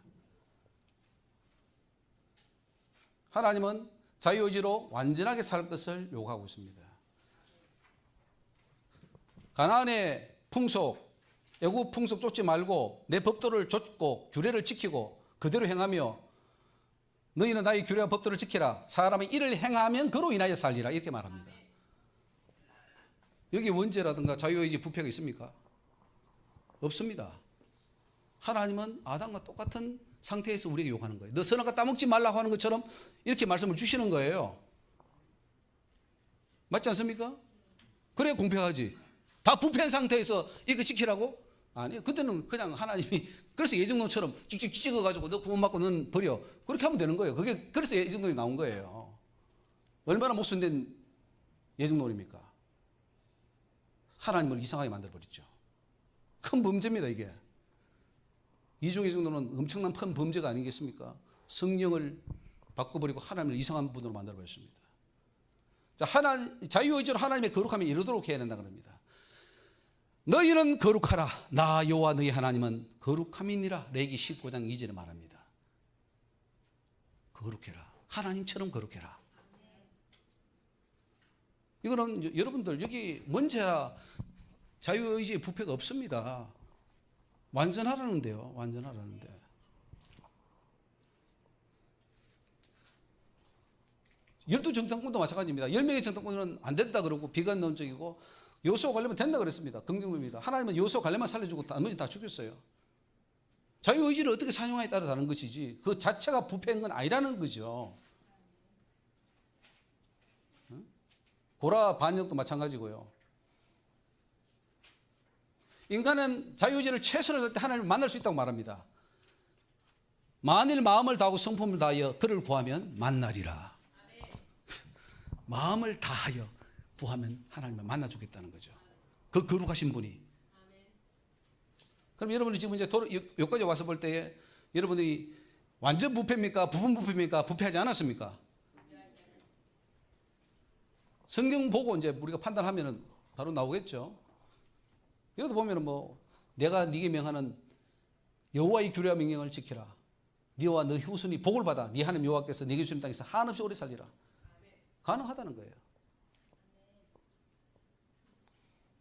하나님은 자유의지로 완전하게 살 것을 요구하고 있습니다. 가나안의 풍속, 애굽 풍속 쫓지 말고 내 법도를 좇고 규례를 지키고 그대로 행하며 너희는 나의 규례와 법도를 지키라. 사람이 이를 행하면 그로 인하여 살리라. 이렇게 말합니다. 여기 원죄라든가 자유의지 부패가 있습니까? 없습니다. 하나님은 아담과 똑같은 상태에서 우리에게 요구하는 거예요. 너 선악과 따먹지 말라고 하는 것처럼 이렇게 말씀을 주시는 거예요. 맞지 않습니까? 그래야 공평하지. 다 부패한 상태에서 이거 지키라고? 아니에요. 그때는 그냥 하나님이 그래서 예정론처럼 찍찍 찍어가지고 너 구원받고 넌 버려. 그렇게 하면 되는 거예요. 그게 그래서 예정론이 나온 거예요. 얼마나 모순된 예정론입니까? 하나님을 이상하게 만들어버렸죠. 큰 범죄입니다 이게. 이중 예정론은 엄청난 큰 범죄가 아니겠습니까? 성령을 바꿔버리고 하나님을 이상한 분으로 만들어버렸습니다. 자, 자유의지로 하나님의 거룩함에 이르도록 해야 된다 그럽니다. 너희는 거룩하라. 나 여호와 너희 하나님은 거룩함이니라. 레위기 19장 2절에 말합니다. 거룩해라. 하나님처럼 거룩해라. 이거는 여러분들 여기 문제야 자유의지의 부패가 없습니다. 완전하라는데요. 완전하라는데. 열두 정탐꾼도 마찬가지입니다. 10명의 정탐꾼은 안 된다 그러고 비관론적이고 요소 관리면 된다 그랬습니다. 긍정입니다. 하나님은 요소 관리만 살려주고 나머지 다 죽였어요. 자유의지를 어떻게 사용하에 따라 다른 것이지 그 자체가 부패한 건 아니라는 거죠. 고라 반역도 마찬가지고요. 인간은 자유의지를 최선을 다할 때 하나님을 만날 수 있다고 말합니다. 만일 마음을 다하고 성품을 다하여 그를 구하면 만나리라. 마음을 다하여 구하면 하나님을 만나주겠다는 거죠. 그 거룩하신 분이. 그럼 여러분이 지금 이제 여기까지 와서 볼 때 여러분들이 완전 부패입니까? 부분 부패입니까? 부패하지 않았습니까? 성경 보고 이제 우리가 판단하면은 바로 나오겠죠. 여기도 보면은 뭐 내가 네게 명하는 여호와의 규례와 명령을 지키라. 네와 너 후손이 복을 받아. 네 하나님 여호와께서 네게 주신 땅에서 한없이 오래 살리라. 가능하다는 거예요.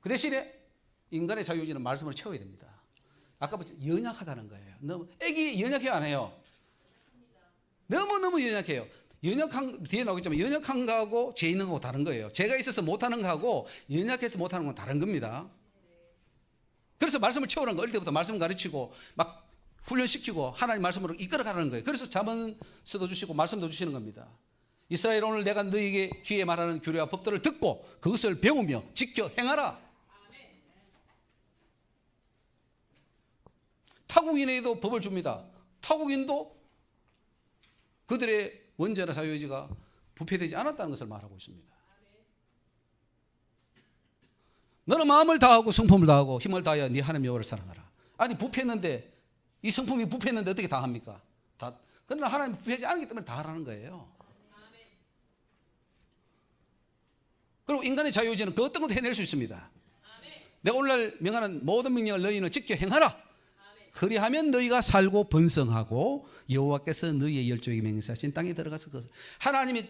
그 대신에 인간의 자유의지는 말씀으로 채워야 됩니다. 아까 연약하다는 거예요. 너무 애기 연약해요, 안 해요? 너무너무 연약해요. 연약한 뒤에 나오겠지만 연약한 거하고 죄 있는 거하고 다른 거예요. 죄가 있어서 못하는 거하고 연약해서 못하는 건 다른 겁니다. 그래서 말씀을 채우라는 거. 어릴 때부터 말씀 가르치고 막 훈련시키고 하나님 말씀으로 이끌어가라는 거예요. 그래서 자문서도 주시고 말씀도 주시는 겁니다. 이스라엘 오늘 내가 너희에게 귀에 말하는 규례와 법도를 듣고 그것을 배우며 지켜 행하라. 타국인에게도 법을 줍니다. 타국인도 그들의 원죄나 자유의지가 부패되지 않았다는 것을 말하고 있습니다. 너는 마음을 다하고 성품을 다하고 힘을 다하여 네 하나님 여호와를 사랑하라. 아니 부패했는데 이 성품이 부패했는데 어떻게 다 합니까? 다. 그러나 하나님 부패하지 않기 때문에 다 하라는 거예요. 그리고 인간의 자유의지는 그 어떤 것도 해낼 수 있습니다. 내가 오늘날 명하는 모든 명령을 너희는 지켜 행하라. 그리하면 너희가 살고 번성하고 여호와께서 너희의 열조에게 맹세하신 땅에 들어가서 그것을 하나님이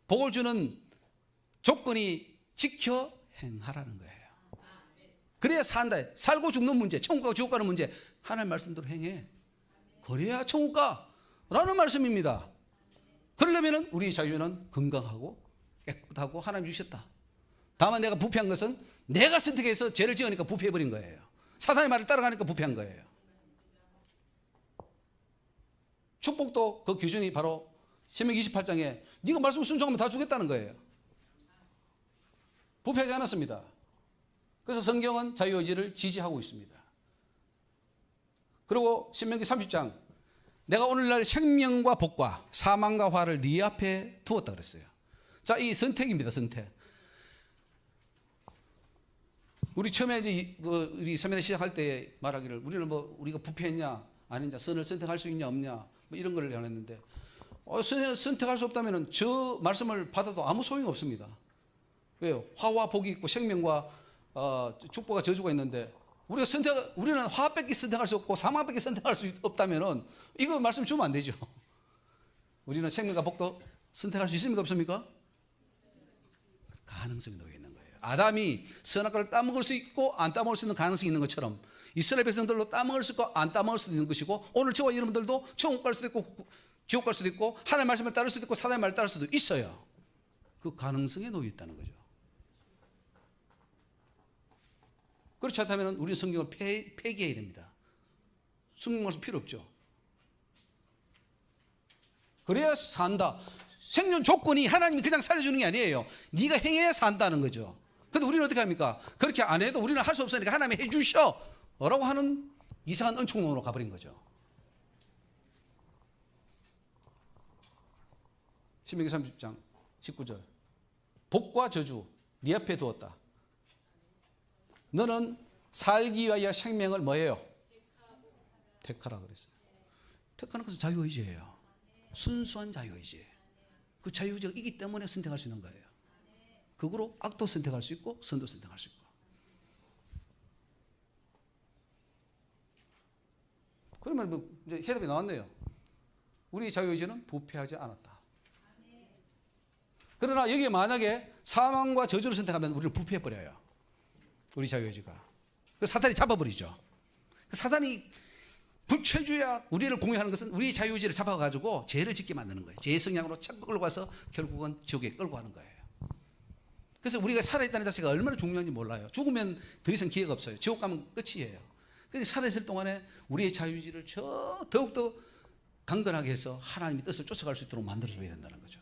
복을 주는 조건이 지켜 행하라는 거예요. 그래야 산다. 살고 죽는 문제, 천국 가고 지옥 가는 문제 하나님 말씀대로 행해. 그래야 천국 가라는 말씀입니다. 그러려면 우리 자유는 건강하고 깨끗하고 하나님 주셨다. 다만 내가 부패한 것은 내가 선택해서 죄를 지으니까 부패해버린 거예요. 사탄의 말을 따라가니까 부패한 거예요. 축복도 그 기준이 바로 신명기 28장에 네가 말씀을 순종하면 다 주겠다는 거예요. 부패하지 않았습니다. 그래서 성경은 자유의지를 지지하고 있습니다. 그리고 신명기 30장 내가 오늘날 생명과 복과 사망과 화를 네 앞에 두었다 그랬어요. 자, 이 선택입니다. 선택. 우리 처음에 이제 우리 세미나 시작할 때 말하기를 우리는 뭐 우리가 부패했냐 아니냐 선을 선택할 수 있냐 없냐 뭐 이런 걸 했는데 선택할 수 없다면 저 말씀을 받아도 아무 소용이 없습니다. 왜요? 화와 복이 있고 생명과 축복과 저주가 있는데 우리는 화밖에 선택할 수 없고 사망밖에 선택할 수 없다면은 이거 말씀 주면 안 되죠. 우리는 생명과 복도 선택할 수 있습니까 없습니까? 가능성이 놓여 있는 거예요. 아담이 선악과를 따먹을 수 있고 안 따먹을 수 있는 가능성이 있는 것처럼 이스라엘 백성들도 따먹을 수 있고 안 따먹을 수도 있는 것이고 오늘 저와 여러분들도 천국 갈 수도 있고 지옥 갈 수도 있고 하나님의 말씀을 따를 수도 있고 사단의 말을 따를 수도 있어요. 그 가능성에 놓여 있다는 거죠. 그렇지 않다면 우리는 성경을 폐기해야 됩니다. 성경 말씀 필요 없죠. 그래야 산다. 생존 조건이 하나님이 그냥 살려주는 게 아니에요. 네가 행해야 산다는 거죠. 근데 우리는 어떻게 합니까? 그렇게 안 해도 우리는 할 수 없으니까 하나님이 해주셔 라고 하는 이상한 은총론으로 가버린 거죠. 신명기 30장 19절 복과 저주 네 앞에 두었다. 너는 살기 위하여 생명을 뭐예요? 택하라 그랬어요. 택하는 것은 자유의지예요. 순수한 자유의지예요. 그 자유의지가 있기 때문에 선택할 수 있는 거예요. 그거로 악도 선택할 수 있고 선도 선택할 수 있고. 그러면 뭐 이제 해답이 나왔네요. 우리 자유의지는 부패하지 않았다. 그러나 여기에 만약에 사망과 저주를 선택하면 우리를 부패해버려요. 우리 자유의지가. 그래서 사탄이 잡아버리죠. 사탄이 불철주야 우리를 공유하는 것은 우리 자유의지를 잡아가지고 죄를 짓게 만드는 거예요. 죄의 성향으로 자꾸 끌고 가서 결국은 지옥에 끌고 가는 거예요. 그래서 우리가 살아있다는 자체가 얼마나 중요한지 몰라요. 죽으면 더 이상 기회가 없어요. 지옥 가면 끝이에요. 그래서 살아있을 동안에 우리의 자유의지를 더욱더 강건하게 해서 하나님의 뜻을 쫓아갈 수 있도록 만들어줘야 된다는 거죠.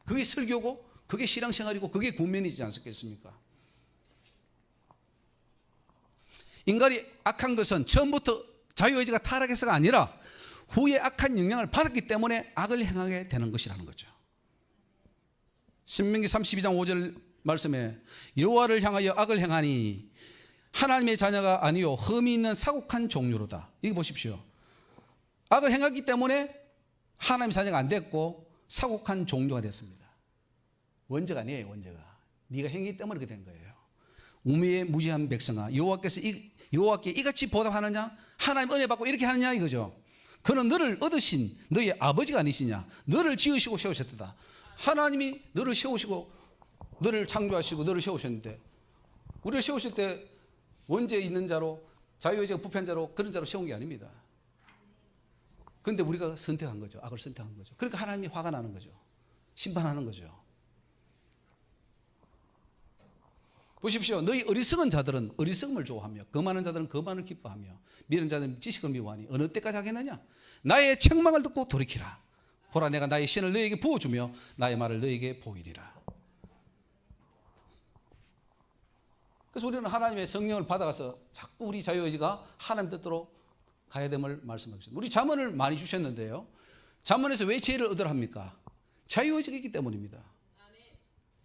그게 설교고 그게 신앙생활이고 그게 군면이지 않겠습니까? 인간이 악한 것은 처음부터 자유의지가 타락해서가 아니라 후에 악한 영향을 받았기 때문에 악을 행하게 되는 것이라는 거죠. 신명기 32장 5절 말씀에 여호와를 향하여 악을 행하니 하나님의 자녀가 아니요 흠이 있는 사곡한 종류로다. 이거 보십시오. 악을 행했기 때문에 하나님의 자녀가 안 됐고 사곡한 종류가 됐습니다. 원죄가 아니에요. 원죄가. 네가 행했기 때문에 그렇게 된 거예요. 우매의 무지한 백성아 여호와께 이같이 보답하느냐? 하나님 은혜 받고 이렇게 하느냐 이거죠. 그는 너를 얻으신 너의 아버지가 아니시냐? 너를 지으시고 세우셨다. 하나님이 너를 세우시고 너를 창조하시고 너를 세우셨는데 우리를 세우실 때 원죄 있는 자로 자유의지가 부패한 자로 그런 자로 세운 게 아닙니다. 그런데 우리가 선택한 거죠. 악을 선택한 거죠. 그러니까 하나님이 화가 나는 거죠. 심판하는 거죠. 보십시오. 너희 어리석은 자들은 어리석음을 좋아하며 거만한 자들은 거만을 기뻐하며 미련한 자들은 지식을 미워하니 어느 때까지 하겠느냐? 나의 책망을 듣고 돌이키라. 보라 내가 나의 신을 너에게 부어주며 나의 말을 너에게 보이리라. 그래서 우리는 하나님의 성령을 받아가서 자꾸 우리 자유의지가 하나님 뜻대로 가야 됨을 말씀하셨습니다. 우리 잠언을 많이 주셨는데요. 잠언에서 왜 지혜를 얻으라 합니까? 자유의지가 있기 때문입니다.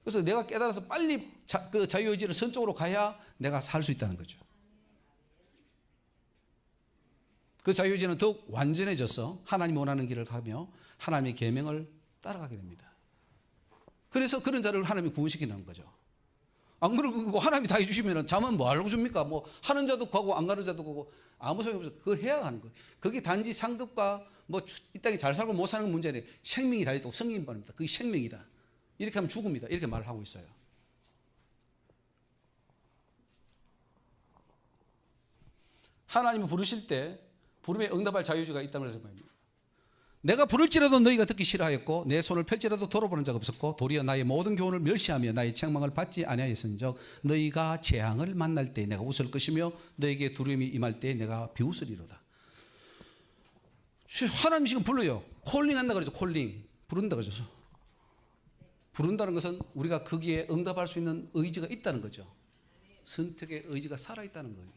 그래서 내가 깨달아서 빨리 그 자유의지를 선쪽으로 가야 내가 살 수 있다는 거죠. 그 자유의지는 더욱 완전해져서 하나님 원하는 길을 가며 하나님의 계명을 따라가게 됩니다. 그래서 그런 자를 하나님이 구원시키는 거죠. 안 그러고 하나님이 다 해주시면 잠은 뭐 하려고 줍니까? 뭐 하는 자도 가고 안 가는 자도 가고 아무 소용이 없어요. 그걸 해야 하는 거예요. 그게 단지 상급과 뭐 이 땅에 잘 살고 못 사는 문제는 생명이 달려있다고 성경이 말합니다. 그게 생명이다. 이렇게 하면 죽음이다. 이렇게 말을 하고 있어요. 하나님이 부르실 때 부름에 응답할 자유의지가 있다는 것을 말합니다. 내가 부를지라도 너희가 듣기 싫어하였고 내 손을 펼지라도 돌아보는 자가 없었고 도리어 나의 모든 교훈을 멸시하며 나의 책망을 받지 아니하였은즉 너희가 재앙을 만날 때 내가 웃을 것이며 너에게 두려움이 임할 때 내가 비웃으리로다. 하나님 지금 불러요. 콜링한다 그러죠. 콜링. 부른다 그러죠. 부른다는 것은 우리가 거기에 응답할 수 있는 의지가 있다는 거죠. 선택의 의지가 살아있다는 거예요.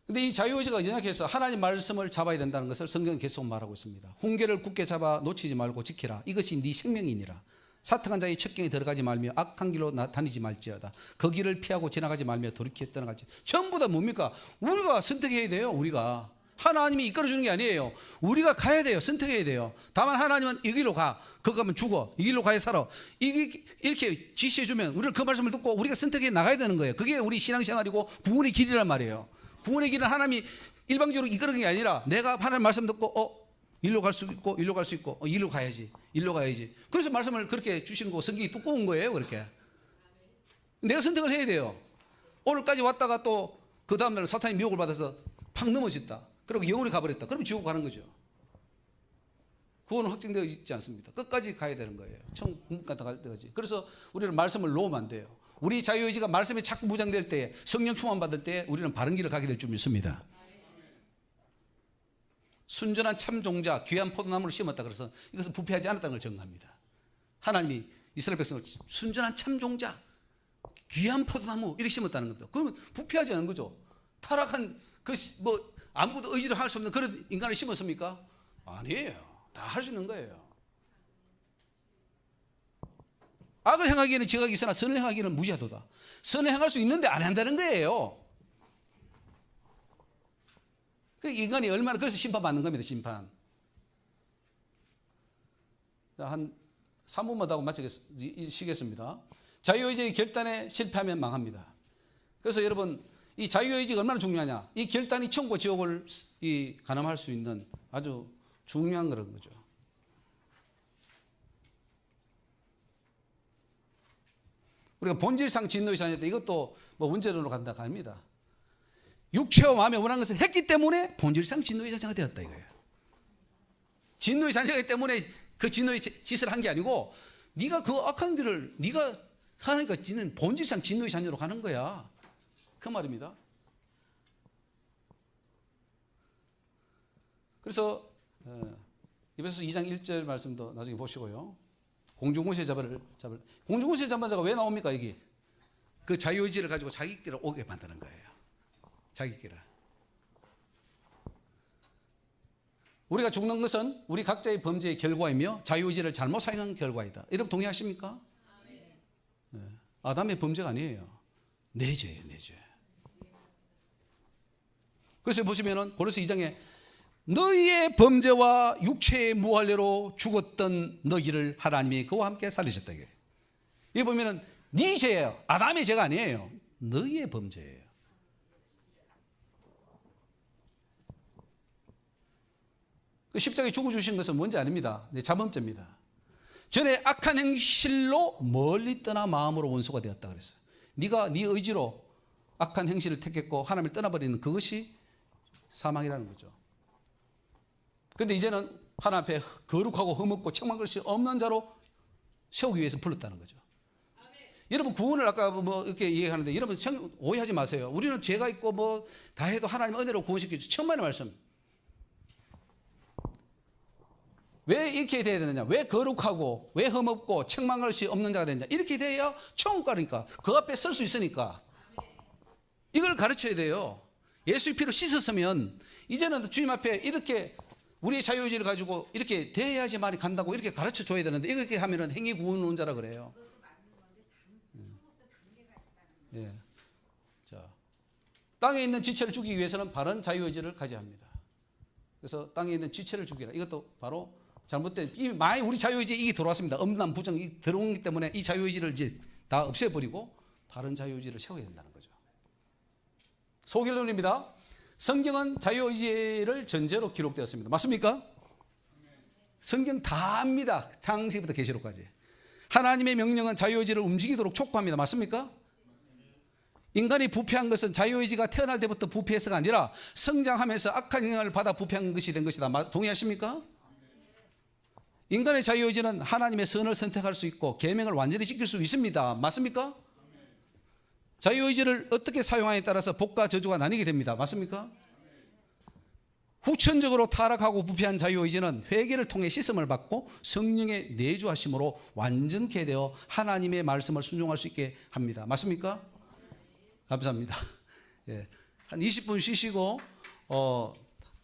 근데 이 자유의지가 연약해서 하나님 말씀을 잡아야 된다는 것을 성경은 계속 말하고 있습니다. 훈계를 굳게 잡아 놓치지 말고 지키라. 이것이 네 생명이니라. 사특한 자의 첩경에 들어가지 말며 악한 길로 다니지 말지어다. 그 길을 피하고 지나가지 말며 돌이켜 떠나가지. 전부 다 뭡니까? 우리가 선택해야 돼요. 우리가. 하나님이 이끌어주는 게 아니에요. 우리가 가야 돼요. 선택해야 돼요. 다만 하나님은 이 길로 가. 거기 가면 죽어. 이 길로 가야 살아. 이렇게 지시해주면 우리는 그 말씀을 듣고 우리가 선택해 나가야 되는 거예요. 그게 우리 신앙생활이고 구원의 길이란 말이에요. 구원의 길은 하나님이 일방적으로 이끌어가는 게 아니라 내가 하나님 말씀 듣고 일로 갈 수 있고 일로 갈 수 있고 일로 가야지. 일로 가야지. 그래서 말씀을 그렇게 주시는 거 성경이 두꺼운 거예요. 그렇게. 내가 선택을 해야 돼요. 오늘까지 왔다가 또 그 다음날 사탄이 미혹을 받아서 팍 넘어졌다. 그리고 영원히 가버렸다. 그럼 지옥 가는 거죠. 구원은 확정되어 있지 않습니다. 끝까지 가야 되는 거예요. 천국까지 갈 때까지. 그래서 우리는 말씀을 놓으면 안 돼요. 우리 자유의지가 말씀에 자꾸 무장될 때 성령 충만 받을 때 우리는 바른 길을 가게 될 줄 믿습니다. 순전한 참종자 귀한 포도나무를 심었다 그래서 이것은 부패하지 않았다는 걸 증거합니다. 하나님이 이스라엘 백성을 순전한 참종자 귀한 포도나무 이렇게 심었다는 겁니다. 그러면 부패하지 않은 거죠. 타락한 뭐 아무것도 의지를 할 수 없는 그런 인간을 심었습니까? 아니에요. 다 할 수 있는 거예요. 악을 행하기에는 지각이 있으나 선을 행하기에는 무지하도다. 선을 행할 수 있는데 안 한다는 거예요. 그 인간이 얼마나, 그래서 심판받는 겁니다. 심판. 한 3분만 더 하고 마치겠습니다. 자유의지의 결단에 실패하면 망합니다. 그래서 여러분, 이 자유의지가 얼마나 중요하냐. 이 결단이 천국과 지옥을 가늠할 수 있는 아주 중요한 그런 거죠. 우리가 본질상 진노의 자녀다. 이것도 뭐 문제론으로 간다 합니다. 육체와 마음에 원하는 것을 했기 때문에 본질상 진노의 자녀가 되었다 이거예요. 진노의 자녀이기 때문에 그 진노의 짓을 한 게 아니고 네가 그 악한 길을 네가 하니까 지는 본질상 진노의 자녀로 가는 거야. 그 말입니다. 그래서 에베소서 2장 1절 말씀도 나중에 보시고요. 공중군세 잡을 공중군세 잡은 자가 왜 나옵니까? 여기 그 자유의지를 가지고 자기 길을 오게 만드는 거예요. 자기 길을. 우리가 죽는 것은 우리 각자의 범죄의 결과이며 자유의지를 잘못 사용한 결과이다. 여러분 동의하십니까? 네. 아담의 범죄가 아니에요. 내 죄예요, 내 죄. 그래서 보시면은 고린도서 2장에 너희의 범죄와 육체의 무할례로 죽었던 너희를 하나님이 그와 함께 살리셨다 이게. 여기 보면은 네 죄예요. 아담의 죄가 아니에요. 너희의 범죄예요. 그 십자가에 죽어주신 것은 뭔지 아닙니다. 네, 자범죄입니다. 전에 악한 행실로 멀리 떠나 마음으로 원수가 되었다 그랬어요. 네가 네 의지로 악한 행실을 택했고 하나님을 떠나버리는 그것이 사망이라는 거죠. 그런데 이제는 하나님 앞에 거룩하고 흠없고 책망 것이 없는 자로 세우기 위해서 불렀다는 거죠. 여러분 구원을 아까 뭐 이렇게 얘기하는데 여러분 오해하지 마세요. 우리는 죄가 있고 뭐 다 해도 하나님 은혜로 구원시켜주죠. 천만의 말씀. 왜 이렇게 돼야 되느냐? 왜 거룩하고 왜 흠없고 책망 것이 없는 자가 되느냐? 이렇게 돼야 천국 가니까 그 앞에 설 수 있으니까 이걸 가르쳐야 돼요. 예수의 피로 씻었으면 이제는 주님 앞에 이렇게 우리의 자유의지를 가지고 이렇게 대해야지만이 간다고 이렇게 가르쳐 줘야 되는데 이렇게 하면은 행위 구원론자라 그래요. 예. 자, 땅에 있는 지체를 죽이기 위해서는 바른 자유의지를 가져야 합니다. 그래서 땅에 있는 지체를 죽이라. 이것도 바로 잘못된 이 많이 우리 자유의지에 이게 들어왔습니다. 엄난 부정이 들어오기 때문에 이 자유의지를 이제 다 없애버리고 바른 자유의지를 세워야 된다는 거죠. 소결론입니다. 성경은 자유의지를 전제로 기록되었습니다. 맞습니까? 성경 다 합니다. 창세기부터 계시록까지. 하나님의 명령은 자유의지를 움직이도록 촉구합니다. 맞습니까? 인간이 부패한 것은 자유의지가 태어날 때부터 부패해서가 아니라 성장하면서 악한 영향을 받아 부패한 것이 된 것이다. 동의하십니까? 인간의 자유의지는 하나님의 선을 선택할 수 있고 계명을 완전히 지킬 수 있습니다. 맞습니까? 자유의지를 어떻게 사용하냐에 따라서 복과 저주가 나뉘게 됩니다. 맞습니까? 후천적으로 타락하고 부패한 자유의지는 회개를 통해 씻음을 받고 성령의 내주하심으로 완전케 되어 하나님의 말씀을 순종할 수 있게 합니다. 맞습니까? 감사합니다. 예, 한 20분 쉬시고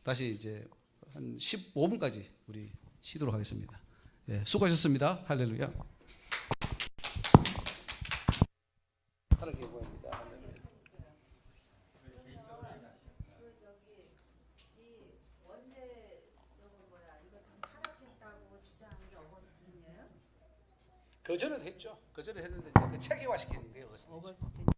다시 이제 한 15분까지 우리 쉬도록 하겠습니다. 예, 수고하셨습니다. 할렐루야. 거절은 했죠. 거절을 했는데 그 체계화시키는 게 어거스틴.